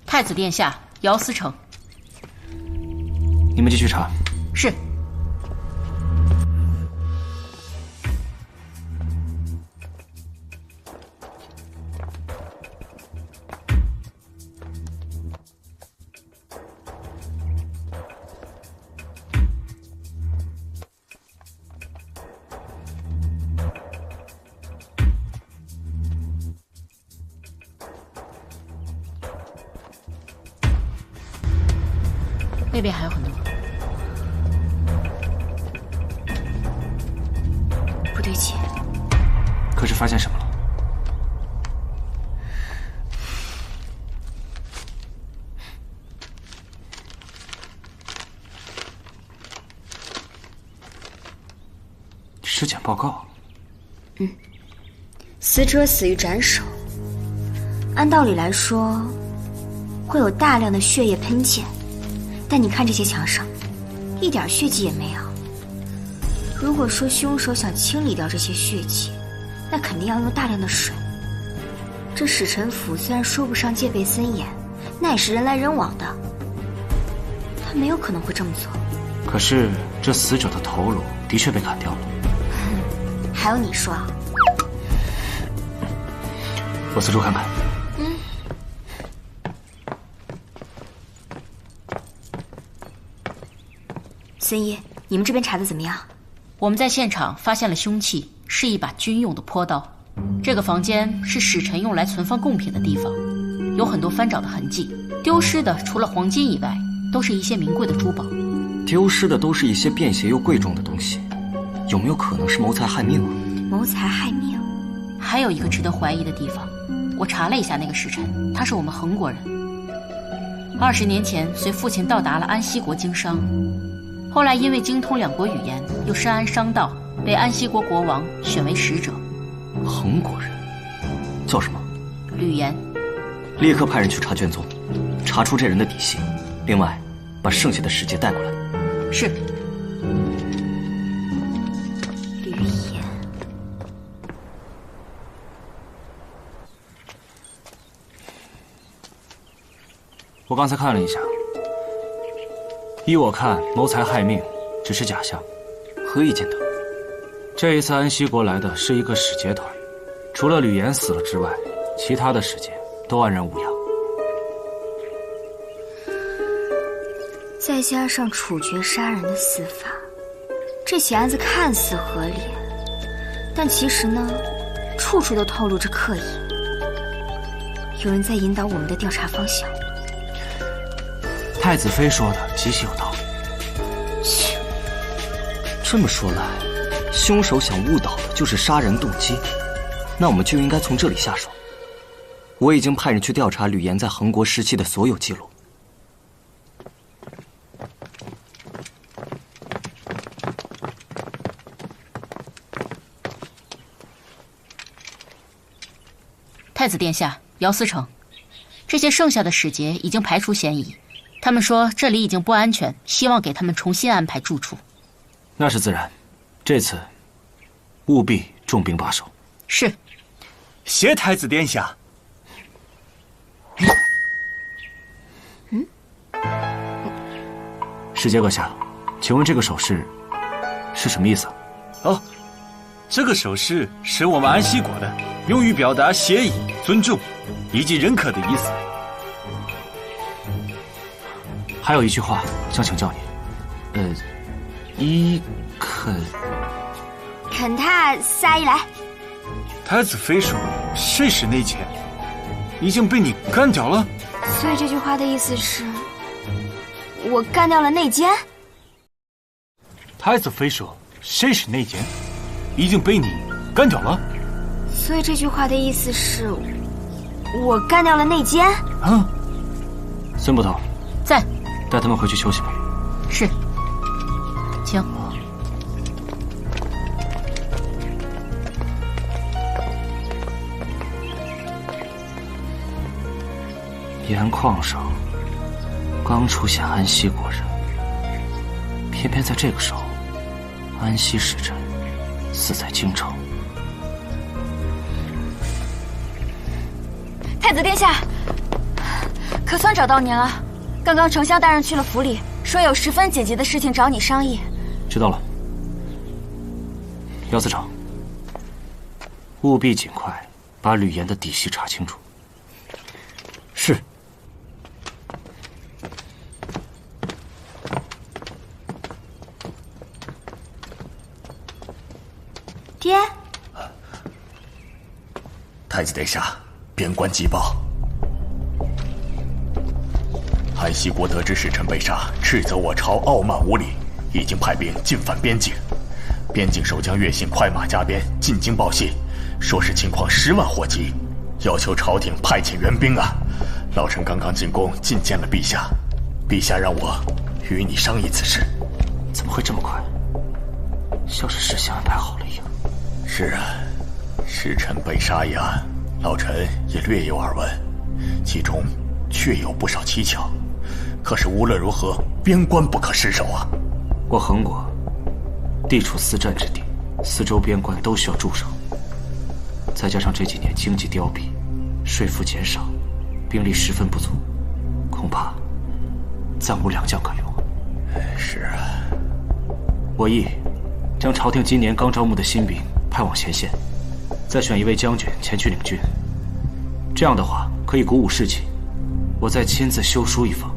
太子殿下，姚思成。你们继续查。是。那边还有很多。不对劲。可是发现什么了？尸检报告。死者死于斩首。按道理来说，会有大量的血液喷溅，但你看这些墙上，一点血迹也没有。如果说凶手想清理掉这些血迹，那肯定要用大量的水。这史臣府虽然说不上戒备森严，那也是人来人往的，他没有可能会这么做。可是这死者的头颅的确被砍掉了。还有你说？我四处看看。孙一，你们这边查的怎么样？我们在现场发现了凶器，是一把军用的坡刀。这个房间是使臣用来存放贡品的地方，有很多翻找的痕迹。丢失的除了黄金以外，都是一些名贵的珠宝。丢失的都是一些便携又贵重的东西，有没有可能是谋财害命啊？谋财害命。还有一个值得怀疑的地方，我查了一下那个使臣，他是我们恒国人。20年前随父亲到达了安西国经商，后来因为精通2国语言，又深谙商道，被安西国国王选为使者。恒国人叫什么？吕岩。立刻派人去查卷宗，查出这人的底细，另外把剩下的使节带过来。是。吕岩。我刚才看了一下，依我看，谋财害命只是假象。何以见得？这一次安西国来的是一个使节团，除了吕岩死了之外，其他的使节都安然无恙。再加上处决杀人的死法，这起案子看似合理，但其实呢，处处都透露着刻意。有人在引导我们的调查方向。太子妃说的极其有道理。切，这么说来，凶手想误导的就是杀人动机，那我们就应该从这里下手。我已经派人去调查吕岩在恒国时期的所有记录。太子殿下，姚思成，这些剩下的使节已经排除嫌疑，他们说这里已经不安全，希望给他们重新安排住处。那是自然，这次务必重兵把守。是。谢太子殿下。使节阁下，请问这个手势是什么意思？哦，这个手势是我们安西国的，用于表达谢意、尊重以及认可的意思。还有一句话想请教你，伊肯他撒一来。太子妃说谁是内奸，已经被你干掉了。所以这句话的意思是，我干掉了内奸。太子妃说谁是内奸，已经被你干掉了。所以这句话的意思是，我干掉了内奸。孙捕头在，带他们回去休息吧。是，请。盐矿上刚出现安西国人，偏偏在这个时候，安西使臣死在京城。太子殿下，可算找到您了。刚刚丞相大人去了府里，说有十分紧急的事情找你商议。知道了。姚司成，务必尽快把吕岩的底细查清楚。是。爹。太子殿下，边关急报，安西国得知使臣被杀，斥责我朝傲慢无礼，已经派兵进犯边境。边境守将岳信快马加鞭进京报信，说是情况10万火急，要求朝廷派遣援兵啊！老臣刚刚进宫觐见了陛下，陛下让我与你商议此事。怎么会这么快？像是事先安排好了一样。是啊，使臣被杀一案，老臣也略有耳闻，其中确有不少蹊跷。可是无论如何，边关不可失守啊！我恒国地处4战之地，四周边关都需要驻守，再加上这几年经济凋敝，税赋减少，兵力十分不足，恐怕暂无良将可用。是啊，我意将朝廷今年刚招募的新兵派往前线，再选一位将军前去领军。这样的话可以鼓舞士气。我再亲自修书一封，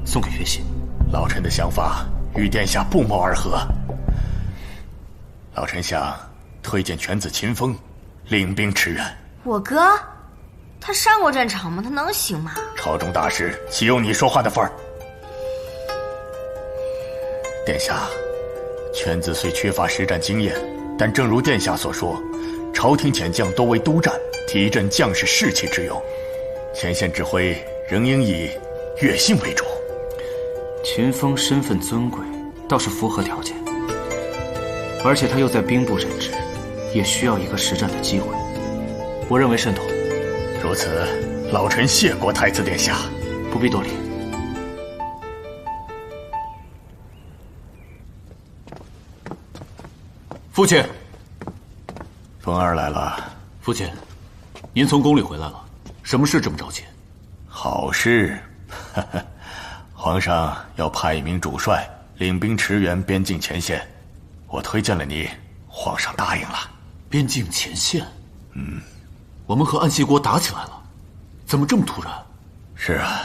送给岳信。老臣的想法与殿下不谋而合。老臣想推荐犬子秦风领兵驰援。我哥，他上过战场吗？他能行吗？朝中大事岂有你说话的份儿？殿下，犬子虽缺乏实战经验，但正如殿下所说，朝廷遣将多为督战，提振将士士气之用。前线指挥仍应以岳信为主。秦风身份尊贵，倒是符合条件，而且他又在兵部任职，也需要一个实战的机会。我认为甚妥。如此，老臣谢过太子殿下。不必多礼。父亲，风儿来了。父亲，您从宫里回来了，什么事这么着急？好事，皇上要派一名主帅领兵驰援边境前线，我推荐了你，皇上答应了。边境前线？我们和安西国打起来了，怎么这么突然？是啊，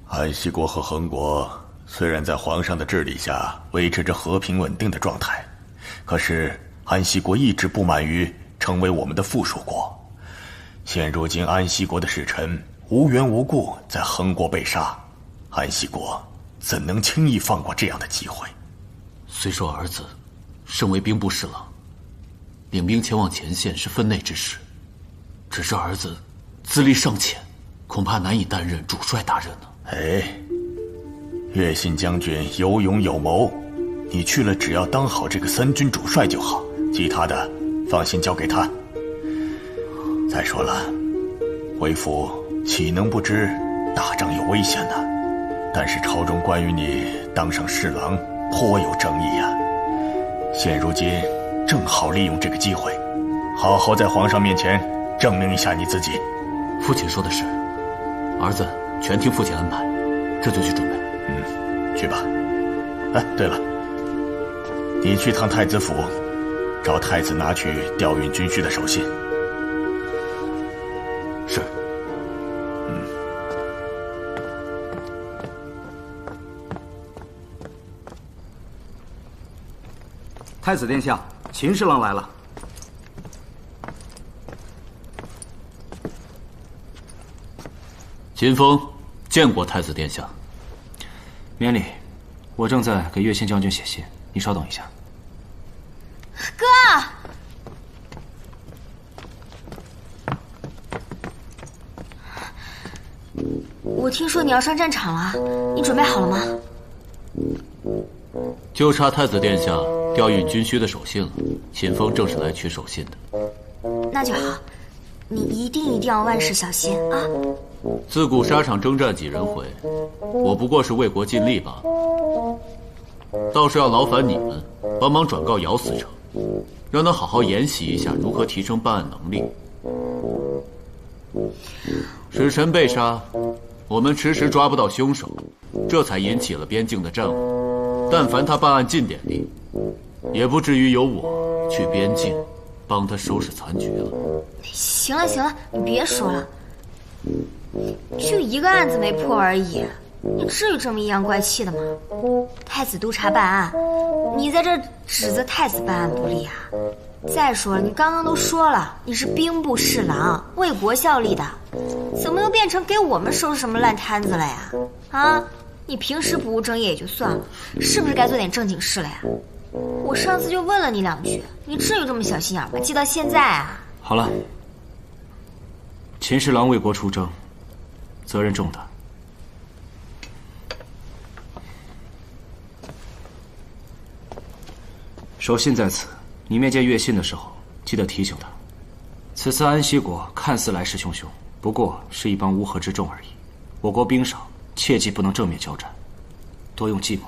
安西国和恒国虽然在皇上的治理下维持着和平稳定的状态，可是安西国一直不满于成为我们的附属国。现如今安西国的使臣无缘无故在恒国被杀，安西国怎能轻易放过这样的机会？虽说儿子身为兵部侍郎，领兵前往前线是分内之事，只是儿子资历尚浅，恐怕难以担任主帅大任呢。哎，岳信将军有勇有谋，你去了只要当好这个3军主帅就好，其他的放心交给他。再说了，为父岂能不知打仗有危险呢？但是朝中关于你当上侍郎颇有争议啊。现如今正好利用这个机会，好好在皇上面前证明一下你自己。父亲说的是，儿子全听父亲安排，这就去准备。去吧。哎，对了，你去趟太子府，找太子拿去调运军需的手信。是。太子殿下，秦侍郎来了。秦风见过太子殿下。免礼，我正在给岳信将军写信，你稍等一下。哥，我听说你要上战场了，你准备好了吗？就差太子殿下调运军需的手信了。秦风正是来取手信的。那就好，你一定要万事小心啊！自古沙场征战几人回，我不过是为国尽力罢了。倒是要劳烦你们帮忙转告姚司城，让他好好研习一下如何提升办案能力。使臣被杀，我们迟迟抓不到凶手，这才引起了边境的战火。但凡他办案尽点力，也不至于由我去边境帮他收拾残局了。行了行了，你别说了，就一个案子没破而已，你至于这么阴阳怪气的吗？太子督察办案，你在这指责太子办案不力啊？再说了，你刚刚都说了，你是兵部侍郎，为国效力的，怎么又变成给我们收拾什么烂摊子了呀？啊，你平时不务正业也就算了，是不是该做点正经事了呀？我上次就问了你2句，你至于这么小心眼吗？记到现在啊！好了，秦侍郎为国出征，责任重大。守信在此，你面见岳信的时候，记得提醒他，此次安西国看似来势汹汹，不过是一帮乌合之众而已。我国兵少，切记不能正面交战，多用计谋。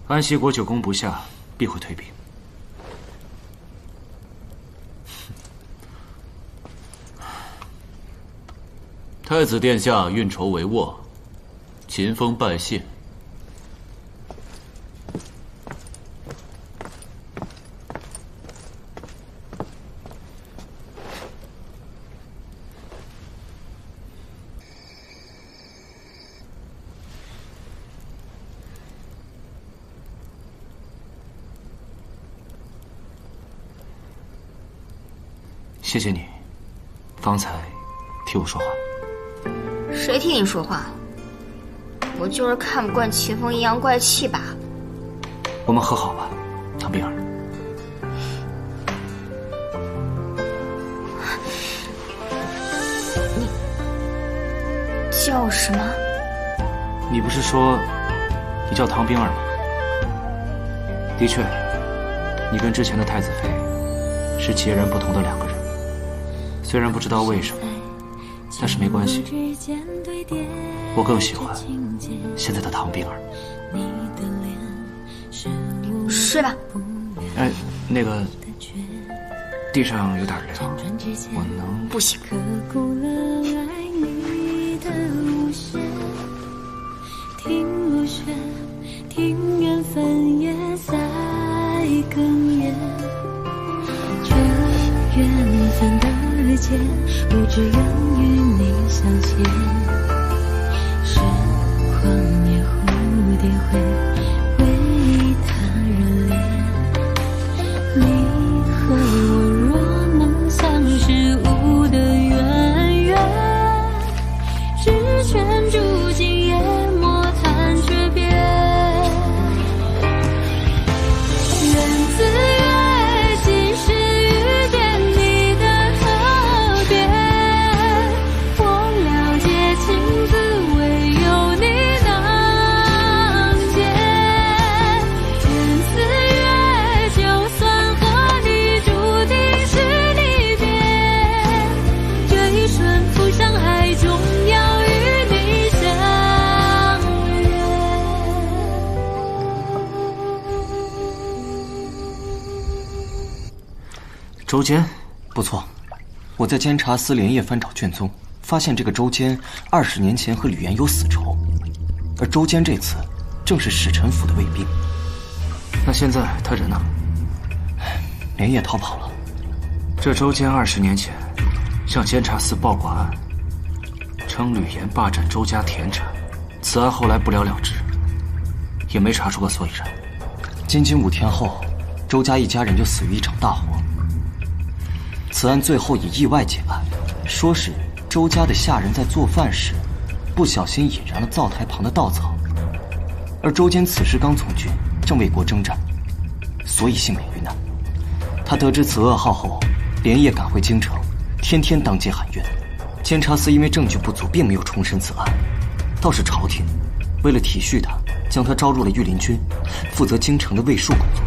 安西国久攻不下，必会退兵。太子殿下运筹帷幄，秦风拜谢。谢谢你，方才替我说话。谁替你说话？我就是看不惯秦风阴阳怪气罢了。我们和好吧，唐冰儿。你叫我什么？你不是说你叫唐冰儿吗？的确，你跟之前的太子妃是截然不同的2个人。虽然不知道为什么，但是没关系，我更喜欢现在的唐冰儿。睡吧。哎，那个地上有点凉，我能……不行。听缘分也在哽咽，这缘分的结，我只愿与你相携。是狂野蝴蝶会为他人恋，你和我若能相识无的渊源，只圈住今夜莫谈诀别。缘自约，今世遇见你的特别，我了解情字唯有你能解。缘自约，就算和你注定是离别，这一瞬浮上海中要与你相约。周坚，不错，我在监察司连夜翻找卷宗，发现这个周坚20年前和吕岩有死仇，而周坚这次正是使臣府的卫兵。那现在他人呢？连夜逃跑了。这周坚20年前向监察司报过案，称吕岩霸占周家田产，此案后来不了了之，也没查出个所以然。仅仅5天后，周家一家人就死于一场大火。此案最后以意外结案，说是周家的下人在做饭时，不小心引燃了灶台旁的稻草，而周坚此时刚从军，正为国征战，所以幸免于难。他得知此噩耗后，连夜赶回京城，天天当街喊冤。监察司因为证据不足，并没有重审此案，倒是朝廷为了体恤他，将他招入了御林军，负责京城的卫戍工作。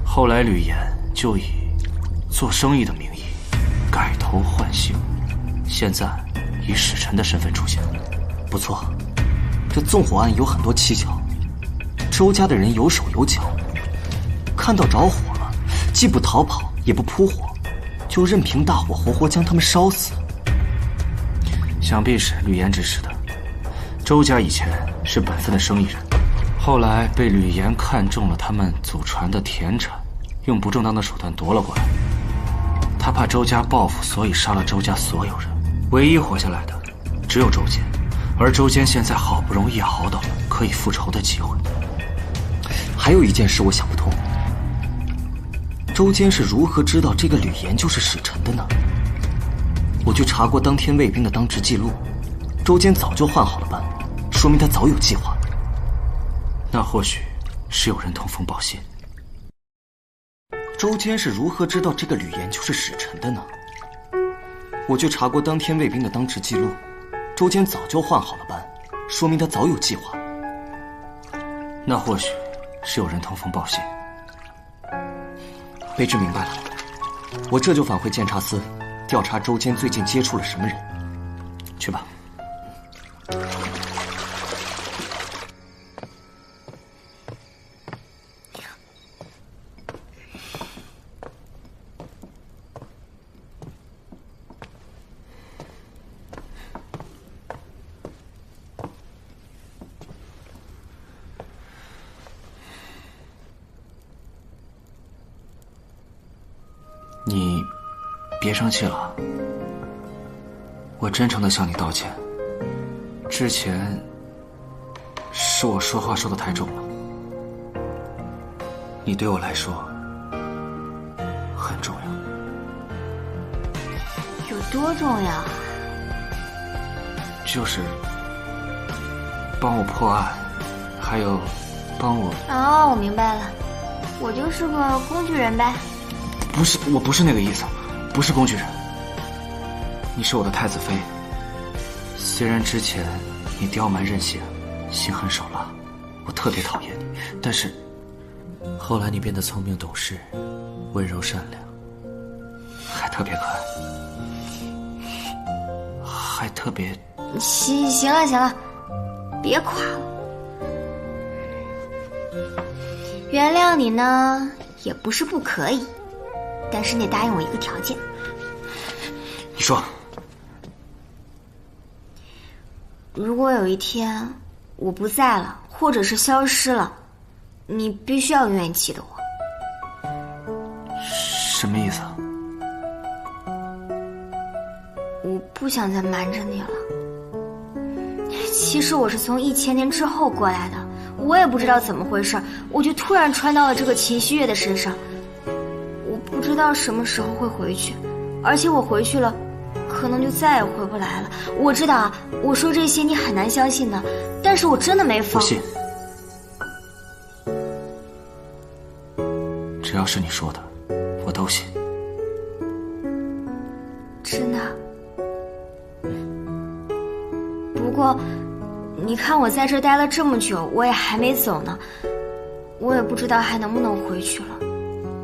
后来吕岩就以做生意的名义改头换姓，现在以使臣的身份出现。不错，这纵火案有很多蹊跷，周家的人有手有脚，看到着火了，既不逃跑也不扑火，就任凭大火活活将他们烧死。想必是吕岩指使的。周家以前是本分的生意人，后来被吕岩看中了他们祖传的田产，用不正当的手段夺了过来。他怕周家报复，所以杀了周家所有人，唯一活下来的只有周坚，而周坚现在好不容易熬到了可以复仇的机会。还有一件事我想不通，周坚是如何知道这个吕岩就是使臣的呢？我去查过当天卫兵的当值记录，周坚早就换好了班，说明他早有计划。那或许是有人通风报信。周坚是如何知道这个吕岩就是使臣的呢？我去查过当天卫兵的当值记录，周坚早就换好了班，说明他早有计划。那或许是有人通风报信。卑职明白了，我这就返回监察司，调查周坚最近接触了什么人。去吧。你别生气了，我真诚地向你道歉。之前是我说话说得太重了，你对我来说很重要。有多重要？就是帮我破案，还有帮我……哦，我明白了，我就是个工具人呗。不是，我不是那个意思，不是工具人。你是我的太子妃，虽然之前你刁蛮任性，心狠手辣，我特别讨厌你，但是后来你变得聪明懂事，温柔善良，还特别可爱，还特别……行了，别夸了。原谅你呢，也不是不可以。但是你得答应我一个条件。你说。如果有一天我不在了，或者是消失了，你必须要永远记得我。什么意思啊？我不想再瞒着你了。其实我是从1000年之后过来的，我也不知道怎么回事，我就突然穿到了这个秦希月的身上。不知道什么时候会回去，而且我回去了，可能就再也回不来了。我知道啊，我说这些你很难相信的，但是我真的没法。不信，只要是你说的，我都信。真的？不过，你看我在这待了这么久，我也还没走呢，我也不知道还能不能回去了。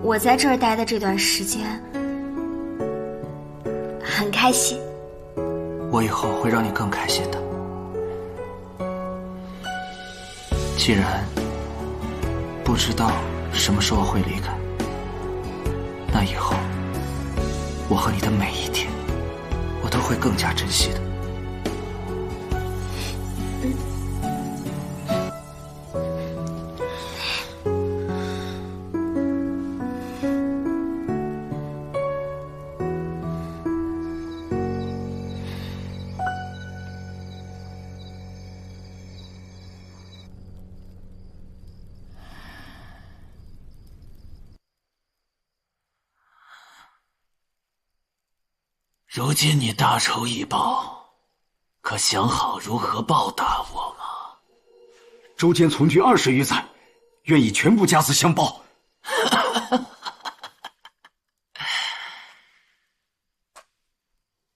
我在这儿待的这段时间很开心，我以后会让你更开心的。既然不知道什么时候会离开，那以后我和你的每一天，我都会更加珍惜的。如今你大仇已报，可想好如何报答我吗？周坚从军20余载，愿以全部家资相报。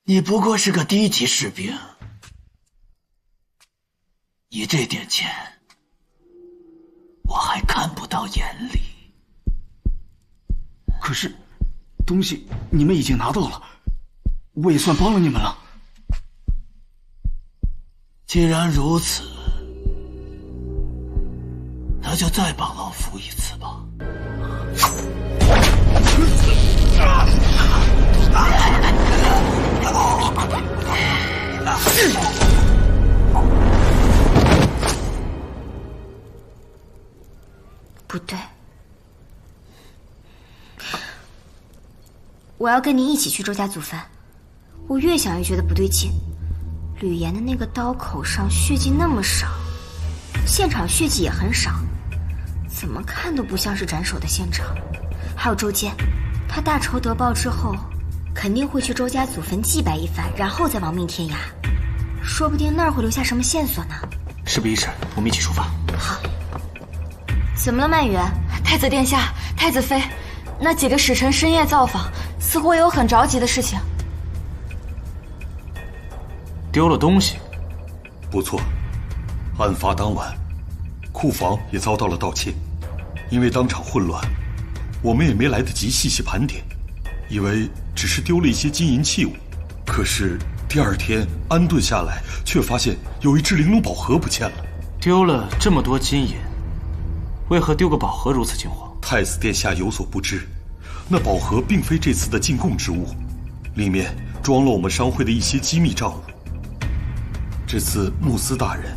你不过是个低级士兵，你这点钱，我还看不到眼里。可是，东西你们已经拿到了。我也算帮了你们了。既然如此，那就再帮老夫一次吧。不对，我要跟你一起去周家祖坟。我越想越觉得不对劲，吕岩的那个刀口上血迹那么少，现场血迹也很少，怎么看都不像是斩首的现场。还有周坚，他大仇得报之后，肯定会去周家祖坟祭拜一番，然后再亡命天涯，说不定那儿会留下什么线索呢。事不宜迟，我们一起出发。好。怎么了，曼雨？太子殿下，太子妃，那几个使臣深夜造访，似乎有很着急的事情。丢了东西？不错，案发当晚，库房也遭到了盗窃。因为当场混乱，我们也没来得及细细盘点，以为只是丢了一些金银器物。可是第二天安顿下来，却发现有一只玲珑宝盒不见了。丢了这么多金银，为何丢个宝盒如此惊慌？太子殿下有所不知，那宝盒并非这次的进贡之物，里面装了我们商会的一些机密账务。这次穆斯大人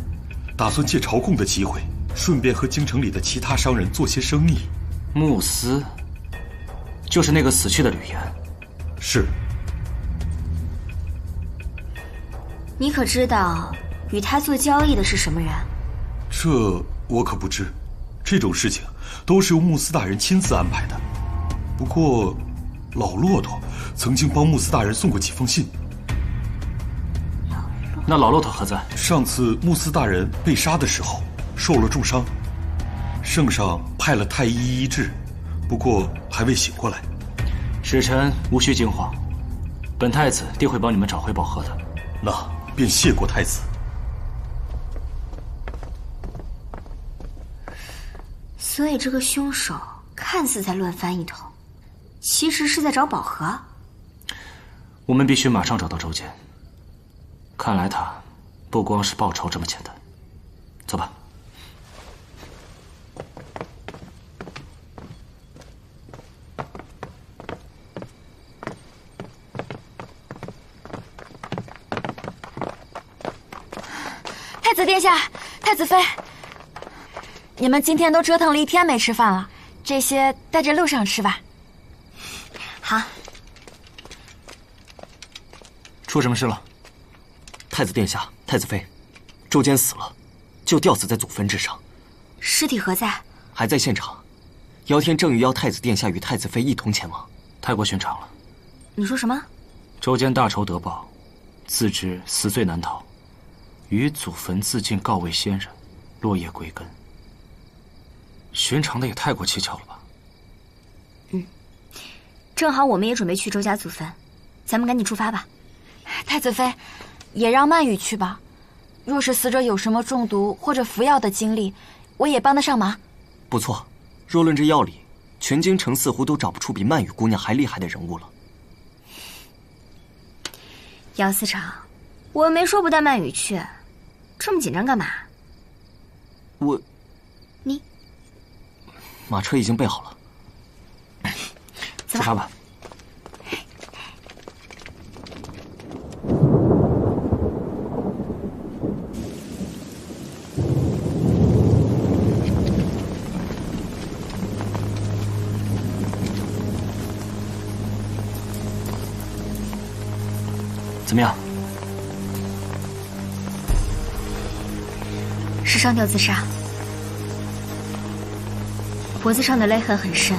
打算借朝贡的机会，顺便和京城里的其他商人做些生意。穆斯，就是那个死去的吕岩。是。你可知道与他做交易的是什么人？这我可不知，这种事情都是由穆斯大人亲自安排的。不过，老骆驼曾经帮穆斯大人送过几封信。那老骆驼何在？上次穆斯大人被杀的时候受了重伤，圣上派了太医医治，不过还未醒过来。使臣无需惊慌，本太子定会帮你们找回宝盒的。那便谢过太子。所以这个凶手看似在乱翻一通，其实是在找宝盒。我们必须马上找到周坚。看来他不光是报仇这么简单。走吧。太子殿下，太子妃，你们今天都折腾了一天没吃饭了，这些带着路上吃吧。好。出什么事了？太子殿下，太子妃，周坚死了，就吊死在祖坟之上。尸体何在？还在现场。姚天正欲邀太子殿下与太子妃一同前往。太过寻常了。你说什么？周坚大仇得报，自知死罪难逃，于祖坟自尽告慰先人，落叶归根。寻常的也太过蹊跷了吧？正好我们也准备去周家祖坟，咱们赶紧出发吧。太子妃，也让曼雨去吧。若是死者有什么中毒或者服药的经历，我也帮得上忙。不错，若论这药理，全京城似乎都找不出比曼雨姑娘还厉害的人物了。姚司长，我没说不带曼雨去，这么紧张干嘛？你马车已经备好了，出发吧。怎么样？是上吊自杀，脖子上的勒痕很深，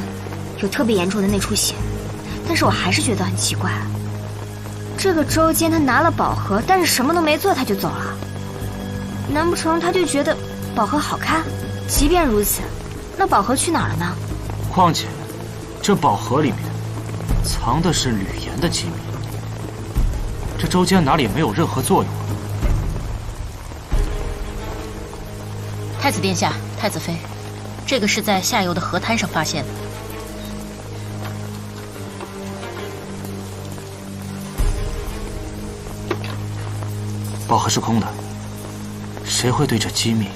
有特别严重的内出血。但是我还是觉得很奇怪，这个周坚他拿了宝盒，但是什么都没做他就走了，难不成他就觉得宝盒好看？即便如此，那宝盒去哪儿了呢？况且，这宝盒里面藏的是吕岩的机密。这周坚哪里也没有任何作用啊！太子殿下，太子妃，这个是在下游的河滩上发现的。宝盒是空的，谁会对这机密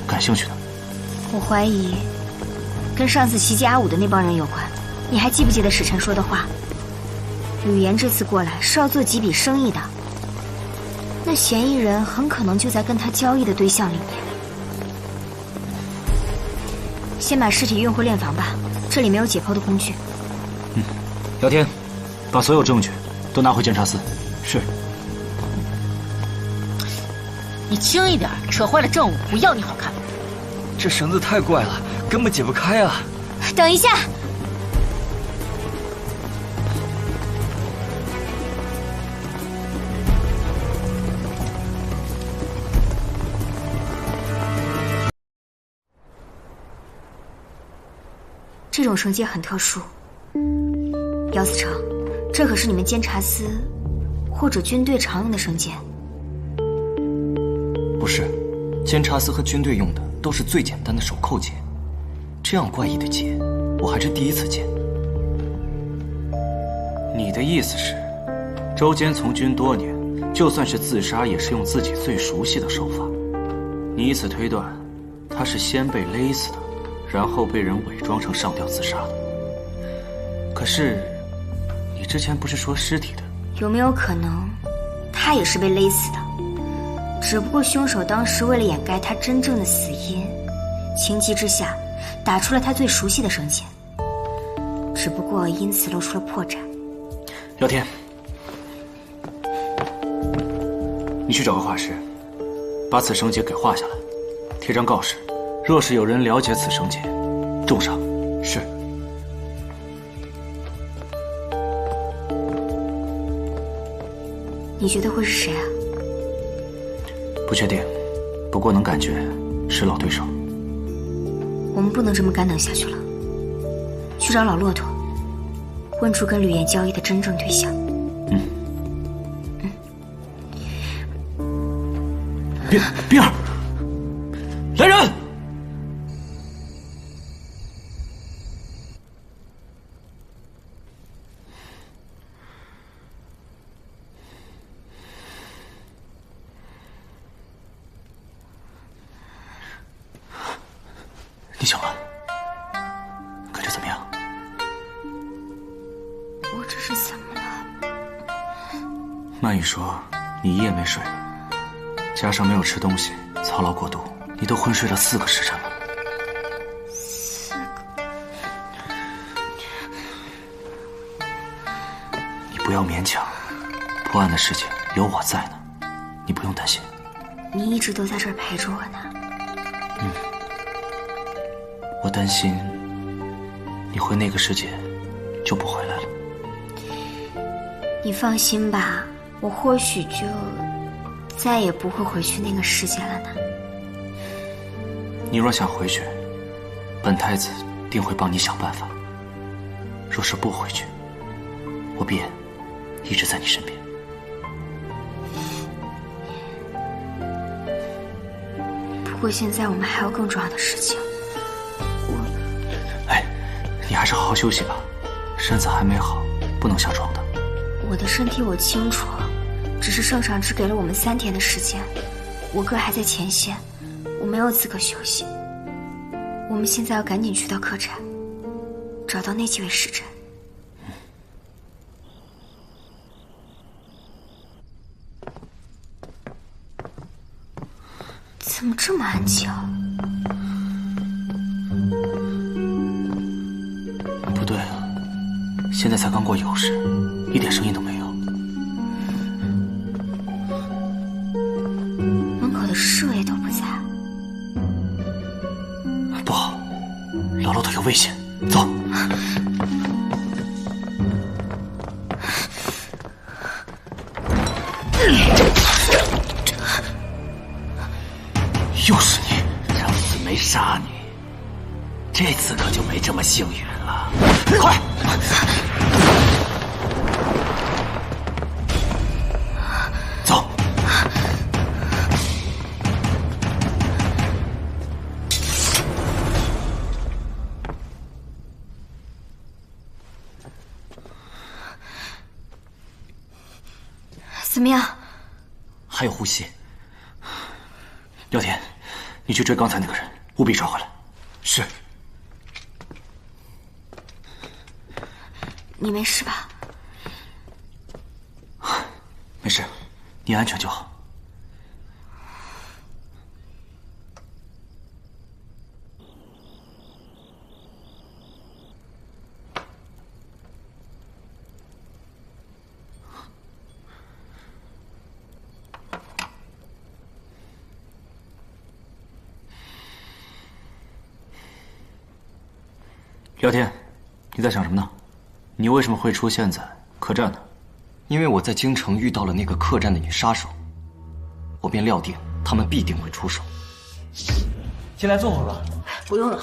感兴趣呢？我怀疑跟上次袭击阿武的那帮人有关。你还记不记得使臣说的话？吕岩这次过来是要做几笔生意的，那嫌疑人很可能就在跟他交易的对象里面。先把尸体运回殓房吧，这里没有解剖的工具。姚天，把所有证据都拿回监察司。是。你轻一点，扯坏了证物，不要你好看。这绳子太怪了，根本解不开啊！等一下。这种绳结很特殊。姚思成，这可是你们监察司或者军队常用的绳结。不是，监察司和军队用的都是最简单的手扣结，这样怪异的结，我还是第一次见。你的意思是，周坚从军多年，就算是自杀，也是用自己最熟悉的手法。你以此推断，他是先被勒死的，然后被人伪装成上吊自杀的。可是，你之前不是说尸体的？有没有可能，他也是被勒死的？只不过凶手当时为了掩盖他真正的死因，情急之下打出了他最熟悉的绳结，只不过因此露出了破绽。廖天，你去找个画师，把此绳结给画下来，贴张告示，若是有人了解此绳结，重赏。是。你觉得会是谁啊？不确定，不过能感觉是老对手。我们不能这么干等下去了，去找老骆驼，问出跟吕岩交易的真正对象。冰儿，来人！你醒了，感觉怎么样？我这是怎么了？曼雨说你一夜没睡，加上没有吃东西，操劳过度，你都昏睡了4个时辰了。4个？你不要勉强，破案的事情有我在呢，你不用担心。你一直都在这儿陪着我呢。我担心你回那个世界就不回来了。你放心吧，我或许就再也不会回去那个世界了呢。你若想回去，本太子定会帮你想办法。若是不回去，我便一直在你身边。不过现在我们还有更重要的事情。你还是好好休息吧，身子还没好，不能下床的。我的身体我清楚，只是圣上只给了我们3天的时间，我哥还在前线，我没有资格休息。我们现在要赶紧去到客栈，找到那几位使臣。怎么这么安静？不对啊，现在才刚过酉时，一点声音都没有。门口的侍卫都不在。不好，老骆驼有危险，走。又是你，上次没杀你，这次可就没这么幸运了。快！走。怎么样？还有呼吸。廖天，你去追刚才那个人，务必抓回来。是。你没事吧？没事，你安全就好。廖天，你在想什么呢？你为什么会出现在客栈呢？因为我在京城遇到了那个客栈的女杀手，我便料定他们必定会出手。进来坐会儿吧。不用了。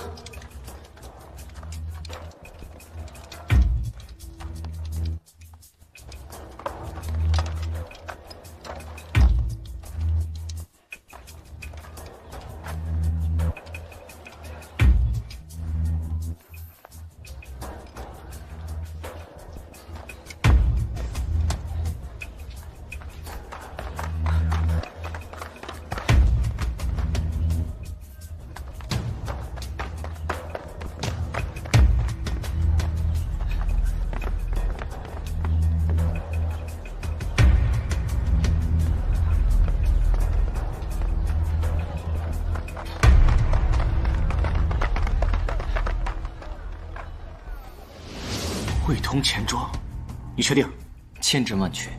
汇通钱庄，你确定？千真万确。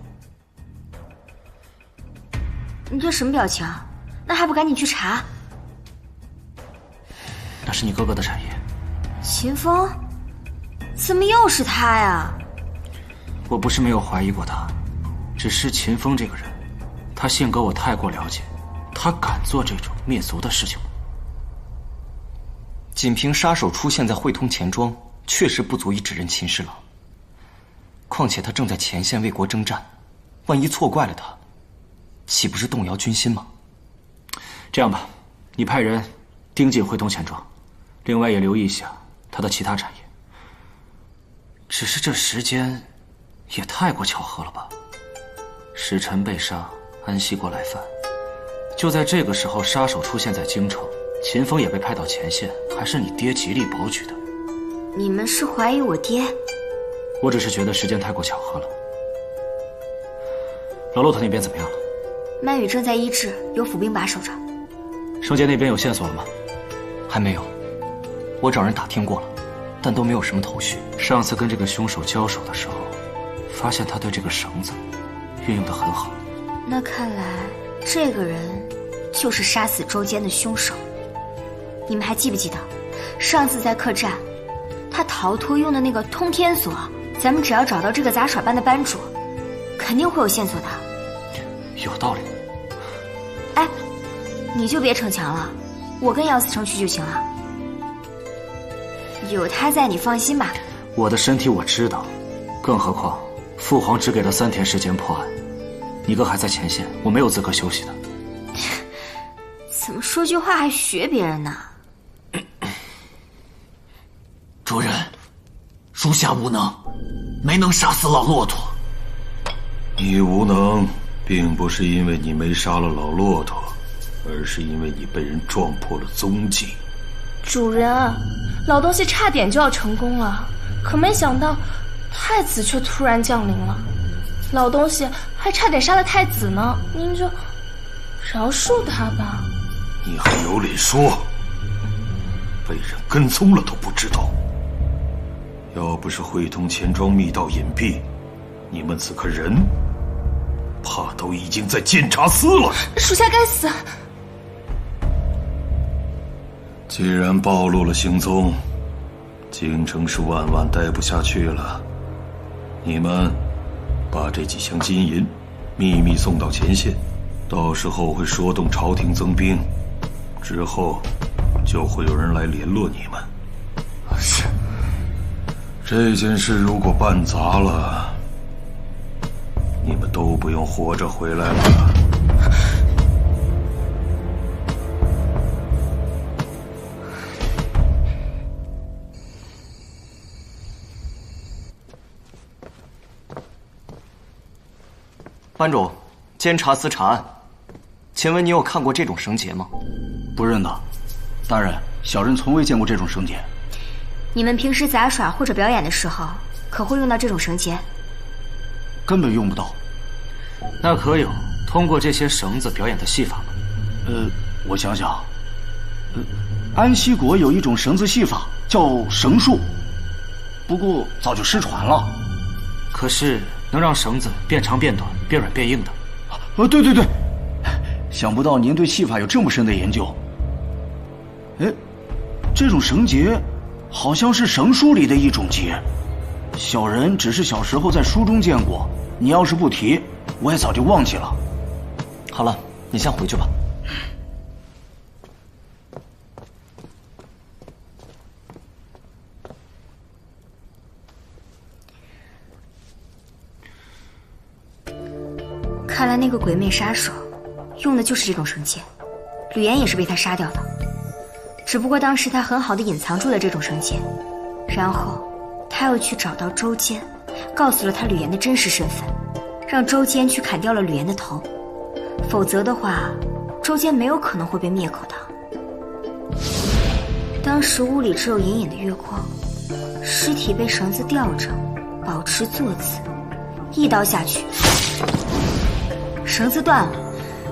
你这什么表情？那还不赶紧去查？那是你哥哥的产业。秦风？怎么又是他呀？我不是没有怀疑过他，只是秦风这个人，他性格我太过了解，他敢做这种灭族的事情吗？仅凭杀手出现在汇通钱庄，确实不足以指认秦侍郎。况且他正在前线为国征战，万一错怪了他，岂不是动摇军心吗？这样吧，你派人盯紧汇通钱庄，另外也留意一下他的其他产业。只是这时间也太过巧合了吧？使臣被杀，安西国来犯，就在这个时候，杀手出现在京城，秦风也被派到前线，还是你爹极力保举的。你们是怀疑我爹？我只是觉得时间太过巧合了。老骆驼那边怎么样了？曼宇正在医治，有府兵把守着。圣杰那边有线索了吗？还没有，我找人打听过了，但都没有什么头绪。上次跟这个凶手交手的时候，发现他对这个绳子运用得很好。那看来这个人就是杀死周坚的凶手。你们还记不记得，上次在客栈，他逃脱用的那个通天锁？咱们只要找到这个杂耍班的班主，肯定会有线索的。有道理。哎，你就别逞强了，我跟姚思成去就行了。有他在，你放心吧。我的身体我知道，更何况父皇只给了3天时间破案，你哥还在前线，我没有资格休息的。怎么说句话还学别人呢？主人，属下无能，没能杀死老骆驼。你无能，并不是因为你没杀了老骆驼，而是因为你被人撞破了踪迹。主人，老东西差点就要成功了，可没想到太子却突然降临了，老东西还差点杀了太子呢。您就饶恕他吧。你还有脸说？被人跟踪了都不知道。要不是汇通钱庄密道隐蔽，你们此刻人怕都已经在监察司了。属下该死。既然暴露了行踪，京城是万万待不下去了。你们把这几箱金银秘密送到前线，到时候会说动朝廷增兵，之后就会有人来联络你们。是。这件事如果办砸了，你们都不用活着回来了。班主，监察司查案，请问你有看过这种绳结吗？不认得，大人，小人从未见过这种绳结。你们平时杂耍或者表演的时候，可会用到这种绳结？根本用不到。那可有通过这些绳子表演的戏法吗？我想想，安西国有一种绳子戏法叫绳术，不过早就失传了。可是能让绳子变长变短、变软变硬的。对对对，想不到您对戏法有这么深的研究。哎，这种绳结好像是绳书里的一种结，小人只是小时候在书中见过，你要是不提，我也早就忘记了。好了，你先回去吧。看来那个鬼魅杀手用的就是这种绳结，吕岩也是被他杀掉的。只不过当时他很好的隐藏住了这种绳结，然后他又去找到周坚，告诉了他吕岩的真实身份，让周坚去砍掉了吕岩的头，否则的话，周坚没有可能会被灭口的。当时屋里只有隐隐的月光，尸体被绳子吊着，保持坐姿，一刀下去，绳子断了。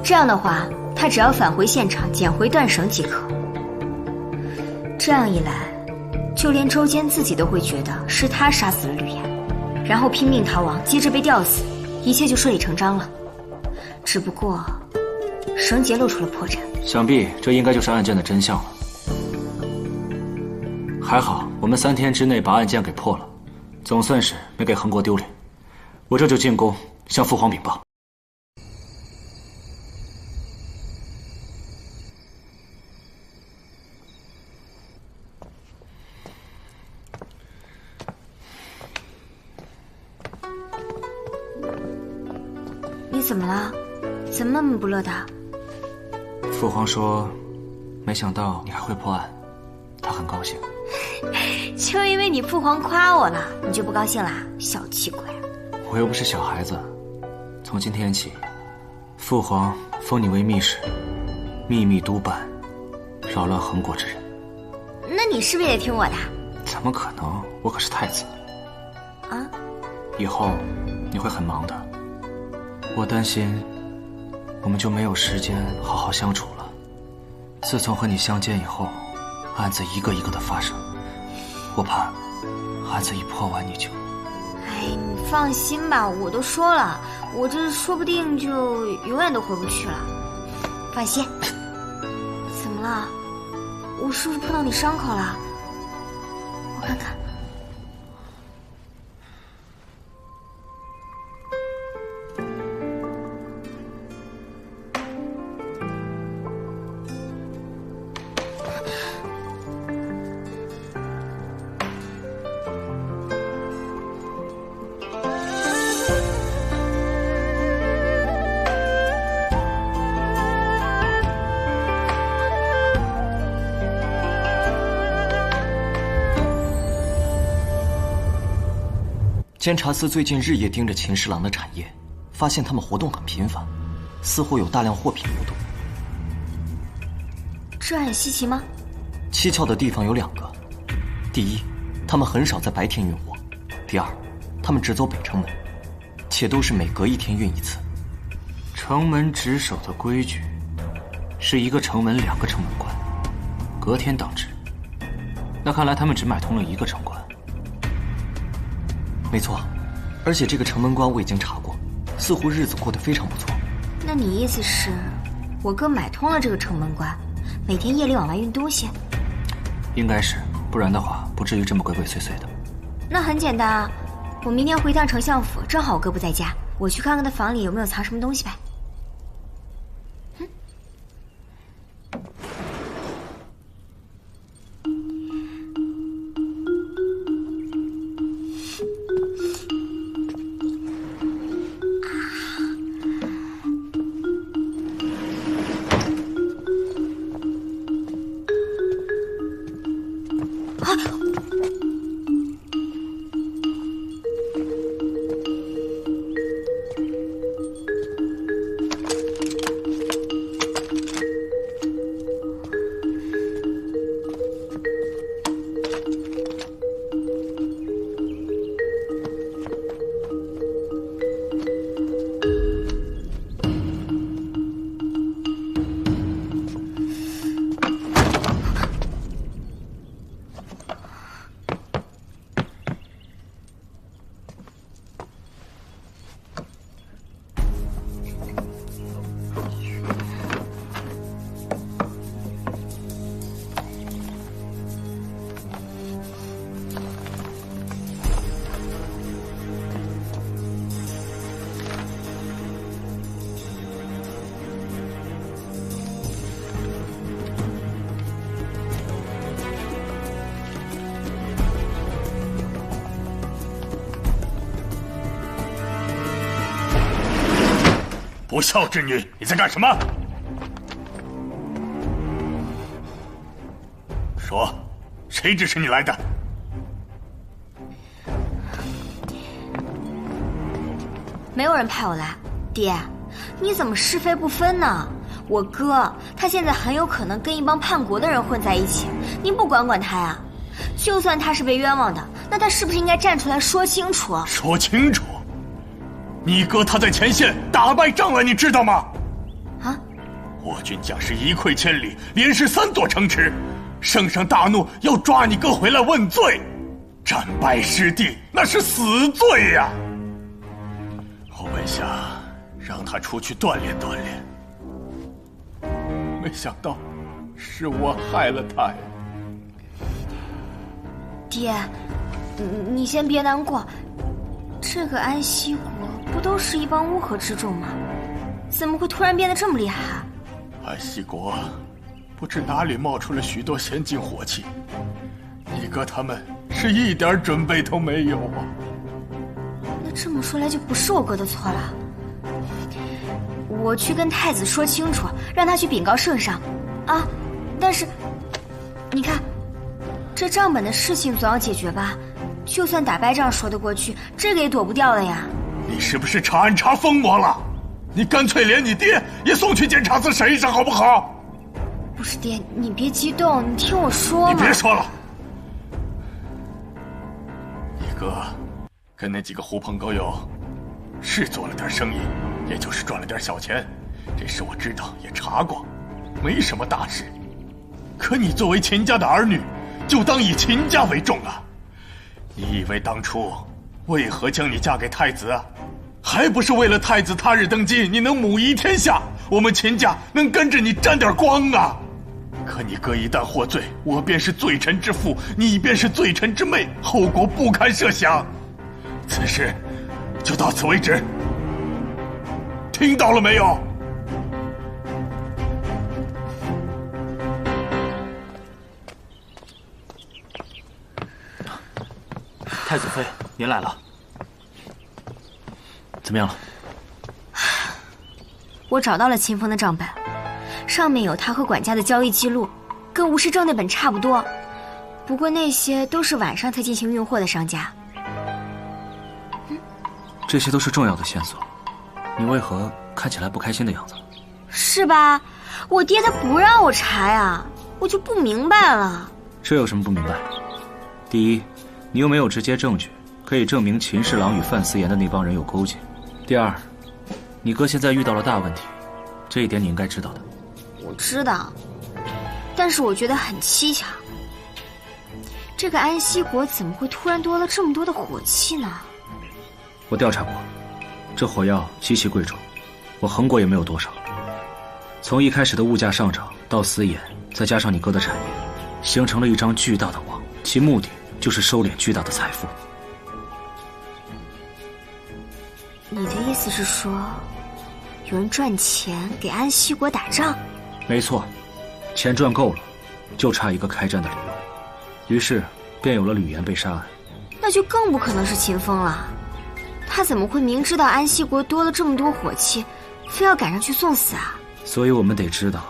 这样的话，他只要返回现场捡回断绳即可。这样一来，就连周坚自己都会觉得是他杀死了吕岩，然后拼命逃亡，接着被吊死，一切就顺理成章了。只不过，绳结露出了破绽。想必这应该就是案件的真相了。还好，我们3天之内把案件给破了，总算是没给恒国丢脸。我这就进宫向父皇禀报。你怎么了？怎么那么不乐的？父皇说，没想到你还会破案，他很高兴。就因为你父皇夸我了，你就不高兴啦？小气鬼！我又不是小孩子。从今天起，父皇封你为密使，秘密督办扰乱恒国之人。那你是不是也听我的？怎么可能？我可是太子。啊？以后你会很忙的，我担心我们就没有时间好好相处了。自从和你相见以后，案子一个一个的发生，我怕案子一破完你就……哎，你放心吧，我都说了，我这说不定就永远都回不去了。放心。怎么了？我是不是碰到你伤口了？我看看。监察司最近日夜盯着秦侍郎的产业，发现他们活动很频繁，似乎有大量货品流动。这很稀奇吗？蹊跷的地方有2个：第一，他们很少在白天运货；第二，他们只走北城门，且都是每隔1天运一次。城门值守的规矩是1个城门2个城门关，隔天当值。那看来他们只买通了1个城关。没错，而且这个城门关我已经查过，似乎日子过得非常不错。那你意思是，我哥买通了这个城门关，每天夜里往外运东西？应该是，不然的话不至于这么鬼鬼祟祟的。那很简单啊，我明天回趟丞相府，正好我哥不在家，我去看看他房里有没有藏什么东西呗。不孝之女，你在干什么？说，谁指使你来的？没有人派我来，爹，你怎么是非不分呢？我哥他现在很有可能跟一帮叛国的人混在一起，您不管管他呀？就算他是被冤枉的，那他是不是应该站出来说清楚？说清楚？你哥他在前线打败仗了，你知道吗？啊！我军将士一溃千里，连失3座城池，圣上大怒，要抓你哥回来问罪。战败失地，那是死罪呀！我本想让他出去锻炼锻炼，没想到是我害了他呀。爹，你先别难过。这个安息国不都是一帮乌合之众吗？怎么会突然变得这么厉害？安息国不知哪里冒出了许多先进火器，你哥他们是一点准备都没有啊。那这么说来就不是我哥的错了。我去跟太子说清楚，让他去禀告圣上啊。但是你看，这账本的事情总要解决吧，就算打败仗说得过去，这个也躲不掉的呀。你是不是查案查疯魔了？你干脆连你爹也送去检察司审一审好不好？不是爹，你别激动，你听我说嘛。你别说了，你哥跟那几个狐朋狗友是做了点生意，也就是赚了点小钱，这事我知道也查过，没什么大事。可你作为秦家的儿女，就当以秦家为重啊！你以为当初为何将你嫁给太子啊？还不是为了太子他日登基，你能母仪天下，我们秦家能跟着你沾点光啊！可你哥一旦获罪，我便是罪臣之父，你便是罪臣之妹，后果不堪设想。此事就到此为止，听到了没有？太子妃，您来了，怎么样了？我找到了秦风的账本，上面有他和管家的交易记录，跟吴世正那本差不多。不过那些都是晚上才进行运货的商家。这些都是重要的线索，你为何看起来不开心的样子？是吧？我爹他不让我查呀，我就不明白了。这有什么不明白？第一，你又没有直接证据可以证明秦侍郎与范思言的那帮人有勾结。第二，你哥现在遇到了大问题，这一点你应该知道的。我知道，但是我觉得很蹊跷，这个安息国怎么会突然多了这么多的火器呢？我调查过，这火药极其贵重，我衡过也没有多少。从一开始的物价上涨到思言，再加上你哥的产业，形成了一张巨大的网，其目的就是收敛巨大的财富。你的意思是说，有人赚钱给安息国打仗？没错，钱赚够了，就差一个开战的理由，于是便有了吕岩被杀案。那就更不可能是秦风了，他怎么会明知道安息国多了这么多火器，非要赶上去送死啊？所以我们得知道，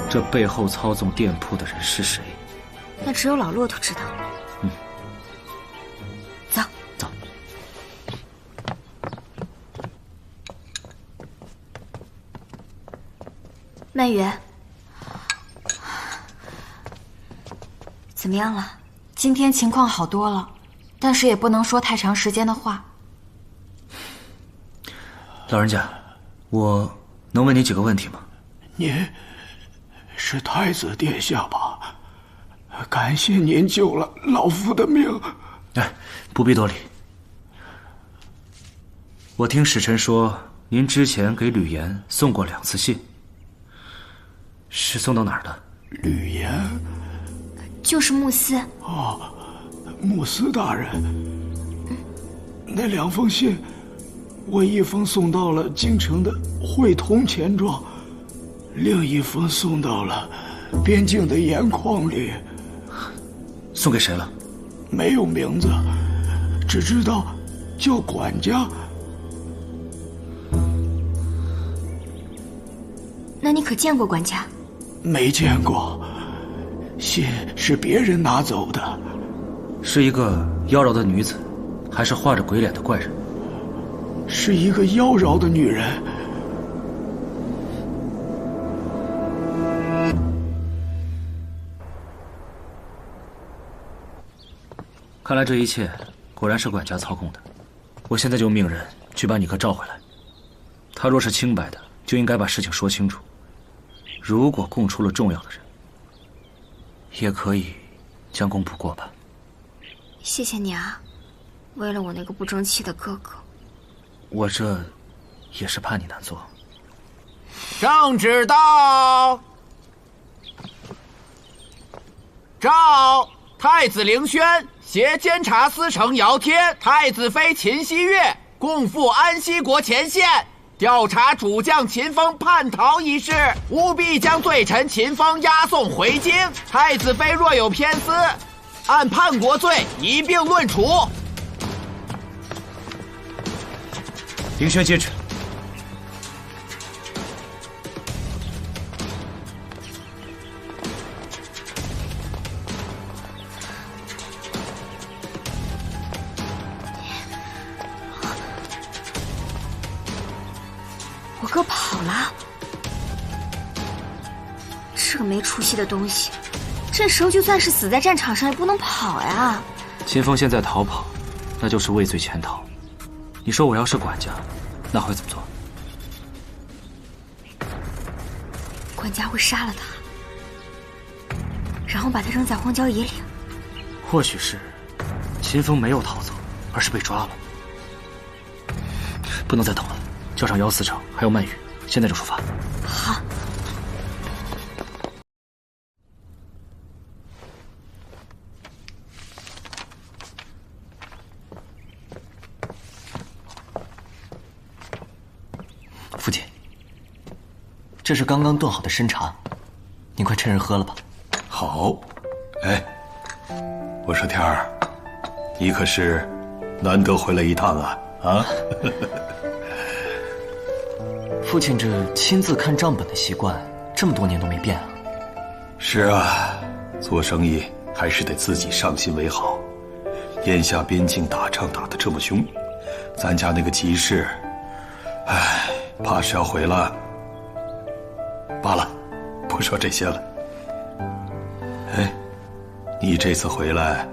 这背后操纵店铺的人是谁。那只有老骆驼知道。走。走。曼雨，怎么样了？今天情况好多了，但是也不能说太长时间的话。老人家，我能问你几个问题吗？您是太子殿下吧？感谢您救了老夫的命。哎，不必多礼。我听使臣说，您之前给吕岩送过2次信，是送到哪儿的？吕岩，就是穆斯。哦，穆斯大人，那2封信，我一封送到了京城的会同钱庄，另一封送到了边境的盐矿里。送给谁了？没有名字，只知道叫管家。那你可见过管家？没见过，信是别人拿走的。是一个妖娆的女子，还是画着鬼脸的怪人？是一个妖娆的女人。看来这一切果然是管家操控的。我现在就命人去把你哥召回来。他若是清白的，就应该把事情说清楚。如果供出了重要的人，也可以将功补过吧。谢谢你啊，为了我那个不争气的哥哥。我这也是怕你难做。圣旨到。诏太子凌轩携监察司丞姚天、太子妃秦希月共赴安西国前线，调查主将秦风叛逃一事，务必将罪臣秦风押送回京。太子妃若有偏私，按叛国罪一并论处。凌轩接旨。我哥跑了，这个没出息的东西，这时候就算是死在战场上也不能跑呀。秦风现在逃跑，那就是畏罪潜逃。你说我要是管家，那会怎么做？管家会杀了他，然后把他扔在荒郊野岭。或许是秦风没有逃走，而是被抓了。不能再等了，叫上姚司长还有曼雨，现在就出发。好。父亲，这是刚刚炖好的参茶，您快趁热喝了吧。好。哎，我说天儿，你可是难得回来一趟啊！啊！父亲这亲自看账本的习惯，这么多年都没变啊。是啊，做生意还是得自己上心为好。眼下边境打仗打得这么凶，咱家那个集市，唉，怕是要毁了。罢了，不说这些了。哎，你这次回来，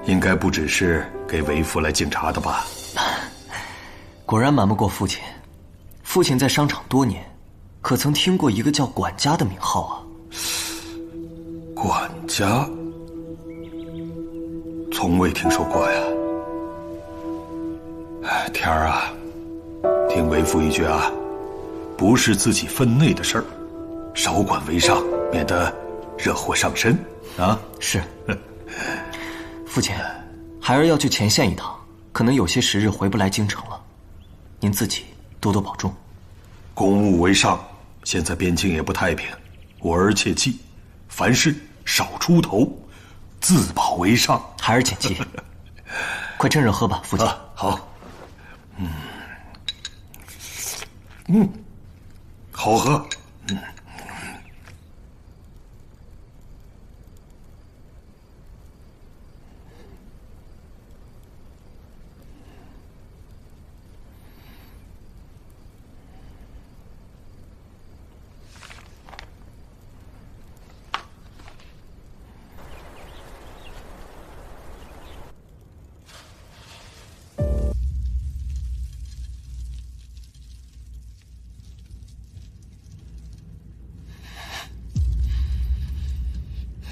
应该不只是给为父来敬茶的吧？果然瞒不过父亲。父亲在商场多年，可曾听过一个叫管家的名号啊？管家？从未听说过呀。哎，天儿啊，听为父一句啊，不是自己分内的事儿，少管为上，免得惹祸上身啊。是。父亲，孩儿要去前线一趟，可能有些时日回不来京城了，您自己多多保重。公务为上，现在边境也不太平，我儿切记，凡事少出头，自保为上。孩儿谨记。快趁热喝吧，父亲。啊，好。好喝。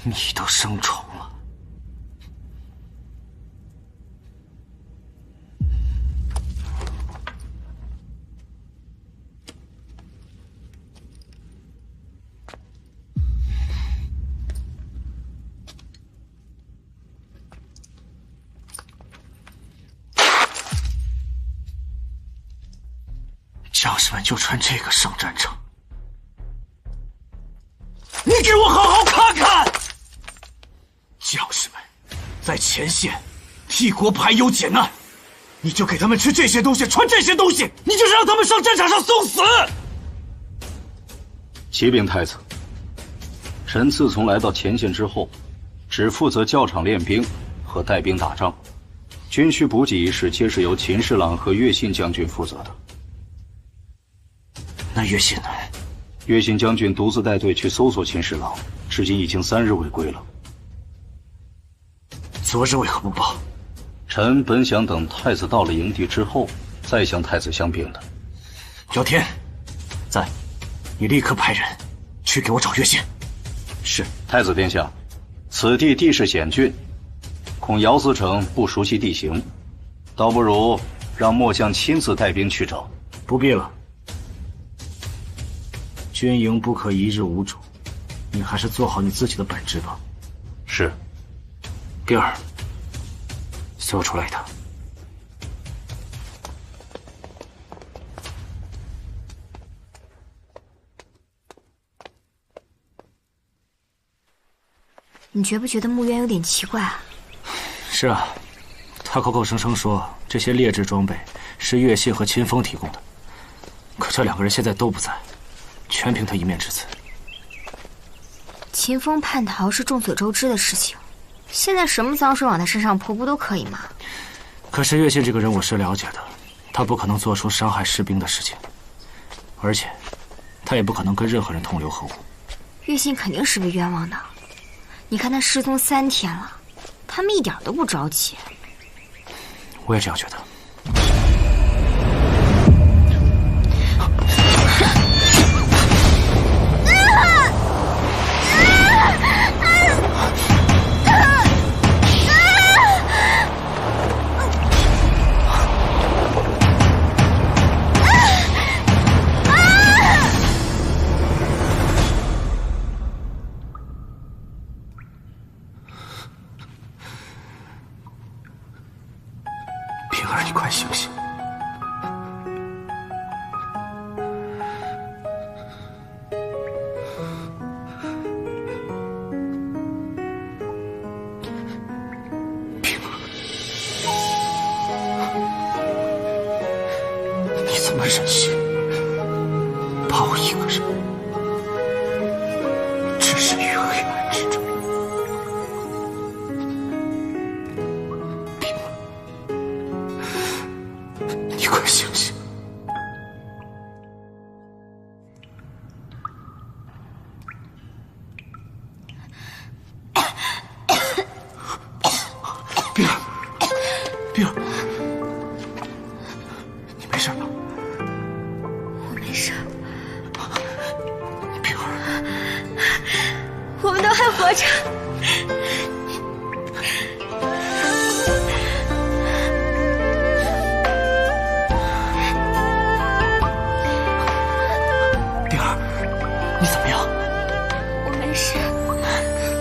你都生虫了。将士们就穿这个上战场，你给我好好看看！将士们在前线替国排忧解难，你就给他们吃这些东西，穿这些东西，你就是让他们上战场上送死！启禀太子，臣自从来到前线之后，只负责教场练兵和带兵打仗，军需补给一事皆是由秦侍郎和乐信将军负责的。那乐信呢？乐信将军独自带队去搜索秦侍郎，至今已经3日未归了。昨日为何不报？臣本想等太子到了营地之后，再向太子相禀的。姚天，在，你立刻派人去给我找乐信。是，太子殿下，此地地势险峻，恐姚思成不熟悉地形，倒不如让末将亲自带兵去找。不必了，军营不可一日无主，你还是做好你自己的本职吧。是。第二，随我出来一趟。你觉不觉得穆渊有点奇怪啊？是啊，他口口声声说这些劣质装备是月信和秦风提供的，可这两个人现在都不在，全凭他一面之词。秦风叛逃是众所周知的事情，现在什么脏水往他身上泼不都可以吗？可是月信这个人我是了解的，他不可能做出伤害士兵的事情，而且他也不可能跟任何人同流合污。月信肯定是被冤枉的。你看他失踪3天了，他们一点都不着急。我也这样觉得。你快醒醒！平儿，你怎么忍心把我一个人置身于黑暗之中？你快醒醒！冰儿，冰儿，你没事吧？我没事。冰儿，我们都还活着。你怎么样？我没事。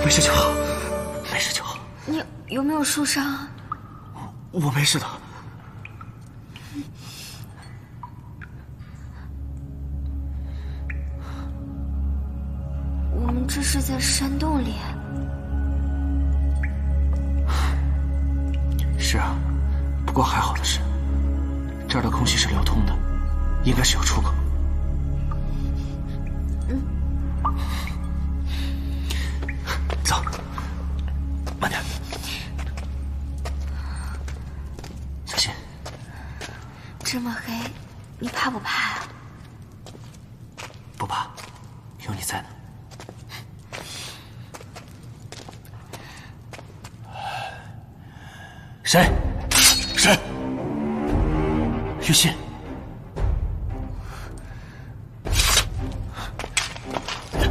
没事就好，没事就好。你有没有受伤？我没事的。我们这是在山洞里。是啊，不过还好的是，这儿的空气是流通的，应该是有出口。走，慢点，小心。这么黑，你怕不怕啊？不怕，有你在呢。谁？谁？玉信。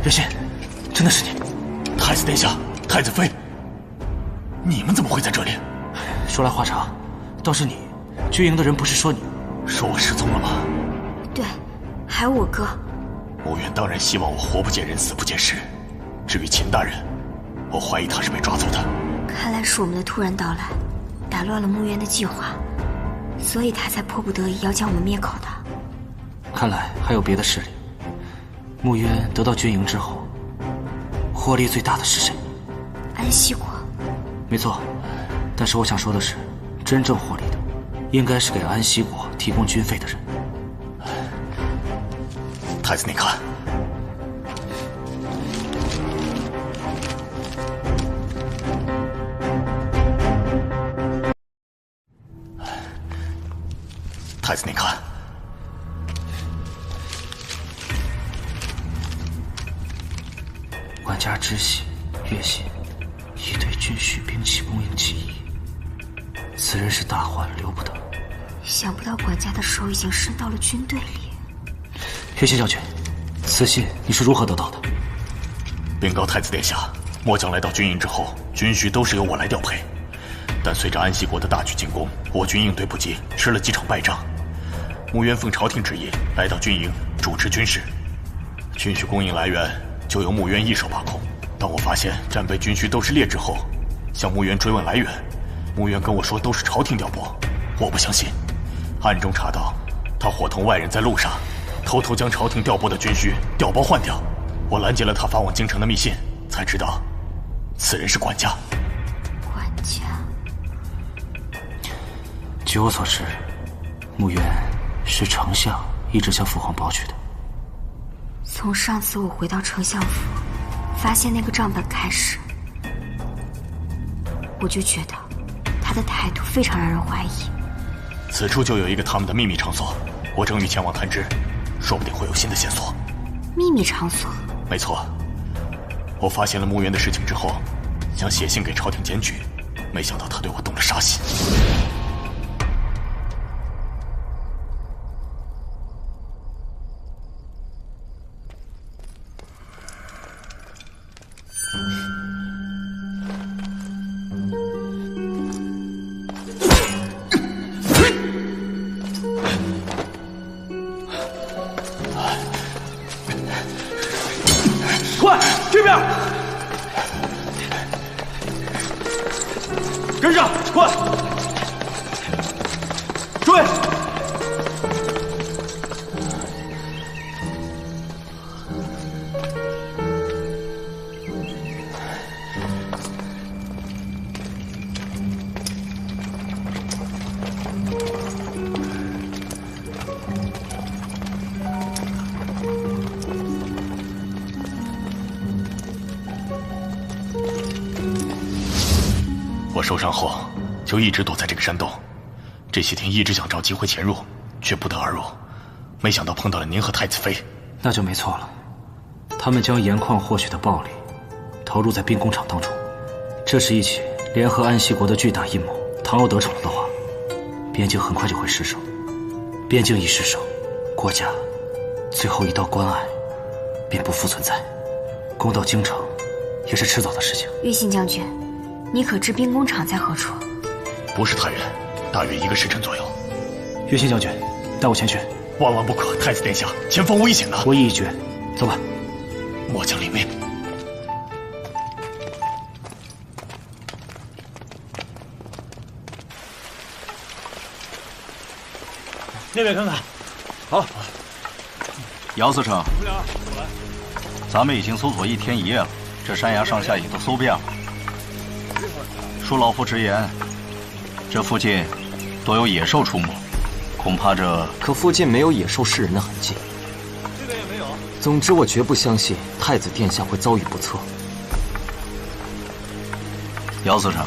月信，真的是你！太子殿下，太子妃，你们怎么会在这里？说来话长，倒是你，军营的人不是说你说我失踪了吗？对，还有我哥。穆远当然希望我活不见人，死不见尸。至于秦大人，我怀疑他是被抓走的。看来是我们的突然到来，打乱了穆渊的计划，所以他才迫不得已要将我们灭口的。看来还有别的势力。穆渊得到军营之后，获利最大的是谁？安息国。没错，但是我想说的是，真正获利的，应该是给安息国提供军费的人。太子，你看，太子，你看。管家知悉，月信已对军需兵器供应起疑，此人是大患留不得。想不到管家的手已经伸到了军队里。月信将军，此信你是如何得到的？禀告太子殿下，末将来到军营之后，军需都是由我来调配。但随着安西国的大举进攻，我军应对不及，吃了几场败仗。穆渊奉朝廷旨意来到军营主持军事，军需供应来源就由穆渊一手把控。当我发现战备军需都是劣质后，向穆渊追问来源，穆渊跟我说都是朝廷调拨，我不相信。暗中查到，他伙同外人在路上，偷偷将朝廷调拨的军需调包换掉。我拦截了他发往京城的密信，才知道，此人是管家。管家。据我所知，穆渊是丞相一直向父皇保举的。从上次我回到丞相府，发现那个账本开始，我就觉得他的态度非常让人怀疑。此处就有一个他们的秘密场所，我正欲前往探知，说不定会有新的线索。秘密场所？没错，我发现了穆渊的事情之后，想写信给朝廷检举，没想到他对我动了杀心。快，这边！跟上，快！追！我受伤后就一直躲在这个山洞，这些天一直想找机会潜入，却不得而入。没想到碰到了您和太子妃，那就没错了。他们将盐矿获取的暴利投入在兵工厂当中，这是一起联合安西国的巨大阴谋。倘若得逞了的话，边境很快就会失守。边境一失守，国家最后一道关隘便不复存在，攻到京城也是迟早的事情。玉信将军，你可知兵工厂在何处？不是太远，大约1个时辰左右。岳信将军，带我前去。万万不可，太子殿下，前方危险呐！我意已决，走吧。末将领命。那边看看。好。姚司城，咱们已经搜索1天1夜了，这山崖上下也都搜遍了。恕老夫直言，这附近多有野兽出没，恐怕这……可附近没有野兽噬人的痕迹。这边也没有。总之，我绝不相信太子殿下会遭遇不测。姚司城，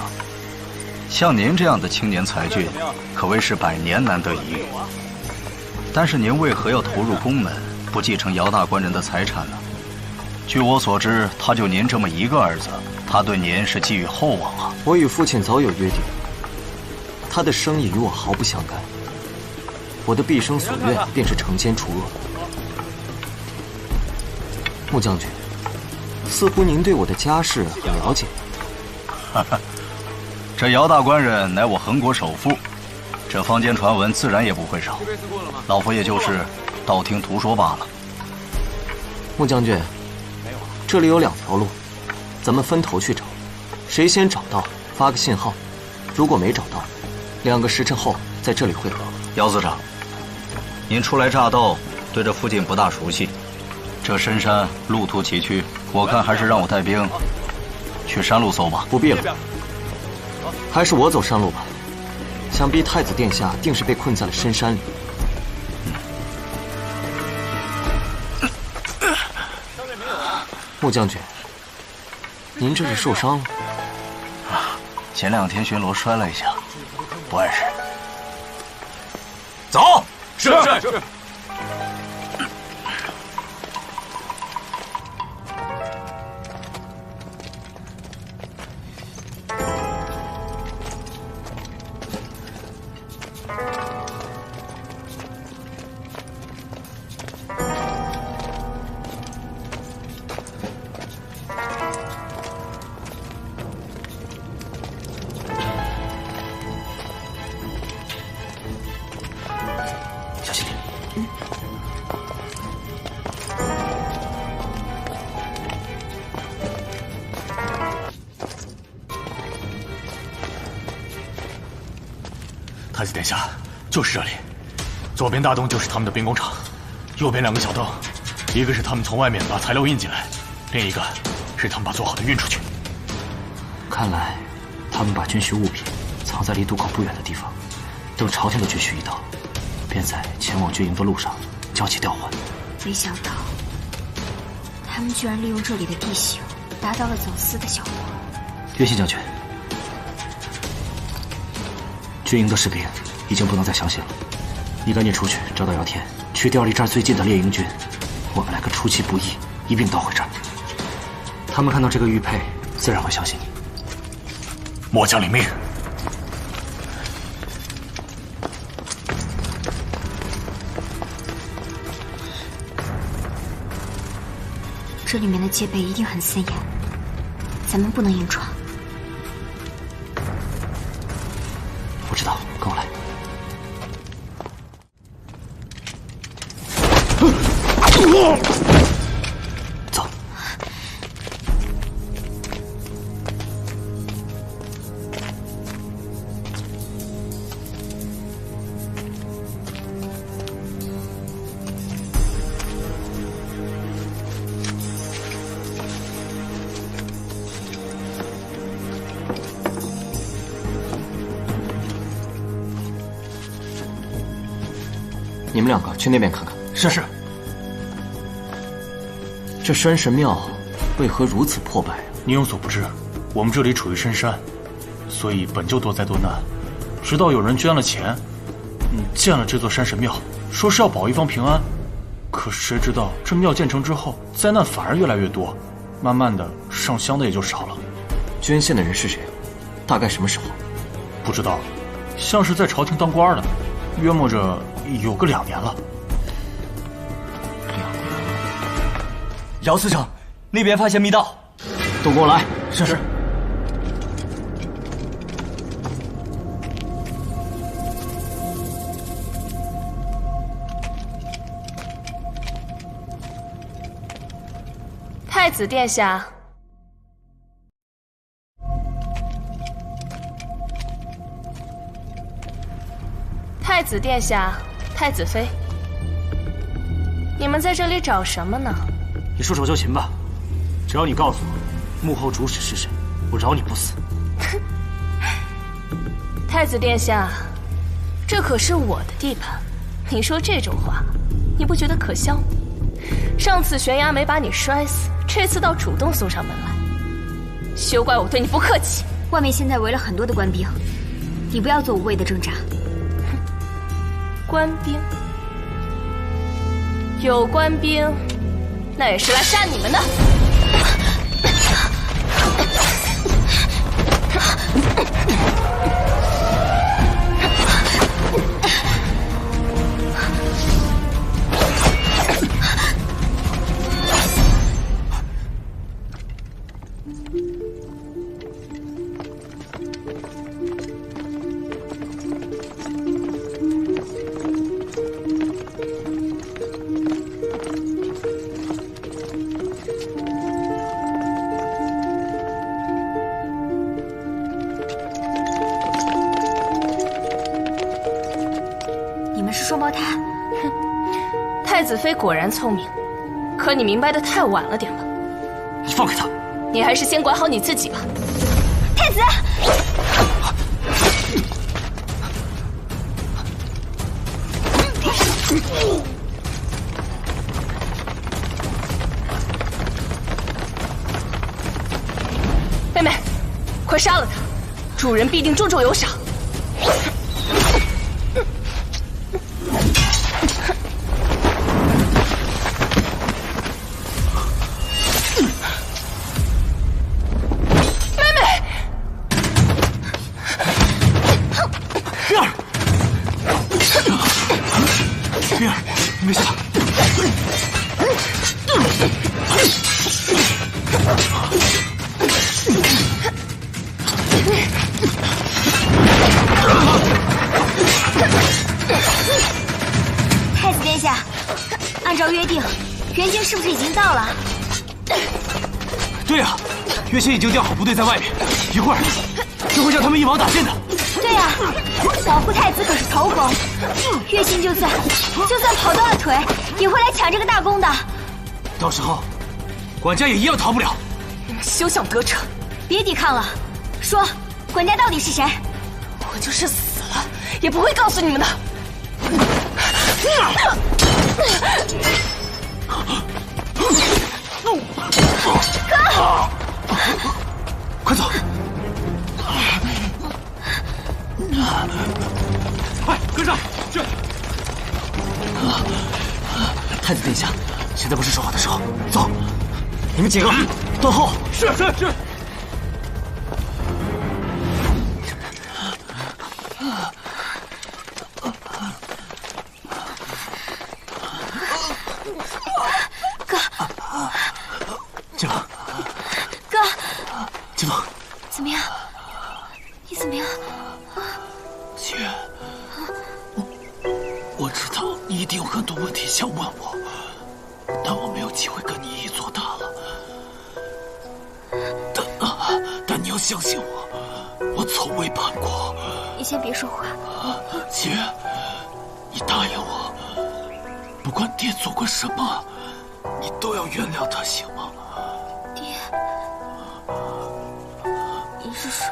像您这样的青年才俊，可谓是100年难得一遇。但是您为何要投入宫门，不继承姚大官人的财产呢？据我所知，他就您这么一个儿子，他对您是寄予厚望啊。我与父亲早有约定，他的生意与我毫不相干。我的毕生所愿便是惩奸除恶。穆将军，似乎您对我的家世很了解。这姚大官人乃我横国首富，这坊间传闻自然也不会少。老夫也就是道听途说罢了。穆将军，这里有2条路，咱们分头去找，谁先找到发个信号，如果没找到，2个时辰后在这里会合。姚司长，您初来乍到，对这附近不大熟悉，这深山路途崎岖，我看还是让我带兵去山路搜吧。不必了，还是我走山路吧。想必太子殿下定是被困在了深山里。穆将军，您这是受伤了？前2天巡逻摔了一下，不碍事。走。是。太子殿下，就是这里。左边大洞就是他们的兵工厂，右边2个小洞，一个是他们从外面把材料运进来，另一个是他们把做好的运出去。看来，他们把军需物品藏在离渡口不远的地方，等朝廷的军需一到，便在前往军营的路上将其调换。没想到，他们居然利用这里的地形，达到了走私的效果。岳信将军，军营的士兵已经不能再相信了，你赶紧出去找到姚天，去调离这儿最近的猎鹰军，我们来个出其不意，一并捣毁这儿。他们看到这个玉佩，自然会相信你。末将领命。这里面的戒备一定很森严，咱们不能硬闯。我知道，跟我来。走。你们2个去那边看看。是。这山神庙为何如此破败啊？你有所不知，我们这里处于深山，所以本就多灾多难。直到有人捐了钱，建了这座山神庙，说是要保一方平安。可谁知道这庙建成之后，灾难反而越来越多，慢慢的上香的也就少了。捐献的人是谁？大概什么时候？不知道，像是在朝廷当官的，约摸着有个2年了。姚司城，那边发现密道，都跟我来。是。太子殿下，太子殿下，太子妃，你们在这里找什么呢？你束手就擒吧，只要你告诉我幕后主使是谁，我饶你不死。太子殿下，这可是我的地盘，你说这种话，你不觉得可笑吗？上次悬崖没把你摔死，这次倒主动送上门来，休怪我对你不客气。外面现在围了很多的官兵，你不要做无谓的挣扎。官兵，有官兵，那也是来杀你们的。双胞胎，哼！太子妃果然聪明，可你明白的太晚了点吧？你放开他！你还是先管好你自己吧。太子，妹妹，快杀了他！主人必定重重有赏。没事吧？太子殿下，按照约定，援军是不是已经到了？对呀，岳信已经调好部队在外面，一会儿就会让他们一网打尽的。对呀，保护太子可是头功，岳信就算跑断了腿，也会来抢这个大功的。到时候，管家也一样逃不了。你们休想得逞！别抵抗了，说，管家到底是谁？我就是死了，也不会告诉你们的。哥，快走！快跟上去！太子殿下，现在不是说话的时候，走！你们几个断后。是。哥，金凤，哥，金凤，怎么样？你怎么样？姐，我知道你一定有很多问题想问我，但我没有机会跟你一一作答了。但你要相信我，我从未叛国。你先别说话。姐，你答应我，不管爹做过什么，你都要原谅他，行吗？爹，你是说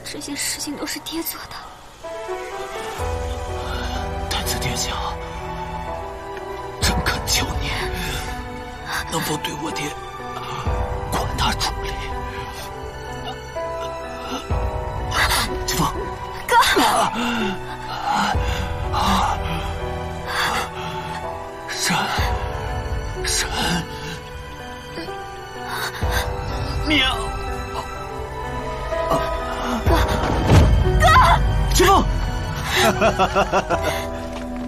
这些事情都是爹做的？太子殿下，朕恳求你，能否对我爹宽大处理？金凤，哥，神，命。哥，金凤，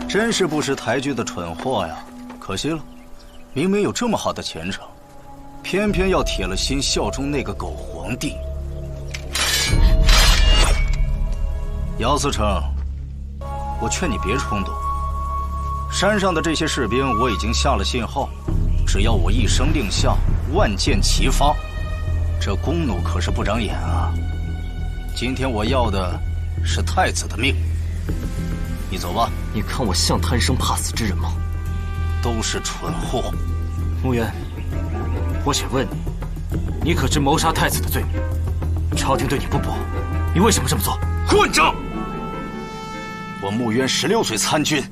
真是不识抬举的蠢货呀！可惜了，明明有这么好的前程，偏偏要铁了心效忠那个狗皇帝。姚思成，我劝你别冲动。山上的这些士兵我已经下了信号，只要我一声令下，万箭齐发。这弓弩可是不长眼啊！今天我要的是太子的命。你走吧。你看我像贪生怕死之人吗？都是蠢货。穆渊，我想问你，你可知谋杀太子的罪名？朝廷对你不薄，你为什么这么做？混账！我穆渊16岁参军，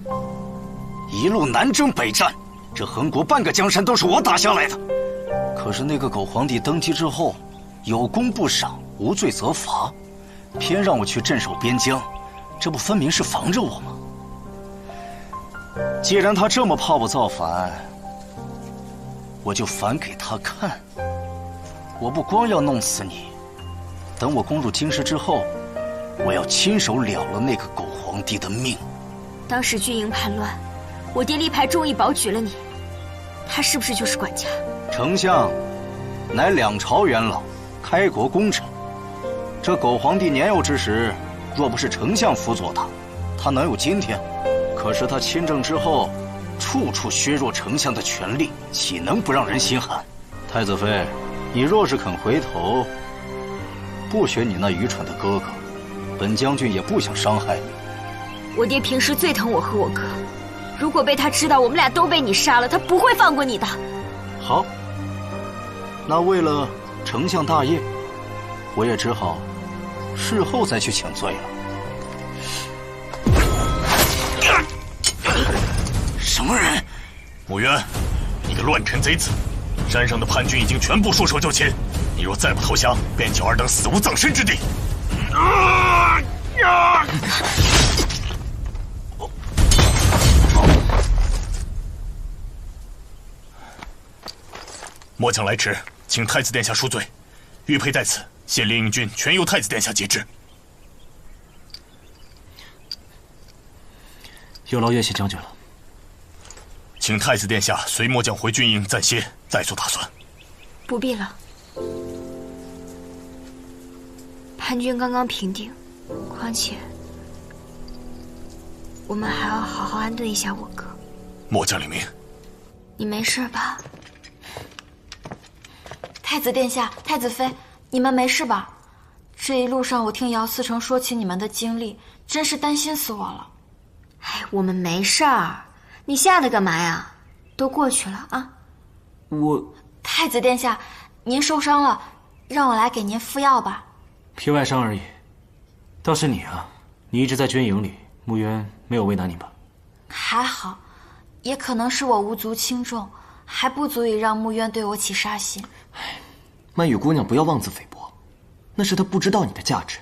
一路南征北战，这横国半个江山都是我打下来的。可是那个狗皇帝登基之后，有功不赏，无罪则罚，偏让我去镇守边疆，这不分明是防着我吗？既然他这么怕我造反，我就反给他看。我不光要弄死你，等我攻入京师之后，我要亲手了了那个狗皇帝的命。当时军营叛乱，我爹力排众议保举了你，他是不是就是管家？丞相乃两朝元老，开国功臣。这狗皇帝年幼之时，若不是丞相辅佐他，他能有今天？可是他亲政之后，处处削弱丞相的权力，岂能不让人心寒？太子妃，你若是肯回头，不选你那愚蠢的哥哥，本将军也不想伤害你。我爹平时最疼我和我哥，如果被他知道我们俩都被你杀了，他不会放过你的。好，那为了丞相大业，我也只好事后再去请罪了。什么人？穆渊，你个乱臣贼子！山上的叛军已经全部束手就擒，你若再不投降，便叫尔等死无葬身之地！末将来迟，请太子殿下恕罪。玉佩在此，现连营军全由太子殿下节制。有劳岳信将军了。请太子殿下随末将回军营暂歇，再做打算。不必了，叛军刚刚平定，况且我们还要好好安顿一下我哥。末将领命。你没事吧？太子殿下、太子妃，你们没事吧？这一路上我听姚思成说起你们的经历，真是担心死我了。哎，我们没事儿，你吓得干嘛呀？都过去了啊。太子殿下，您受伤了，让我来给您敷药吧。皮外伤而已。倒是你啊，你一直在军营里，穆渊没有为难你吧？还好，也可能是我无足轻重，还不足以让穆渊对我起杀心。曼雨姑娘不要妄自菲薄，那是她不知道你的价值。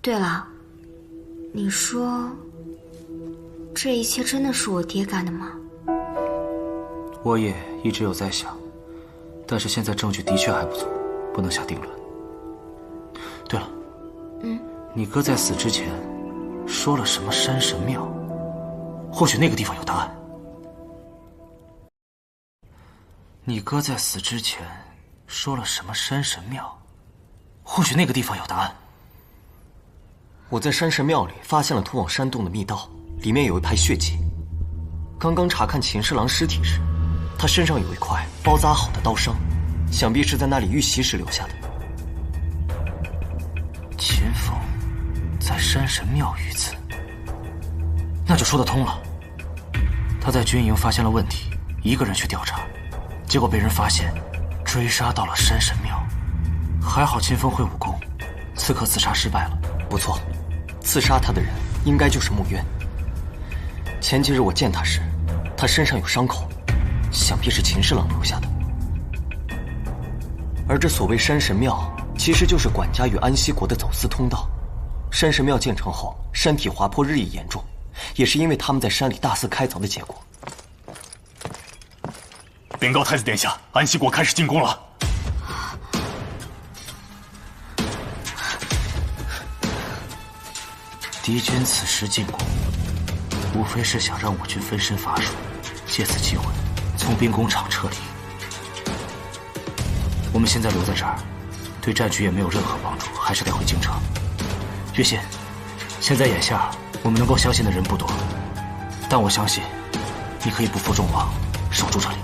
对了，你说这一切真的是我爹干的吗？我也一直有在想，但是现在证据的确还不足，不能下定论。对了，你哥在死之前说了什么山神庙？或许那个地方有答案。你哥在死之前说了什么山神庙？或许那个地方有答案。我在山神庙里发现了通往山洞的密道，里面有一排血迹。刚刚查看秦侍郎尸体时，他身上有一块包扎好的刀伤，想必是在那里遇袭时留下的。秦风在山神庙遇刺，那就说得通了。他在军营发现了问题，一个人去调查，结果被人发现，追杀到了山神庙。还好秦风会武功，刺客刺杀失败了。不错，刺杀他的人应该就是穆渊。前几日我见他时，他身上有伤口，想必是秦侍郎留下的。而这所谓山神庙，其实就是管家与安息国的走私通道。山神庙建成后，山体滑坡日益严重，也是因为他们在山里大肆开凿的结果。禀告太子殿下，安息国开始进攻了。敌军此时进攻，无非是想让我军分身乏术，借此机会从兵工厂撤离。我们现在留在这儿，对战局也没有任何帮助，还是得回京城。月心，现在眼下我们能够相信的人不多，但我相信你可以不负众望，守住这里。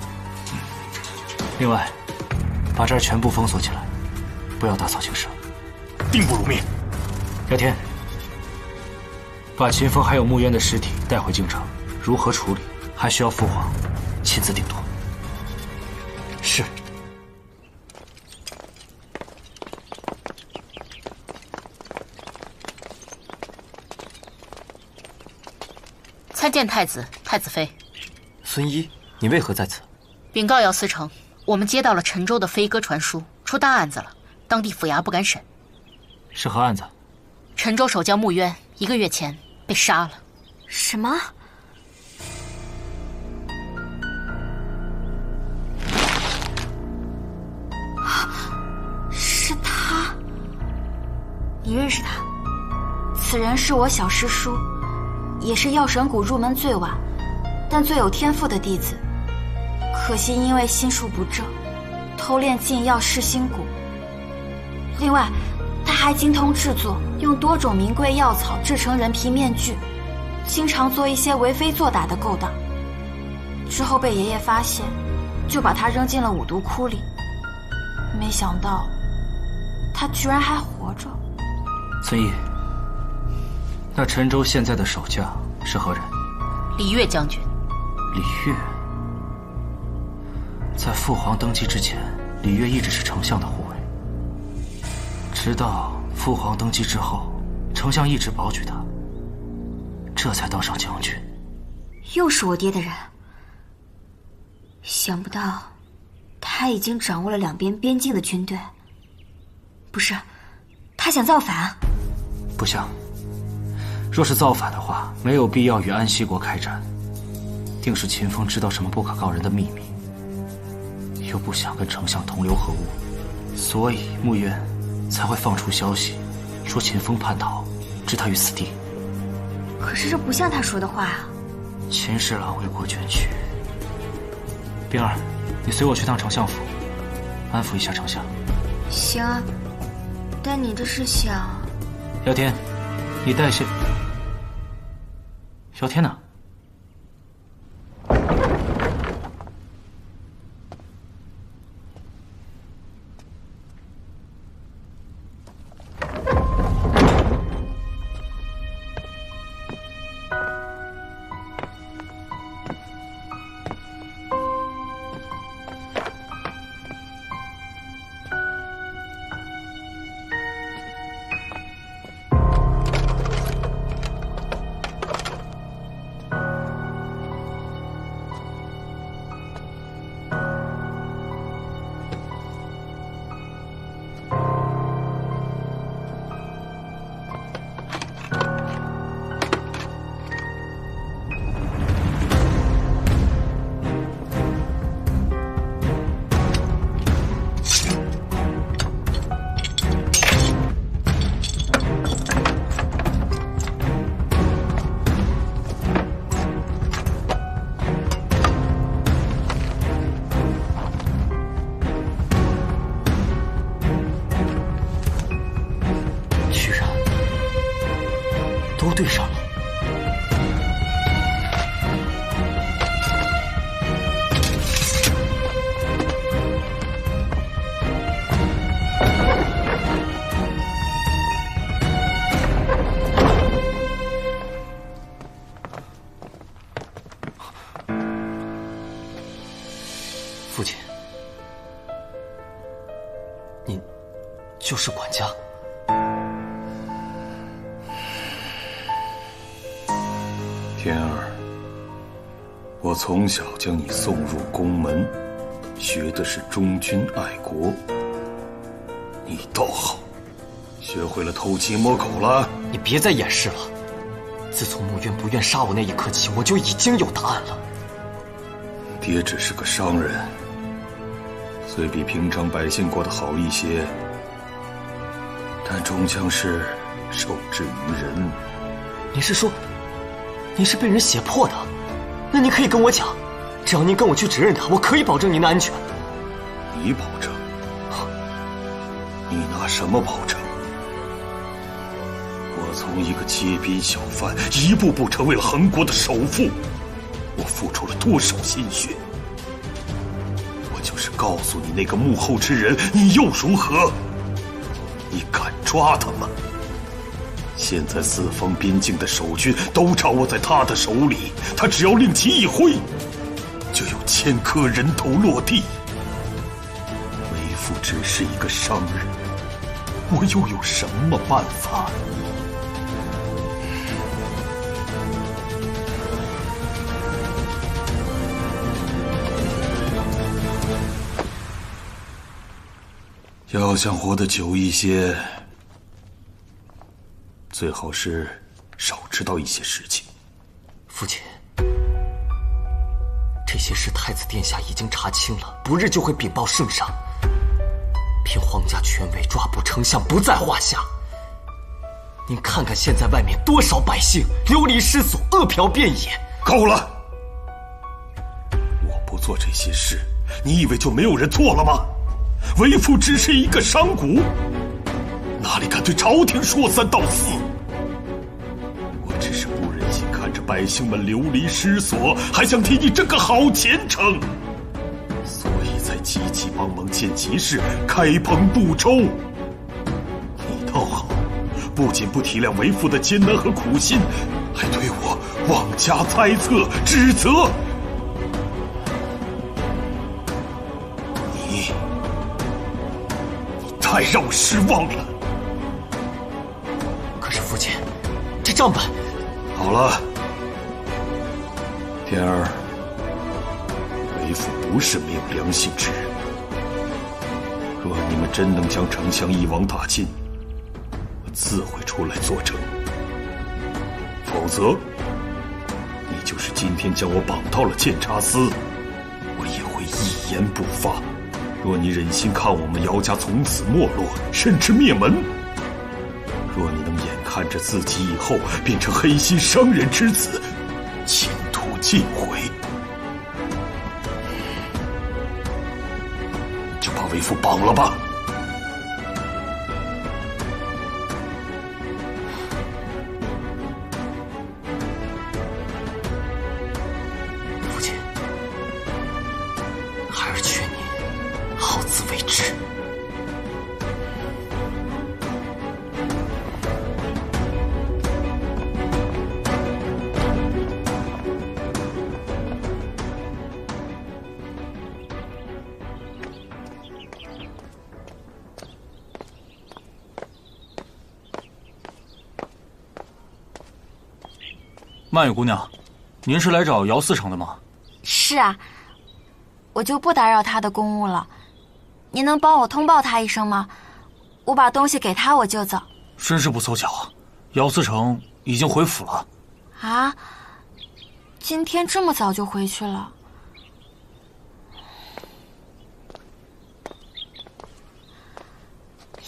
另外，把这儿全部封锁起来，不要打草惊蛇。定不辱命。姚天，把秦风还有穆渊的尸体带回京城，如何处理，还需要父皇亲自定夺。是。参见太子、太子妃。孙一，你为何在此？禀告姚思成，我们接到了陈州的飞鸽传书，出大案子了，当地府衙不敢审。是何案子？陈州守将穆渊1个月前被杀了。什么？是他？你认识他？此人是我小师叔，也是药神谷入门最晚，但最有天赋的弟子。可惜因为心术不正，偷炼禁药噬心蛊。另外，他还精通制作，用多种名贵药草制成人皮面具，经常做一些为非作歹的勾当。之后被爷爷发现，就把他扔进了五毒窟里。没想到，他居然还活着。孙毅，那陈州现在的守将是何人？李岳将军。李岳。在父皇登基之前，李岳一直是丞相的护卫。直到父皇登基之后，丞相一直保举他，这才当上将军。又是我爹的人。想不到，他已经掌握了两边边境的军队。不是，他想造反？不像。若是造反的话，没有必要与安息国开战。定是秦风知道什么不可告人的秘密，又不想跟丞相同流合污，所以穆渊才会放出消息，说秦风叛逃，置他于死地。可是这不像他说的话啊！秦侍郎为国捐躯，冰儿，你随我去趟丞相府，安抚一下丞相。行啊，但你这是想……姚天，你带些……姚天呢？父亲，您就是管家。天儿，我从小将你送入宫门，学的是忠君爱国。你倒好，学会了偷鸡摸狗了。你别再掩饰了。自从穆渊不愿杀我那一刻起，我就已经有答案了。爹只是个商人，虽比平常百姓过得好一些，但终将是受制于人。你是说，你是被人胁迫的？那你可以跟我讲，只要您跟我去指认他，我可以保证您的安全。你保证？你拿什么保证？我从一个街边小贩一步步成为了横国的首富，我付出了多少心血？我就是告诉你那个幕后之人，你又如何？你敢抓他吗？现在四方边境的守军都掌握在他的手里，他只要令其一挥，就有1000颗人头落地。为父只是一个商人，我又有什么办法？要想活得久一些，最好是少知道一些事情。父亲，这些事太子殿下已经查清了，不日就会禀报圣上。凭皇家权威抓捕丞相不在话下。您看看现在外面多少百姓流离失所，饿殍遍野。够了！我不做这些事，你以为就没有人做了吗？为父只是一个商贾，哪里敢对朝廷说三道四？我只是不忍心看着百姓们流离失所，还想替你争个好前程，所以才积极帮忙建集市，开棚布粥。你倒好，不仅不体谅为父的艰难和苦心，还对我妄加猜测、指责。你太让我失望了。可是父亲，这账本……好了，天儿，为父不是没有良心之人。若你们真能将丞相一网打尽，我自会出来作证。否则，你就是今天将我绑到了监察司，我也会一言不发。若你忍心看我们姚家从此没落，甚至灭门，若你能眼看着自己以后变成黑心商人之子，前途尽毁，就把为父绑了吧。父亲，孩儿劝你好自为之。曼玉姑娘，您是来找姚司城的吗？是啊，我就不打扰他的公务了。您能帮我通报他一声吗？我把东西给他，我就走。真是不凑巧啊，姚司城已经回府了。啊？今天这么早就回去了？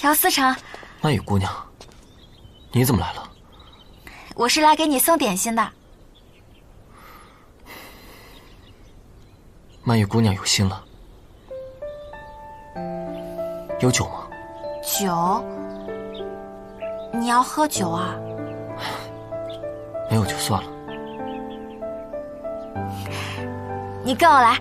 姚司城，曼玉姑娘，你怎么来了？我是来给你送点心的。曼玉姑娘有心了。有酒吗？酒？你要喝酒啊？没有就算了。你跟我来。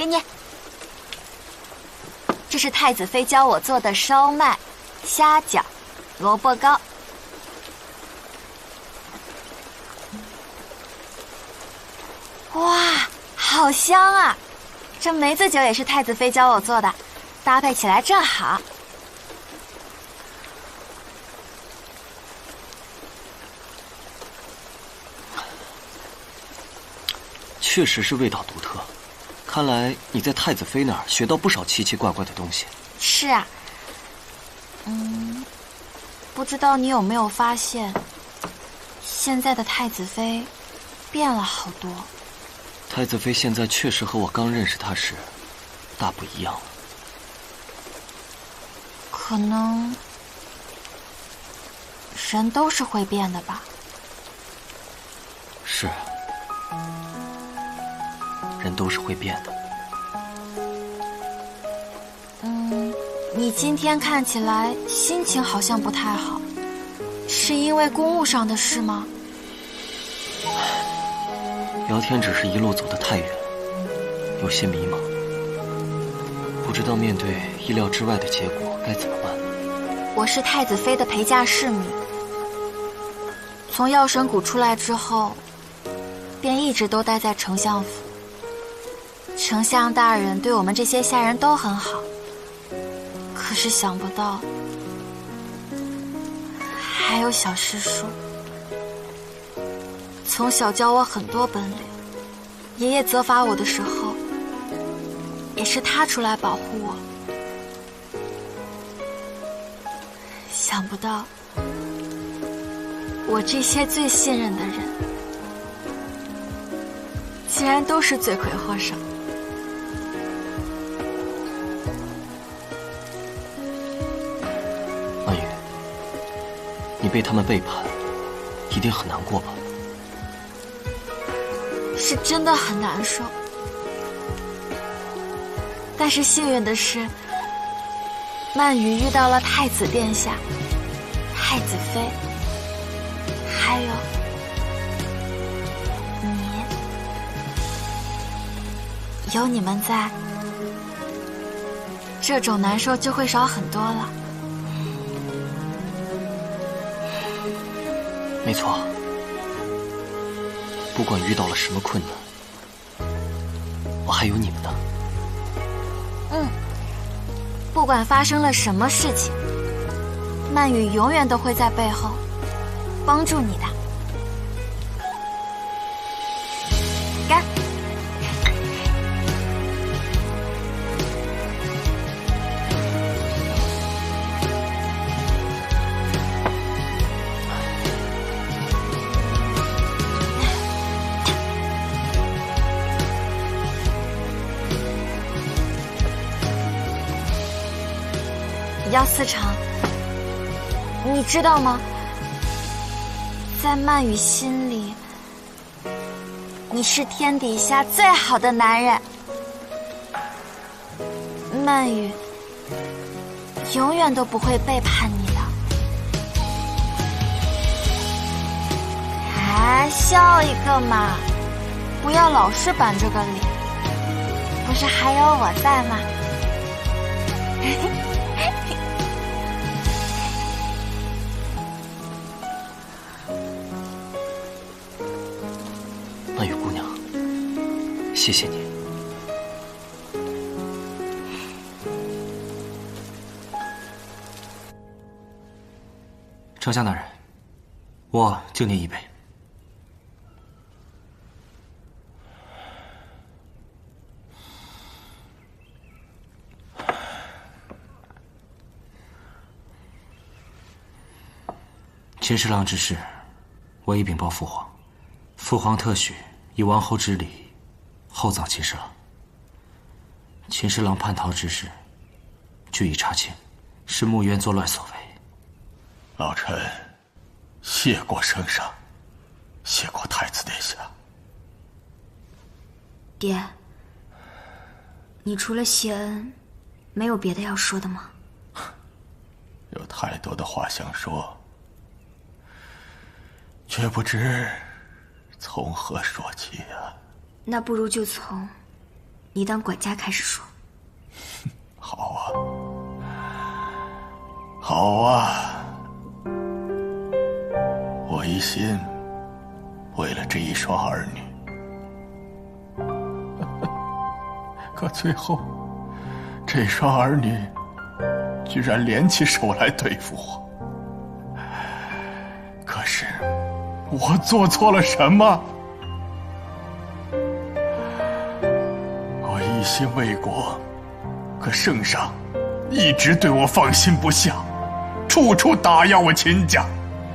给你。这是太子妃教我做的烧麦、虾饺、萝卜糕。哇，好香啊！这梅子酒也是太子妃教我做的，搭配起来正好。确实是味道独特，看来你在太子妃那儿学到不少奇奇怪怪的东西。是啊，不知道你有没有发现，现在的太子妃变了好多。太子妃现在确实和我刚认识她时大不一样了。可能人都是会变的吧。是，人都是会变的。你今天看起来心情好像不太好，是因为公务上的事吗？姚天只是一路走得太远，有些迷茫，不知道面对意料之外的结果该怎么办。我是太子妃的陪嫁侍女，从药神谷出来之后，便一直都待在丞相府。丞相大人对我们这些下人都很好，可是想不到还有小师叔，从小教我很多本领，爷爷责罚我的时候，也是他出来保护我。想不到我这些最信任的人，竟然都是罪魁祸首。曼雨，你被他们背叛，一定很难过吧？是真的很难受，但是幸运的是，曼雨遇到了太子殿下、太子妃，还有你。有你们在，这种难受就会少很多了。没错，不管遇到了什么困难，我还有你们呢。不管发生了什么事情，曼雨永远都会在背后帮助你的。干！姚思成，你知道吗？在曼雨心里，你是天底下最好的男人。曼雨永远都不会背叛你的。哎，笑一个嘛，不要老是板着个脸。不是还有我在吗？曼雨姑娘，谢谢你。丞相大人，我敬您一杯。秦侍郎之事，我已禀报父皇，父皇特许以王后之礼厚葬秦侍郎。秦侍郎叛逃之事，据已查清，是木渊作乱所为。老臣谢过圣上，谢过太子殿下。爹，你除了谢恩，没有别的要说的吗？有太多的话想说，却不知从何说起啊。那不如就从你当管家开始说。好啊，好啊，我一心为了这一双儿女，可最后这双儿女居然联起手来对付我。可是我做错了什么？我一心为国，可圣上一直对我放心不下，处处打压我秦家，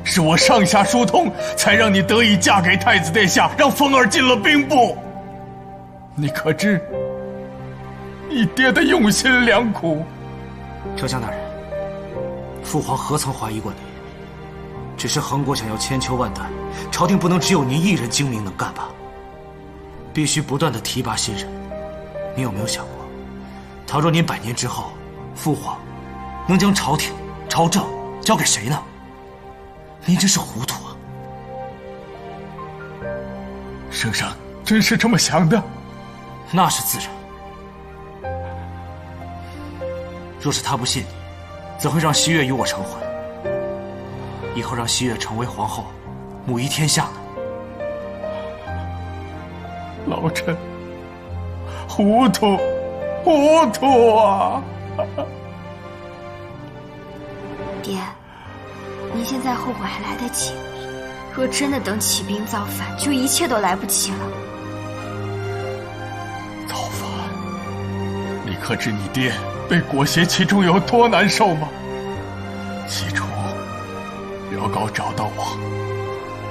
是我上下疏通，才让你得以嫁给太子殿下，让凤儿进了兵部。你可知你爹的用心良苦？丞相大人，父皇何曾怀疑过你？只是恒国想要千秋万代，朝廷不能只有您一人精明能干吧？必须不断地提拔新人。您有没有想过，倘若您100年之后，父皇能将朝廷、朝政交给谁呢？您真是糊涂啊！圣上真是这么想的？那是自然。若是他不信你，怎会让西月与我成婚？以后让西月成为皇后，母仪天下呢？老臣糊涂啊！爹，您现在后悔还来得及，若真的等起兵造反，就一切都来不及了。造反？你可知你爹被裹挟其中有多难受吗？起初辽高找到我，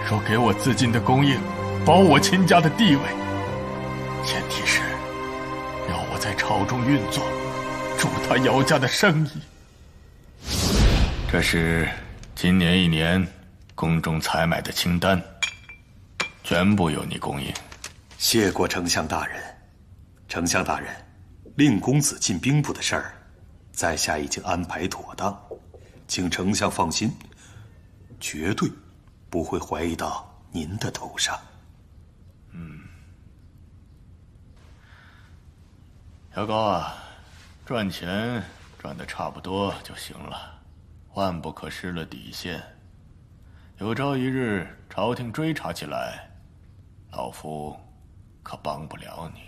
说给我资金的供应，保我秦家的地位，前提是要我在朝中运作，助他姚家的生意。这是今年1年宫中采买的清单，全部由你供应。谢过丞相大人。丞相大人，令公子进兵部的事儿，在下已经安排妥当，请丞相放心，绝对不会怀疑到您的头上。姚高啊，赚钱赚得差不多就行了，万不可失了底线。有朝一日朝廷追查起来，老夫可帮不了你。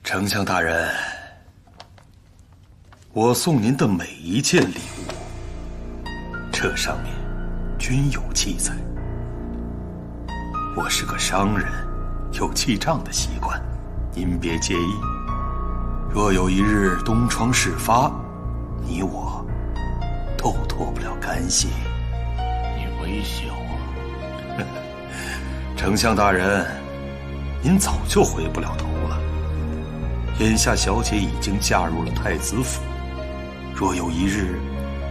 丞相大人，我送您的每一件礼物，这上面均有记载。我是个商人，有记账的习惯，您别介意。若有一日东窗事发，你我都脱不了干系。你威胁我？丞相大人，您早就回不了头了。眼下小姐已经嫁入了太子府，若有一日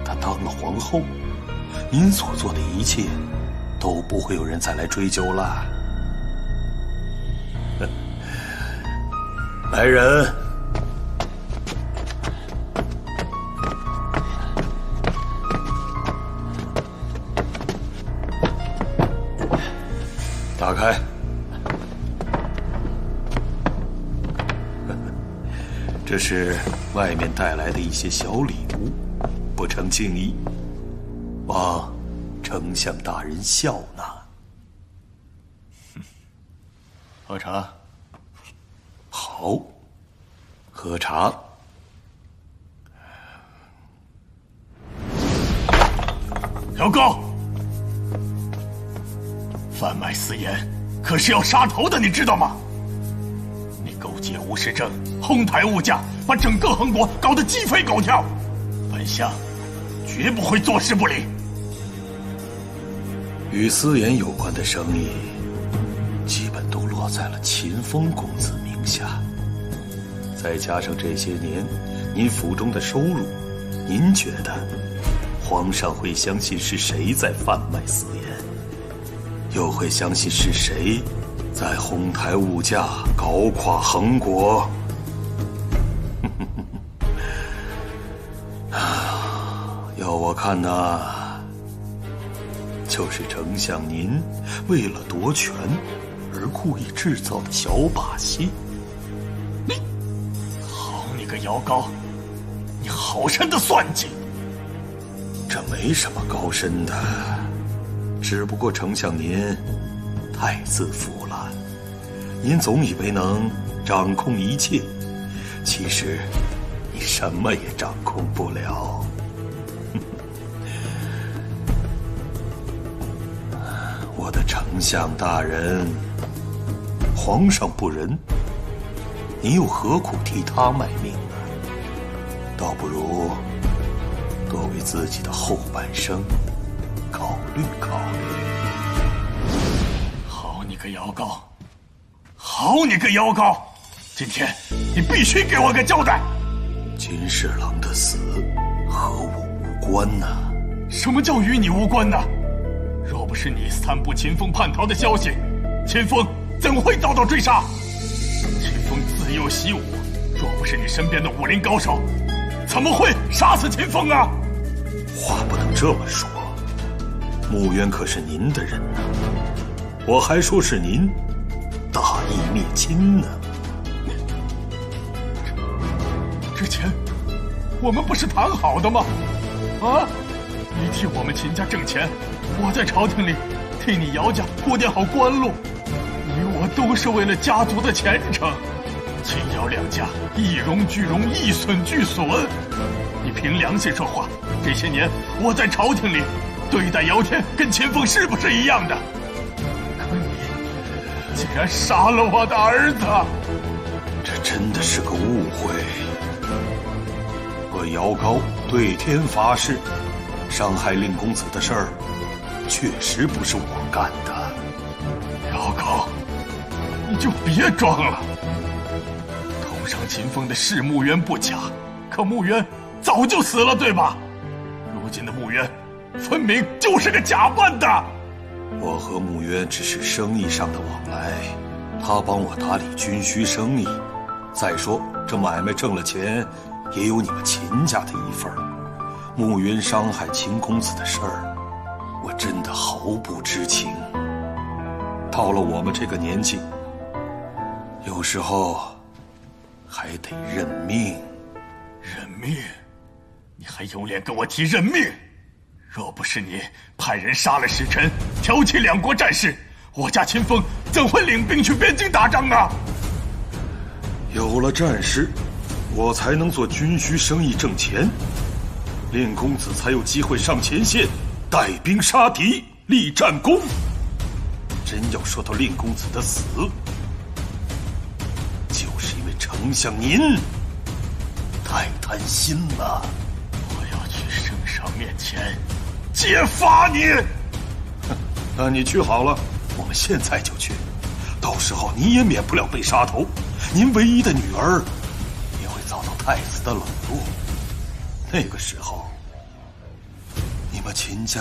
她当了皇后，您所做的一切都不会有人再来追究了。来人！打开。这是外面带来的一些小礼物，不成敬意，望丞相大人笑纳。喝茶。好，喝茶。姚高，贩卖私盐可是要杀头的，你知道吗？你勾结吴世正，哄抬物价，把整个恒国搞得鸡飞狗跳，本相绝不会坐视不理。与私盐有关的生意，基本都落在了秦风公子名下。再加上这些年您府中的收入，您觉得皇上会相信是谁在贩卖私盐，又会相信是谁在哄抬物价，搞垮恒国？要我看呢，就是丞相您为了夺权而儿故意制造的小把戏。好你个姚高，你好深的算计！这没什么高深的，只不过丞相您太自负了，您总以为能掌控一切，其实你什么也掌控不了。我的丞相大人，皇上不仁，你又何苦替他卖命呢？倒不如多为自己的后半生考虑考虑。好你个姚高，好你个姚高，今天你必须给我个交代。金侍郎的死和我无关呢。什么叫与你无关呢？若不是你散布秦风叛逃的消息，秦风怎会遭到追杀？秦风自幼习武，若不是你身边的武林高手，怎么会杀死秦风啊？话不能这么说，穆渊可是您的人呢，我还说是您大义灭亲呢。之前我们不是谈好的吗？啊，你替我们秦家挣钱，我在朝廷里替你姚家铺垫好官路，你我都是为了家族的前程。秦姚两家一荣俱荣，一损俱损。你凭良心说话，这些年我在朝廷里对待姚天跟秦风是不是一样的？可你竟然杀了我的儿子！这真的是个误会。我姚高对天发誓，伤害令公子的事儿确实不是我干的。姚高，你就别装了。捅伤秦风的是穆渊不假，可穆渊早就死了，对吧？如今的穆渊分明就是个假扮的。我和穆渊只是生意上的往来，他帮我打理军需生意。再说这买卖挣了钱，也有你们秦家的一份。穆渊伤害秦公子的事儿，我真的毫不知情。到了我们这个年纪，有时候还得认命。认命？你还有脸跟我提认命？若不是你派人杀了使臣，挑起两国战事，我家秦风怎会领兵去边境打仗啊？有了战事，我才能做军需生意挣钱，令公子才有机会上前线，带兵杀敌，立战功。真要说到令公子的死，就是因为丞相您太贪心了。我要去圣上面前揭发你。那你去好了，我们现在就去。到时候你也免不了被杀头，您唯一的女儿也会遭到太子的冷落。那个时候，你们秦家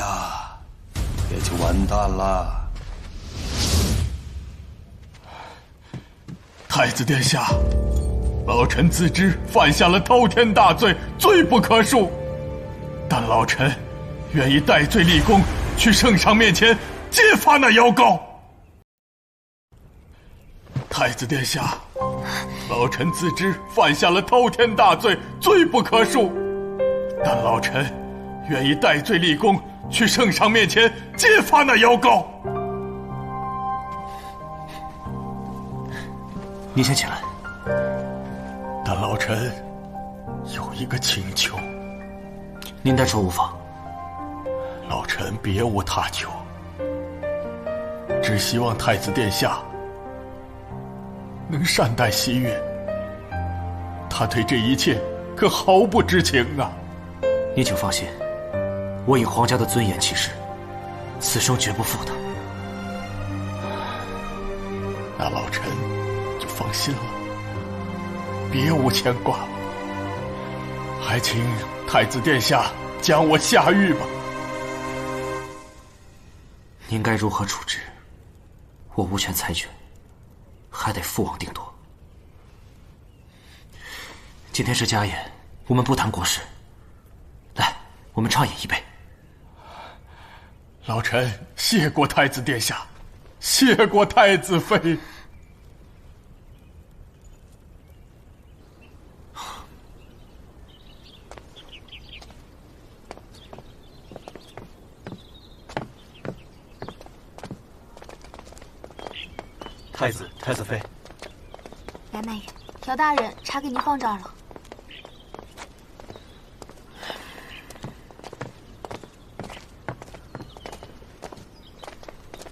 也就完蛋了。太子殿下，老臣自知犯下了滔天大罪，罪不可恕，但老臣愿意戴罪立功，去圣上面前揭发那妖高。太子殿下，老臣自知犯下了滔天大罪，罪不可恕，但老臣愿意戴罪立功，去圣上面前揭发那妖高。你先起来。但老臣有一个请求。您但说无妨。老臣别无他求，只希望太子殿下能善待西月。他对这一切可毫不知情啊！你请放心，我以皇家的尊严起誓，此生绝不负他。那老臣就放心了，别无牵挂了。还请太子殿下将我下狱吧。您该如何处置，我无权裁决，还得父王定夺。今天是家宴，我们不谈国事。来，我们畅饮一杯。老臣谢过太子殿下。谢过太子妃。太子妃，来，曼玉，乔大人，茶给您放这儿了。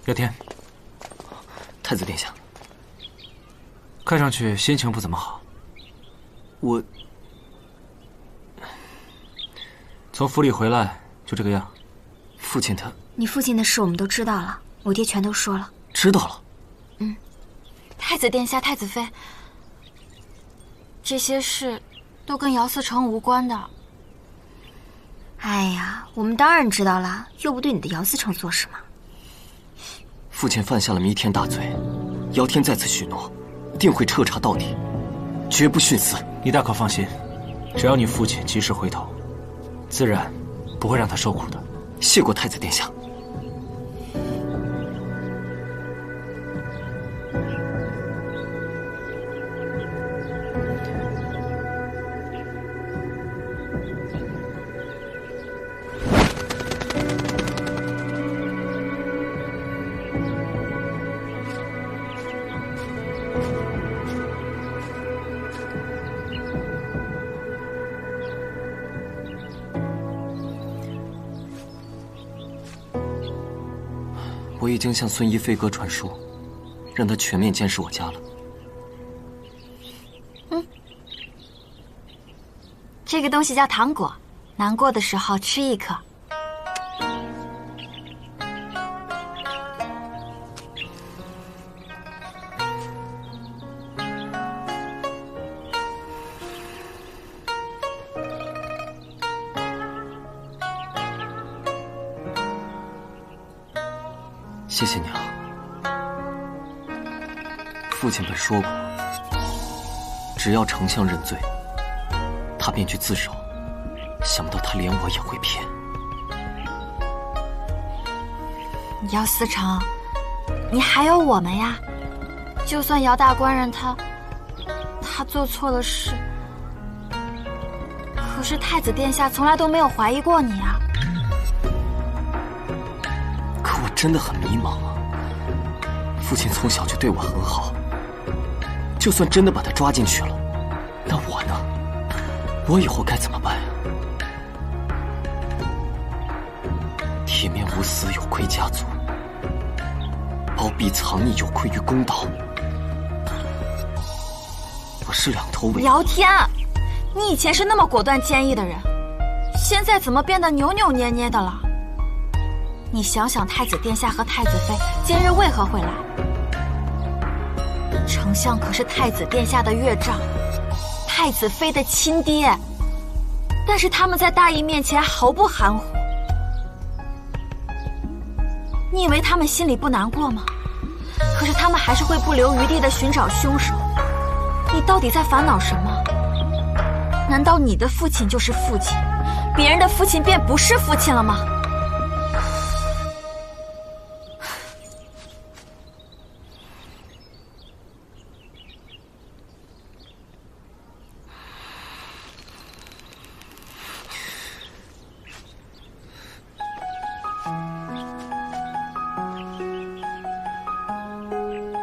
姚天，太子殿下，看上去心情不怎么好。我从府里回来就这个样。父亲他……你父亲的事我们都知道了，我爹全都说了。知道了。太子殿下，太子妃，这些事都跟姚思成无关的。哎呀，我们当然知道了，又不对你的姚思成做什么。父亲犯下了弥天大罪，姚天再次许诺，定会彻查到底，绝不徇私。你大可放心，只要你父亲及时回头，自然不会让他受苦的。谢过太子殿下。我已经向孙一飞哥传书，让他全面监视我家了。这个东西叫糖果，难过的时候吃一颗。谢谢你啊，父亲本说过，只要丞相认罪，他便去自首。想不到他连我也会骗。姚思成，你还有我们呀！就算姚大官人他做错了事，可是太子殿下从来都没有怀疑过你啊。可我真的很迷茫啊！父亲从小就对我很好，就算真的把他抓进去了，那我呢？我以后该怎么办呀？铁面无私有亏家族，包庇藏匿有愧于公道。我是两头尾。姚天，你以前是那么果断坚毅的人，现在怎么变得扭扭捏捏的了？你想想，太子殿下和太子妃今日为何会来？丞相可是太子殿下的岳丈，太子妃的亲爹，但是他们在大义面前毫不含糊。你以为他们心里不难过吗？可是他们还是会不留余地地寻找凶手。你到底在烦恼什么？难道你的父亲就是父亲，别人的父亲便不是父亲了吗？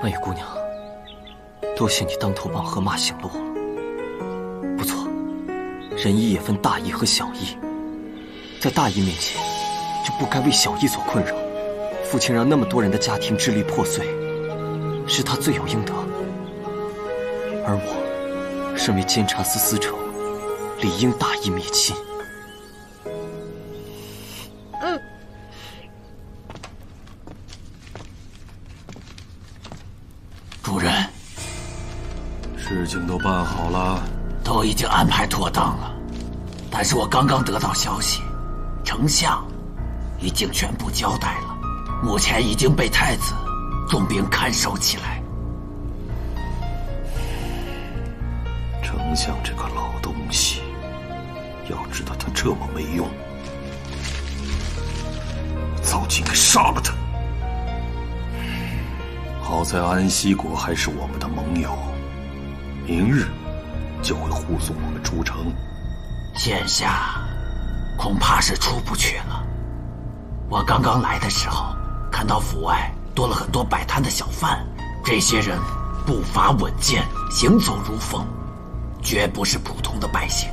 曼玉姑娘，多谢你当头棒喝骂醒了我。不错，仁义也分大义和小义，在大义面前，就不该为小义所困扰。父亲让那么多人的家庭支离破碎，是他罪有应得。而我，身为监察司司丞，理应大义灭亲。主人，事情都办好了，都已经安排妥当了。但是我刚刚得到消息，丞相已经全部交代了，目前已经被太子重兵看守起来。丞相这个老东西，要知道他这么没用，早就应该杀了他。好在安西国还是我们的盟友，明日就会护送我们出城。现下恐怕是出不去了。我刚刚来的时候，看到府外多了很多摆摊的小贩，这些人步伐稳健，行走如风，绝不是普通的百姓。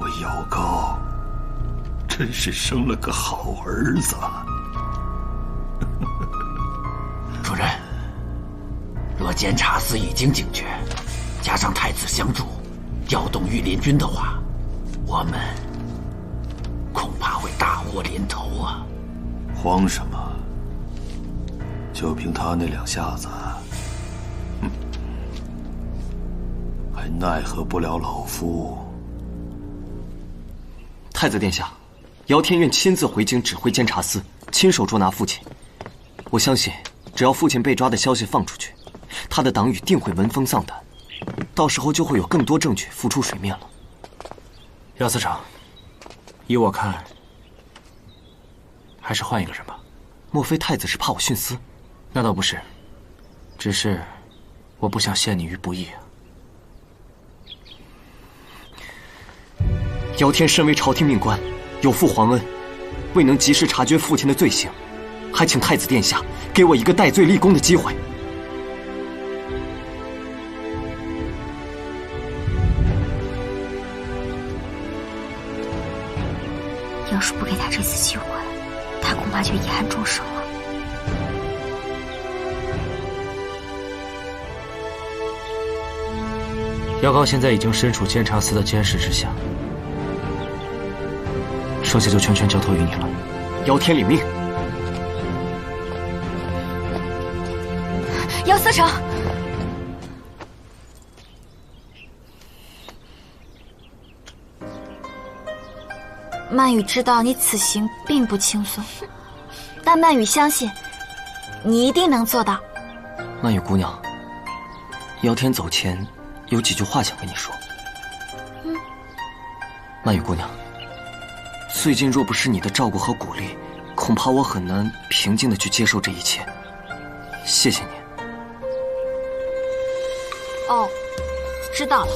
我姚高真是生了个好儿子。主任，若监察司已经警觉，加上太子相助，调动御林军的话，我们恐怕会大祸临头啊！慌什么？就凭他那两下子，还奈何不了老夫。太子殿下，姚天愿亲自回京指挥监察司，亲手捉拿父亲。我相信，只要父亲被抓的消息放出去，他的党羽定会闻风丧胆，到时候就会有更多证据浮出水面了。姚司长，依我看，还是换一个人吧。莫非太子是怕我徇私？那倒不是，只是我不想陷你于不义啊。姚天身为朝廷命官，有负皇恩，未能及时察觉父亲的罪行，还请太子殿下给我一个戴罪立功的机会。要是不给他这次机会，他恐怕就遗憾终生了。姚高现在已经身处监察司的监视之下，剩下就全权交托于你了。姚天领命。姚司成，曼雨知道你此行并不轻松，但曼雨相信你一定能做到。曼雨姑娘，姚天走前有几句话想跟你说。曼雨姑娘，最近若不是你的照顾和鼓励，恐怕我很难平静地去接受这一切。谢谢你。哦，知道了。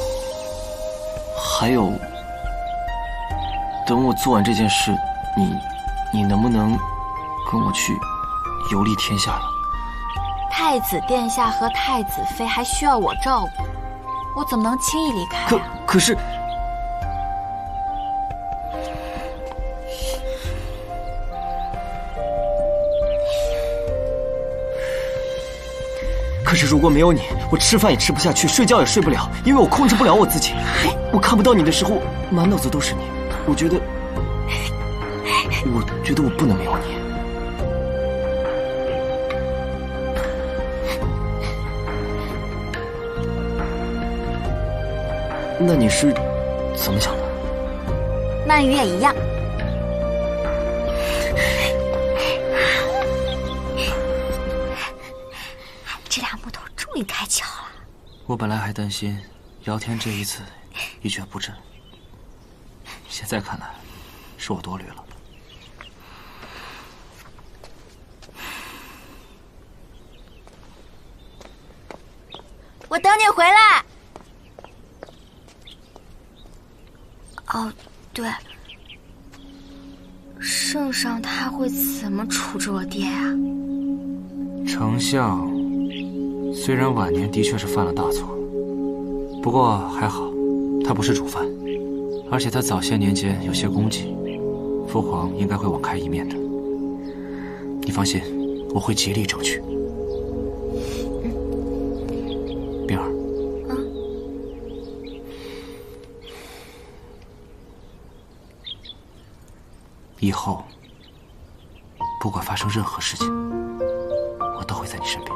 还有，等我做完这件事，你能不能跟我去游历天下呀？太子殿下和太子妃还需要我照顾，我怎么能轻易离开啊？可是，如果没有你，我吃饭也吃不下去，睡觉也睡不了，因为我控制不了我自己。我看不到你的时候，满脑子都是你。我觉得我不能没有你。那你是怎么想的？曼雨也一样。这俩木头终于开窍了。我本来还担心姚天这一次一蹶不振，现在看来是我多虑了。我等你回来。哦，对，圣上他会怎么处置我爹啊？丞相虽然晚年的确是犯了大错，不过还好，他不是主犯，而且他早些年间有些功绩，父皇应该会网开一面的。你放心，我会极力争取。冰儿，以后不管发生任何事情，我都会在你身边。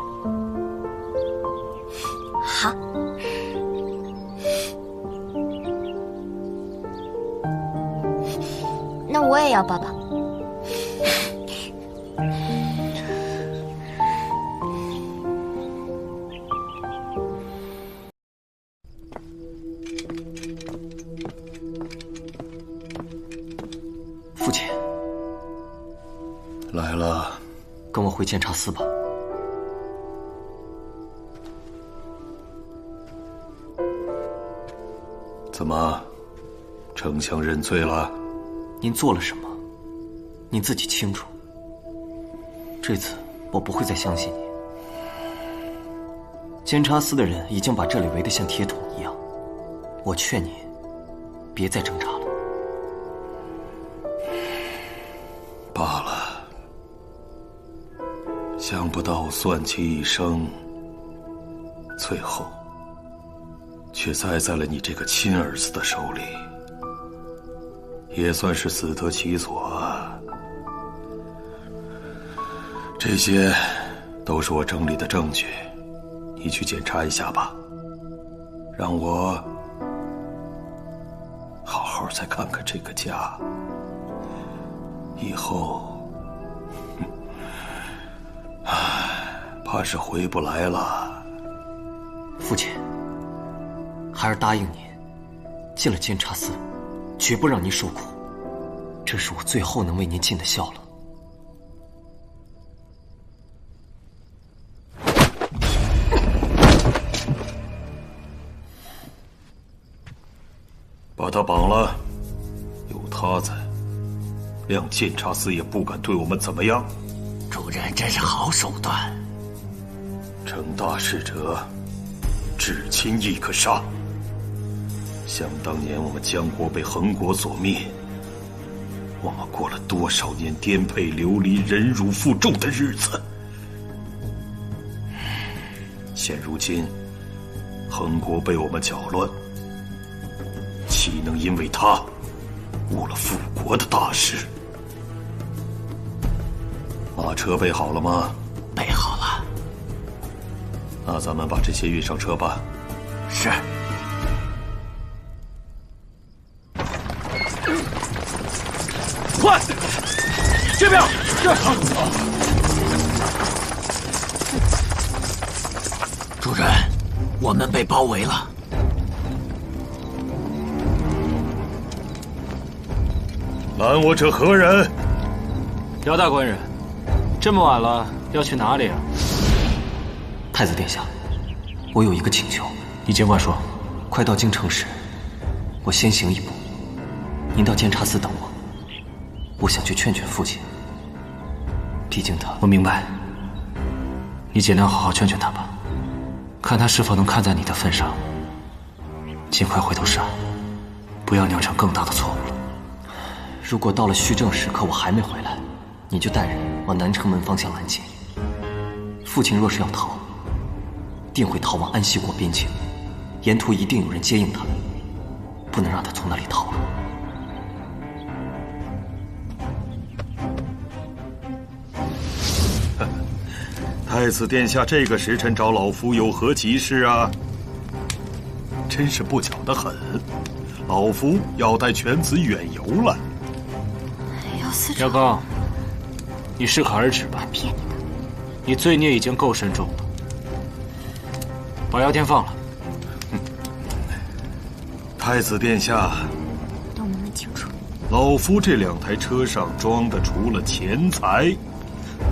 好。那我也要抱抱。回监察司吧。怎么，丞相认罪了？您做了什么，您自己清楚。这次我不会再相信你。监察司的人已经把这里围得像铁桶一样，我劝你别再挣扎了。罢了，想不到算计一生，最后却栽在了你这个亲儿子的手里，也算是死得其所啊。这些都是我整理的证据，你去检查一下吧，让我好好再看看这个家。以后，怕是回不来了。父亲，孩儿答应您，进了监察司，绝不让您受苦。这是我最后能为您尽的孝了。把他绑了，有他在，谅监察司也不敢对我们怎么样。主人真是好手段。成大事者，至亲亦可杀。想当年我们江国被横国所灭，我们过了多少年颠沛流离、忍辱负重的日子。现如今，横国被我们搅乱，岂能因为他误了复国的大事？马车备好了吗？备好了。那咱们把这些运上车吧。是。快，这边，这。主人，我们被包围了。拦我者何人？姚大官人，这么晚了，要去哪里啊？太子殿下，我有一个请求。你尽管说。快到京城时，我先行一步，您到监察司等我。我想去劝劝父亲，毕竟他……我明白。你尽量好好劝劝他吧，看他是否能看在你的份上，尽快回头是岸，不要酿成更大的错误了。如果到了虚正时刻我还没回来，你就带人往南城门方向拦截。父亲若是要逃，定会逃往安西国边境，沿途一定有人接应他，不能让他从那里逃了。太子殿下这个时辰找老夫有何急事啊？真是不巧得很，老夫要带犬子远游了。姚刚，你适可而止吧。骗你的，你罪孽已经够深重了，把姚天放了。太子殿下，都能问清楚。老夫这2台车上装的除了钱财，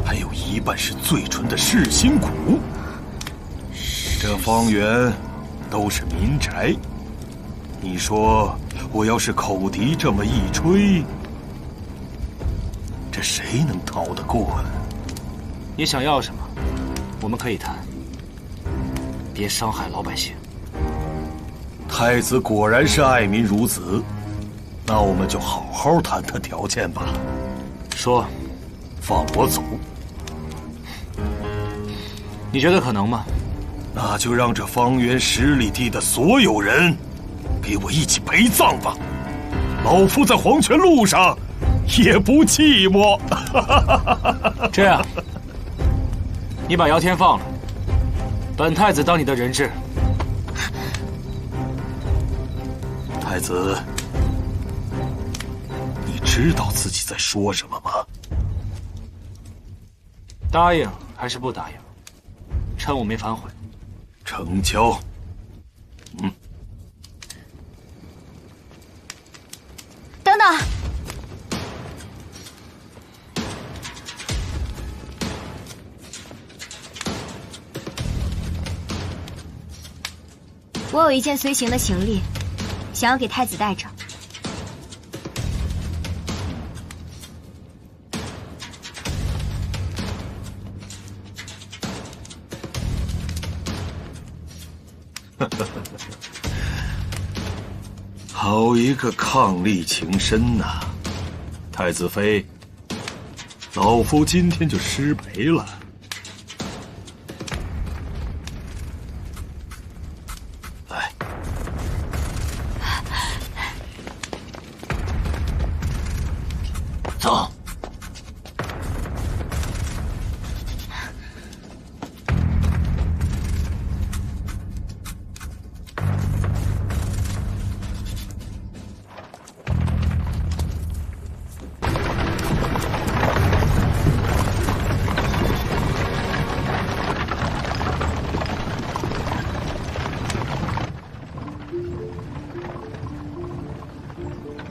还有一半是最纯的噬心骨。这方圆都是民宅，你说我要是口笛这么一吹，这谁能逃得过呢？你想要什么，我们可以谈，别伤害老百姓。太子果然是爱民如子，那我们就好好谈谈条件吧。说，放我走。你觉得可能吗？那就让这方圆10里地的所有人给我一起陪葬吧。老夫在黄泉路上也不寂寞。这样，你把姚天放了，本太子当你的人质。太子，你知道自己在说什么吗？答应还是不答应？趁我没反悔。成交。等等，我有一件随行的行李，想要给太子带着。好一个伉俪情深呐，太子妃，老夫今天就失陪了。来，走。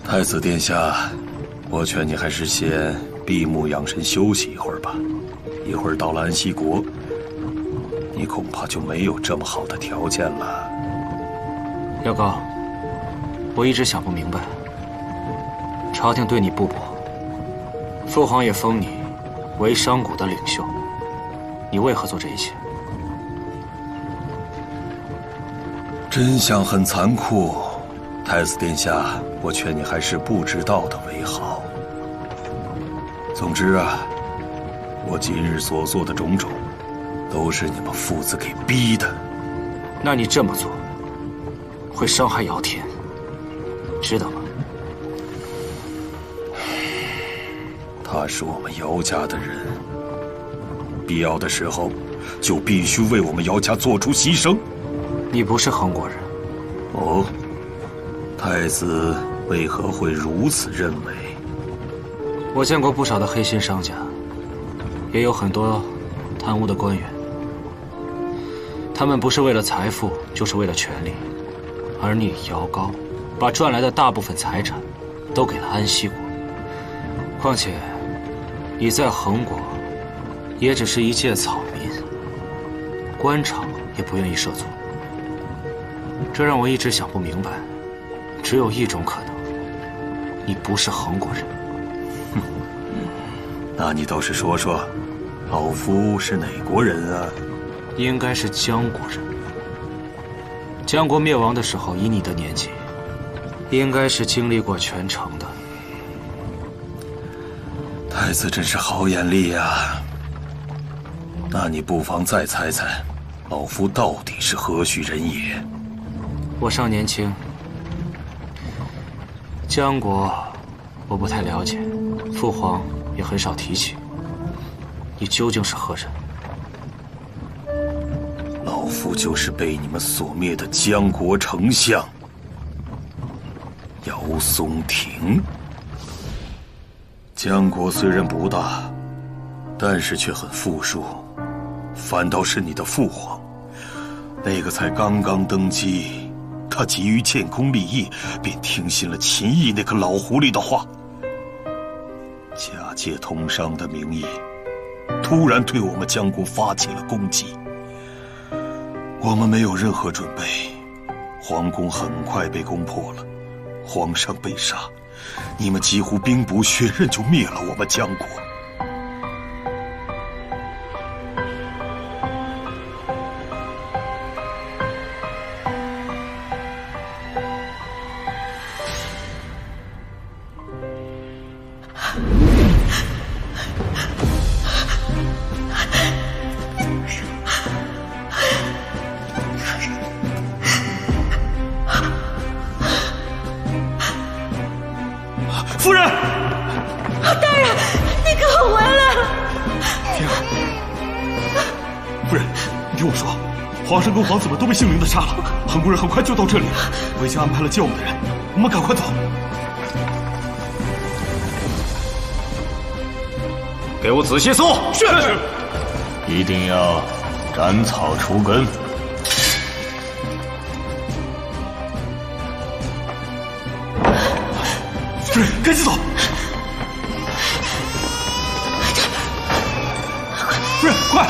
太子殿下，我劝你还是先闭目养神休息一会儿吧。一会儿到了安息国，你恐怕就没有这么好的条件了。廖高，我一直想不明白，朝廷对你不薄，父皇也封你为商贾的领袖，你为何做这一切？真相很残酷，太子殿下，我劝你还是不知道的为好。总之啊，我今日所做的种种，都是你们父子给逼的。那你这么做，会伤害姚天，知道吗？他是我们姚家的人，必要的时候，就必须为我们姚家做出牺牲。你不是衡国人。哦，太子为何会如此认为？我见过不少的黑心商家，也有很多贪污的官员。他们不是为了财富，就是为了权力。而你姚高，把赚来的大部分财产都给了安息国。况且，你在衡国，也只是一介草民，官场也不愿意涉足。这让我一直想不明白，只有一种可能，你不是衡国人。哼，那你倒是说说，老夫是哪国人啊？应该是江国人。江国灭亡的时候，以你的年纪，应该是经历过全城的。太子真是好眼力呀！那你不妨再猜猜，老夫到底是何许人也？我尚年轻，江国我不太了解，父皇也很少提起。你究竟是何人？老夫就是被你们所灭的江国丞相姚松庭。江国虽然不大，但是却很富庶，反倒是你的父皇，那个才刚刚登基。他急于建功立业，便听信了秦毅那个老狐狸的话，假借通商的名义，突然对我们江国发起了攻击。我们没有任何准备，皇宫很快被攻破了，皇上被杀，你们几乎兵不血刃就灭了我们江国。夫人，大人，你可回来了！天儿，夫人，你听我说，皇上跟皇子们都被杏林子杀了，衡国人很快就到这里了。我已经安排了接我们的人，我们赶快走。给我仔细搜！是。一定要斩草除根。夫人，赶紧走！夫人，快！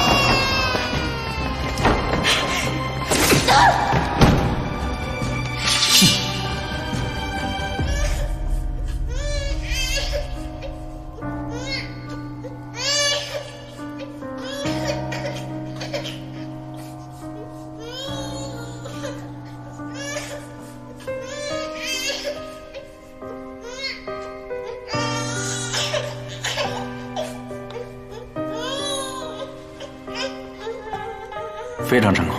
非常成功。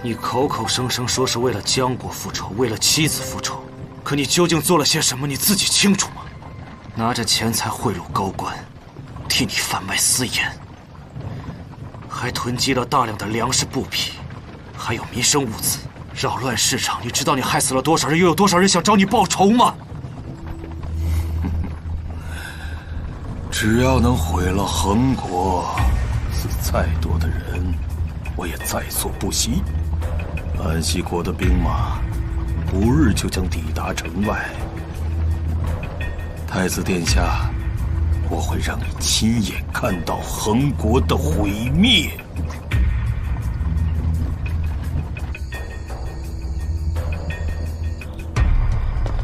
你口口声声说是为了江国复仇，为了妻子复仇，可你究竟做了些什么？你自己清楚吗？拿着钱财贿赂高官，替你贩卖私盐，还囤积了大量的粮食布匹，还有民生物资，扰乱市场。你知道你害死了多少人，又有多少人想找你报仇吗？只要能毁了恒国，死再多的人，我也在所不惜。安西国的兵马不日就将抵达城外。太子殿下，我会让你亲眼看到恒国的毁灭。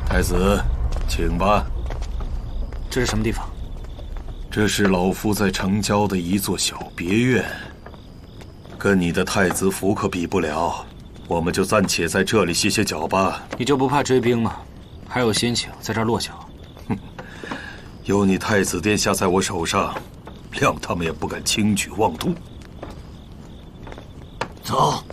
太子，请吧。这是什么地方？这是老夫在城郊的一座小别院，跟你的太子府可比不了。我们就暂且在这里歇歇脚吧。你就不怕追兵吗？还有心情在这儿落脚？哼，有你太子殿下在我手上，谅他们也不敢轻举妄动。走。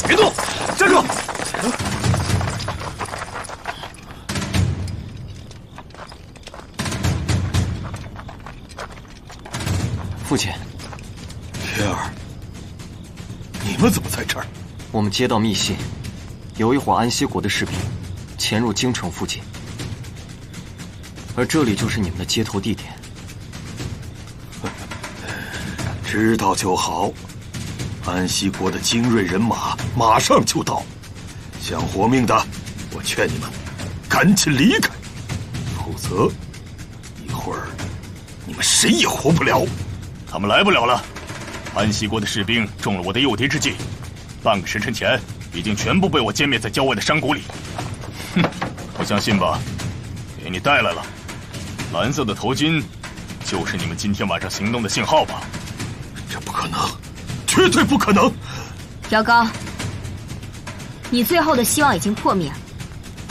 别动，站住！父亲，天儿，你们怎么在这儿？我们接到密信，有一伙安西国的士兵潜入京城附近，而这里就是你们的接头地点。知道就好。安西国的精锐人马马上就到，想活命的，我劝你们赶紧离开，否则一会儿你们谁也活不了。他们来不了了，安西国的士兵中了我的诱敌之计，半个时辰前已经全部被我歼灭在郊外的山谷里。哼，不相信吧？给你带来了，蓝色的头巾，就是你们今天晚上行动的信号吧？这不可能，绝对不可能！姚高，你最后的希望已经破灭了，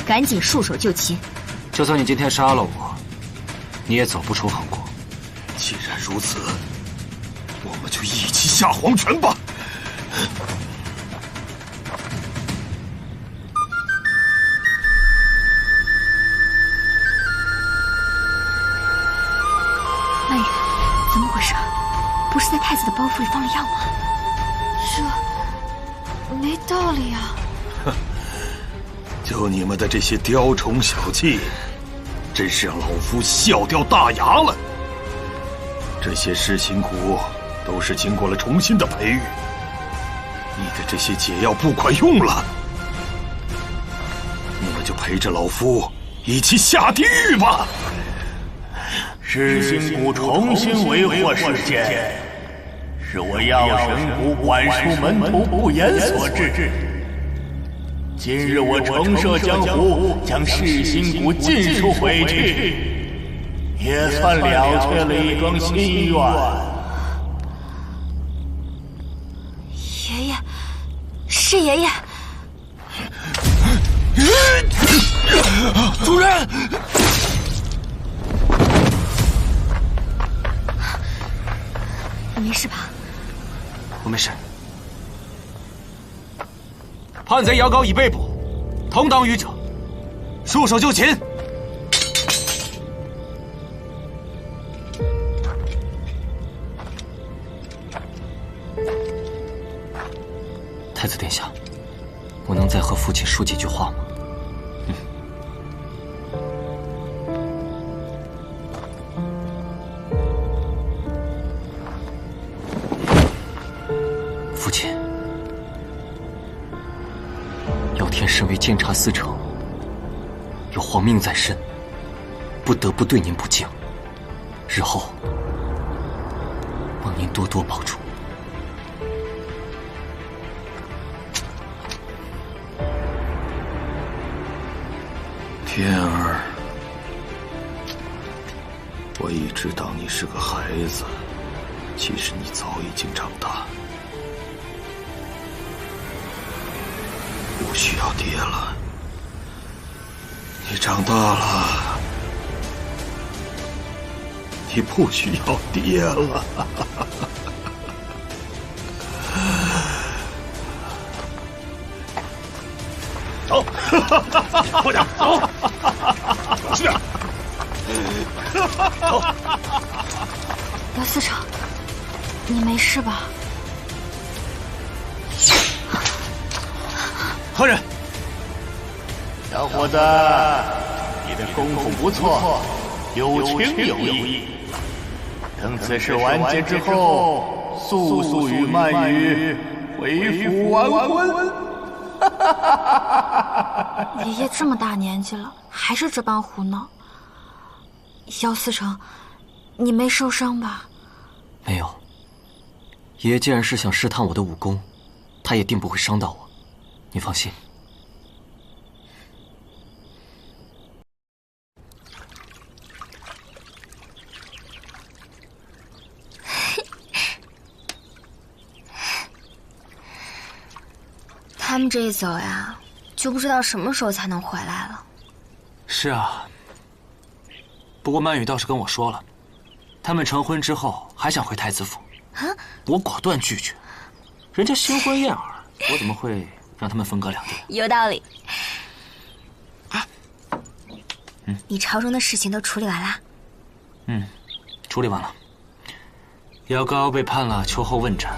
赶紧束手就擒。就算你今天杀了我，你也走不出恒国。既然如此，我们就一起下黄泉吧！曼远，怎么回事？不是在太子的包袱里放了药吗？这没道理啊！哼，就你们的这些雕虫小技，真是让老夫笑掉大牙了。这些噬心蛊都是经过了重新的培育，你的这些解药不管用了，你们就陪着老夫一起下地狱吧！噬心蛊重新为祸事件，是我药神谷管束门徒不言所致。今日我重设江湖，将噬心蛊尽数毁去，也算了却了一桩心愿。爷爷，是爷爷！主人，你没事吧？我没事。叛贼姚高已被捕，同党语者，束手就擒。太子殿下，我能再和父亲说几句话吗？父亲，姚天身为监察司丞，有皇命在身，不得不对您不敬。日后，望您多多保重。天儿，我一直当你是个孩子，其实你早已经长大，不需要爹了。你长大了，你不需要爹了。走，快点走，是点。走。姚思成，你没事吧？何人？小伙子，你的功夫不错，有情有义。等此事完结之后，速速与曼玉回府完婚。爷爷这么大年纪了，还是这般胡闹。姚思成，你没受伤吧？没有。爷爷既然是想试探我的武功，他也定不会伤到我，你放心。他们这一走呀，就不知道什么时候才能回来了。是啊，不过曼雨倒是跟我说了，他们成婚之后还想回太子府，我果断拒绝。人家新婚燕尔，我怎么会让他们分隔两地？有道理。哎，你朝中的事情都处理完啦？处理完了。姚高被判了秋后问斩，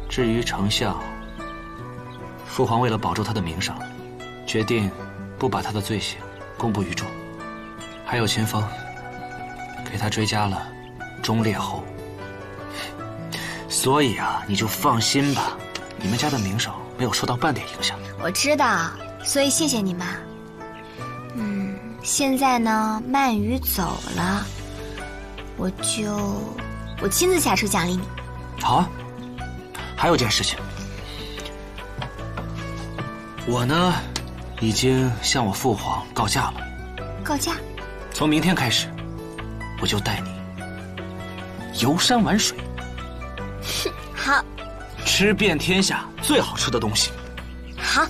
至于丞相，父皇为了保住他的名声，决定不把他的罪行公布于众。还有秦风，给他追加了忠烈侯。所以啊，你就放心吧，你们家的名声没有受到半点影响。我知道，所以谢谢你们。现在呢，曼雨走了，我亲自下车奖励你。好啊，还有件事情，我呢，已经向我父皇告假了。告假？从明天开始，我就带你游山玩水。好。吃遍天下最好吃的东西。好。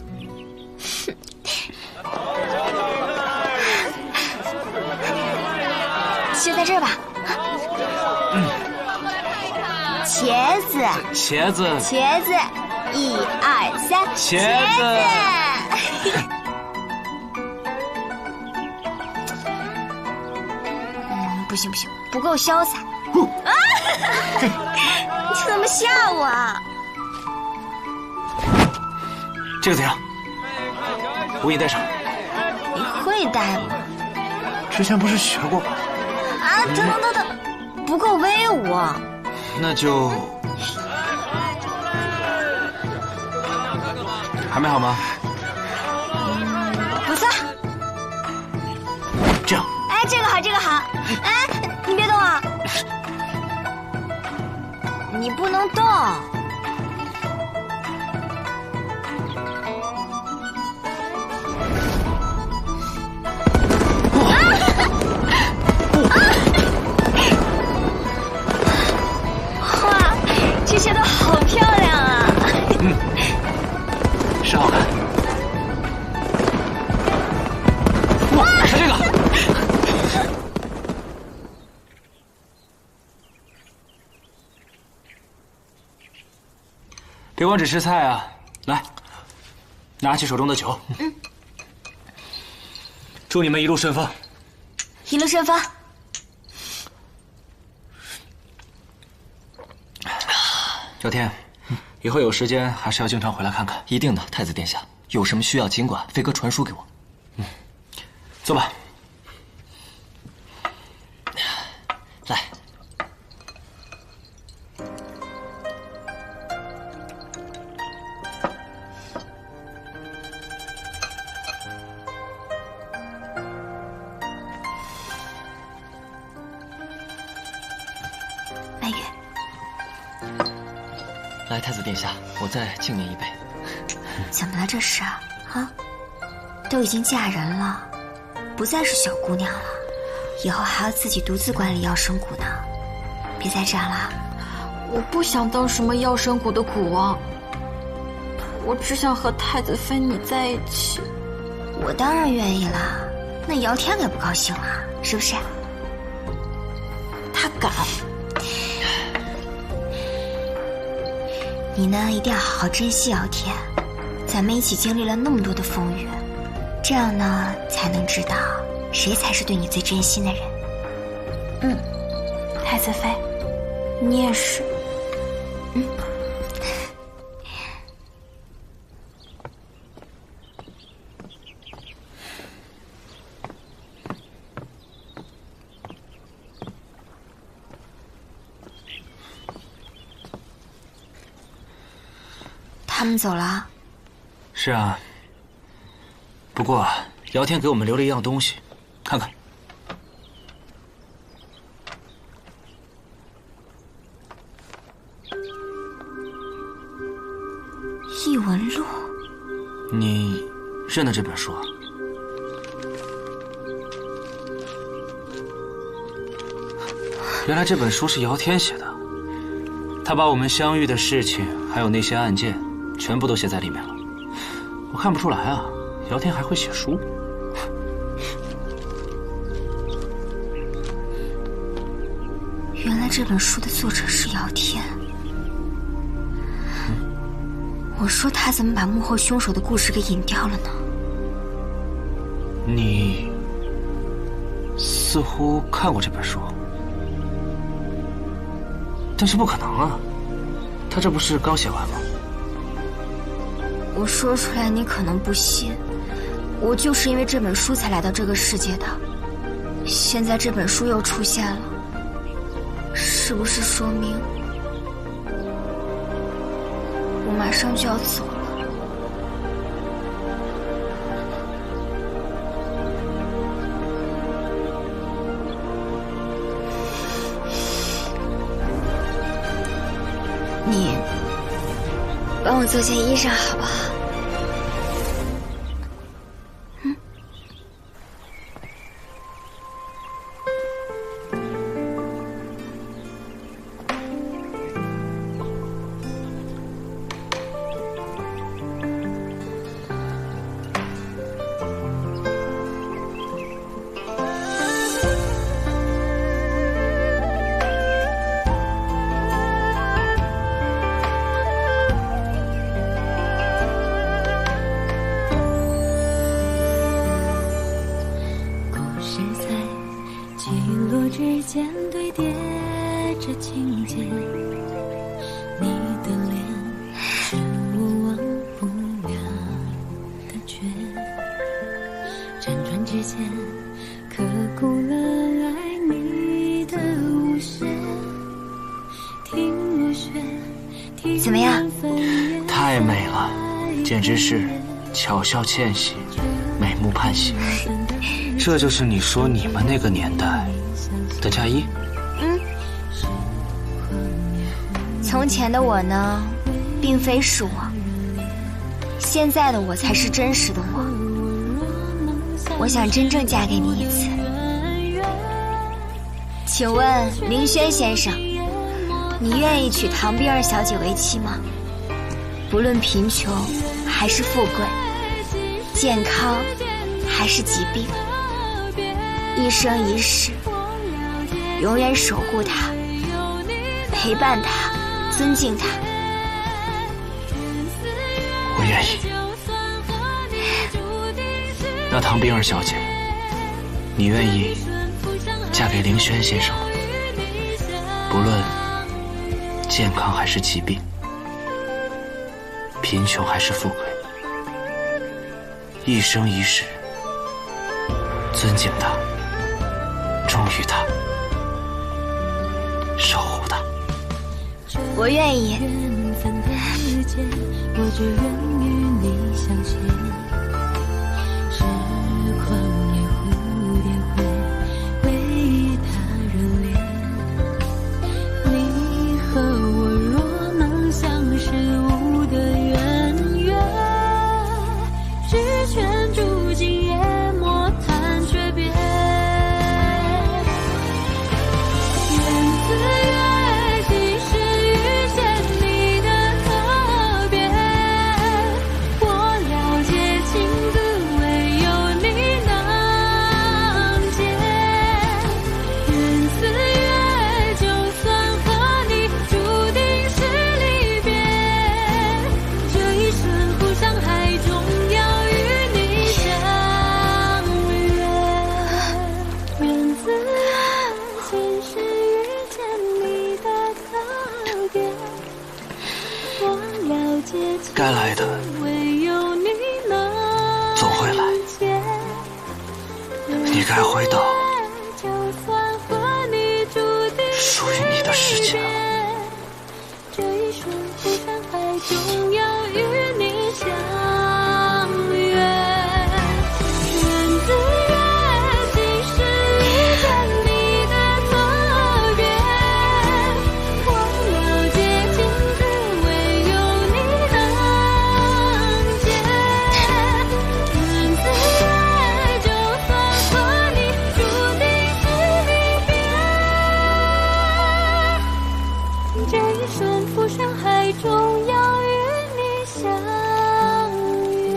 就在这儿吧。茄子，茄子，茄子，1、2、3，茄子。不行不行，不够潇洒。啊！你怎么吓我啊？这个怎样？我给你戴上。你会戴吗？之前不是学过吗？啊，等，不够威武。那就还没好吗？不错。这样。哎，这个好，这个好。哎，你别动啊！你不能动。哇，这些都好漂亮啊！是好看。哇，是这个。别光只吃菜啊！来，拿起手中的酒。祝你们一路顺风。一路顺风。小天，以后有时间还是要经常回来看看。一定的，太子殿下，有什么需要尽管飞哥传书给我。坐吧。来。曼雨，来，太子殿下，我再敬您一杯。怎么了这是？啊，都已经嫁人了，不再是小姑娘了。以后还要自己独自管理药神谷呢。别再这样了。我不想当什么药神谷的谷王，我只想和太子妃你在一起。我当然愿意了，那姚天可不高兴了，是不是？他敢。你呢，一定要好好珍惜姚天，咱们一起经历了那么多的风雨，这样呢，才能知道谁才是对你最真心的人。太子妃，你也是。他们走了。是啊。不过姚天给我们留了一样东西，看看。异闻录。你认得这本书啊？原来这本书是姚天写的，他把我们相遇的事情，还有那些案件，全部都写在里面了。我看不出来啊，姚天还会写书。原来这本书的作者是姚天。我说他怎么把幕后凶手的故事给隐掉了呢？你似乎看过这本书，但是不可能啊，他这不是刚写完吗？我说出来你可能不信，我就是因为这本书才来到这个世界的。现在这本书又出现了，是不是说明我马上就要走了？你帮我做件衣裳好不好？指尖堆叠着情节，你的脸是我忘不了的缺，辗转之间刻骨了爱你的无邪，听落雪，怎么样？太美了，简直是巧笑倩兮，美目盼兮。这就是你说你们那个年代的嫁衣？从前的我呢，并非是我，现在的我才是真实的我。我想真正嫁给你一次。请问凌轩先生，你愿意娶唐冰儿小姐为妻吗？不论贫穷还是富贵，健康还是疾病，一生一世，永远守护她，陪伴她，尊敬她。我愿意。那唐冰儿小姐，你愿意嫁给凌轩先生吗？不论健康还是疾病，贫穷还是富贵，一生一世尊敬他，忠于他，守护他。我愿意。缘分的世界，我只愿与你相携。时光也蝴蝶会为他热烈。你和我若能相识无的渊源，只圈住今夜莫谈诀别。该来的总会来，你该回到属于你的世界了。这一瞬浮山海中要与你相约，缘字约，今世遇见你的错觉，忘了结情字，唯有你能解。缘字约，就算和你注定是离别，这一瞬浮山海中要与你相约。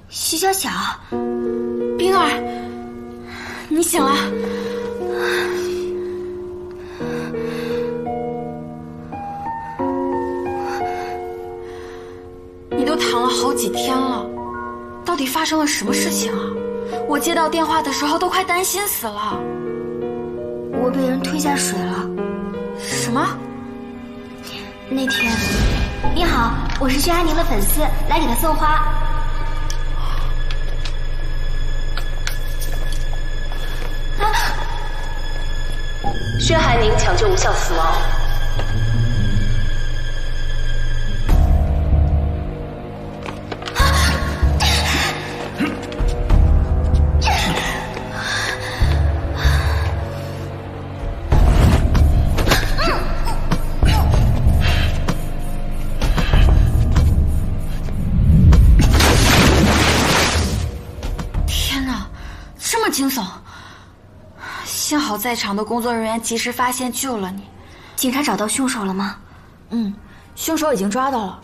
徐小小，冰儿，你醒了。你都躺了好几天了，到底发生了什么事情啊？我接到电话的时候都快担心死了。我被人推下水了。什么？那天，你好，我是薛安宁的粉丝，来给她送花。薛海宁抢救无效死亡。天哪，这么惊悚！幸好在场的工作人员及时发现救了你。警察找到凶手了吗？凶手已经抓到了。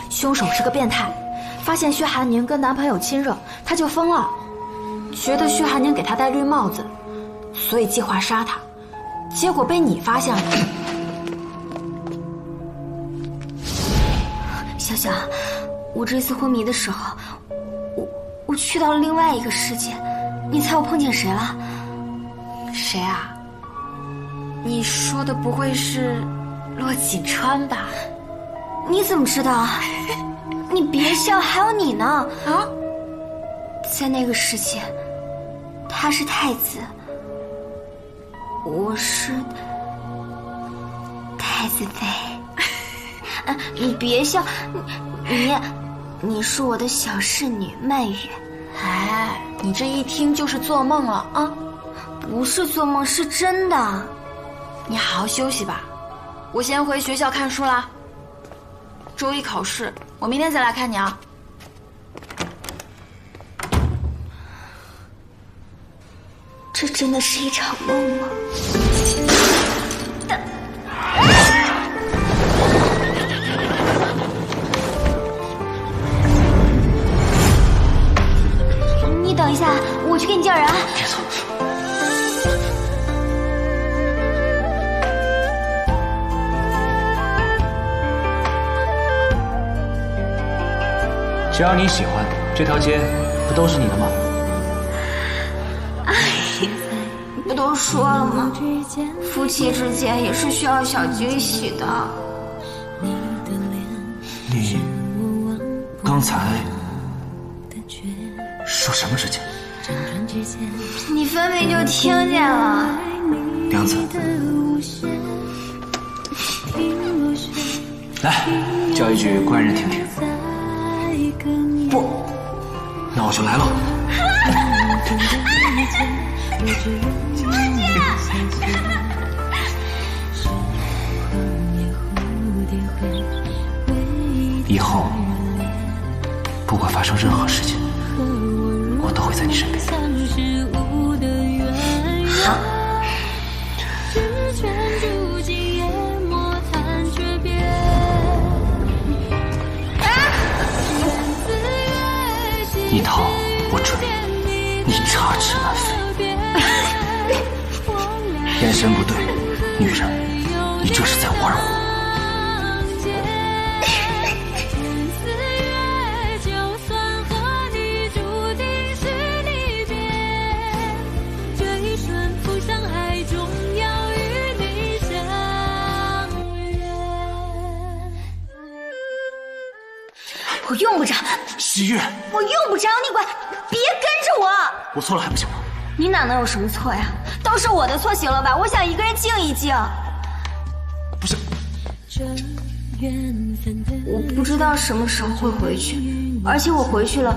凶手是个变态，发现薛寒宁跟男朋友亲热，他就疯了，觉得薛寒宁给他戴绿帽子，所以计划杀他，结果被你发现了。小小，我这次昏迷的时候，我去到了另外一个世界。你猜我碰见谁了？谁啊？你说的不会是骆锦川吧？你怎么知道？你别笑，还有你呢！啊，在那个世界，他是太子，我是太子妃。你别笑，你是我的小侍女曼雨。哎，你这一听就是做梦了啊！不是做梦，是真的。你好好休息吧，我先回学校看书啦。周一考试，我明天再来看你啊。这真的是一场梦吗？你等一下，我去给你叫人。别走。只要你喜欢，这条街不都是你的吗？哎呀，不都说了吗？夫妻之间也是需要小惊喜的。你刚才说什么事情？你分明就听见了。梁子，来，叫一句官人听听。不，那我就来了。以后不管发生任何事情，我都会在你身边。好。神不对，女人，你这是在玩火。我用不着。西月，我用不着你管，别跟着我。我错了还不行吗？你哪能有什么错呀？都是我的错，行了吧？我想一个人静一静。不是，我不知道什么时候会回去，而且我回去了，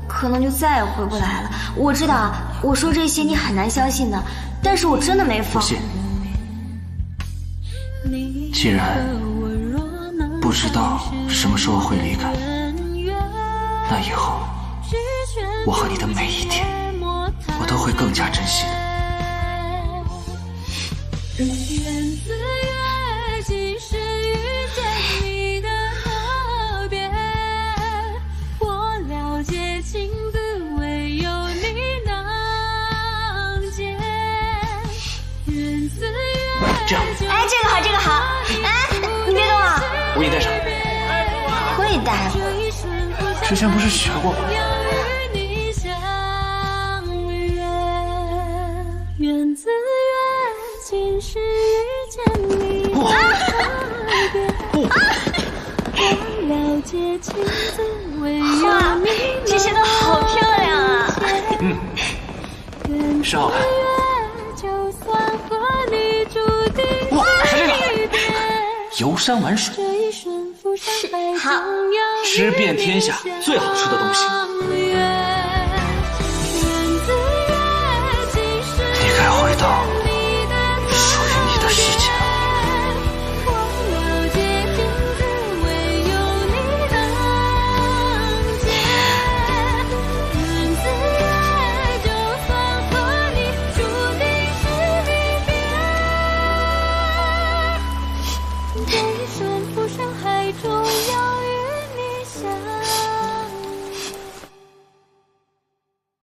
可能就再也回不来了。我知道我说这些你很难相信的，但是我真的没法。不信。既然不知道什么时候会离开，那以后我和你的每一天，我都会更加珍惜的。这样，哎，这个好，这个好。哎，你别动啊！我给你戴上。会戴吗？之前不是学过吗？哇，这些都好漂亮啊！是好看。哇，看这个，游山玩水，好，吃遍天下最好吃的东西。你该回到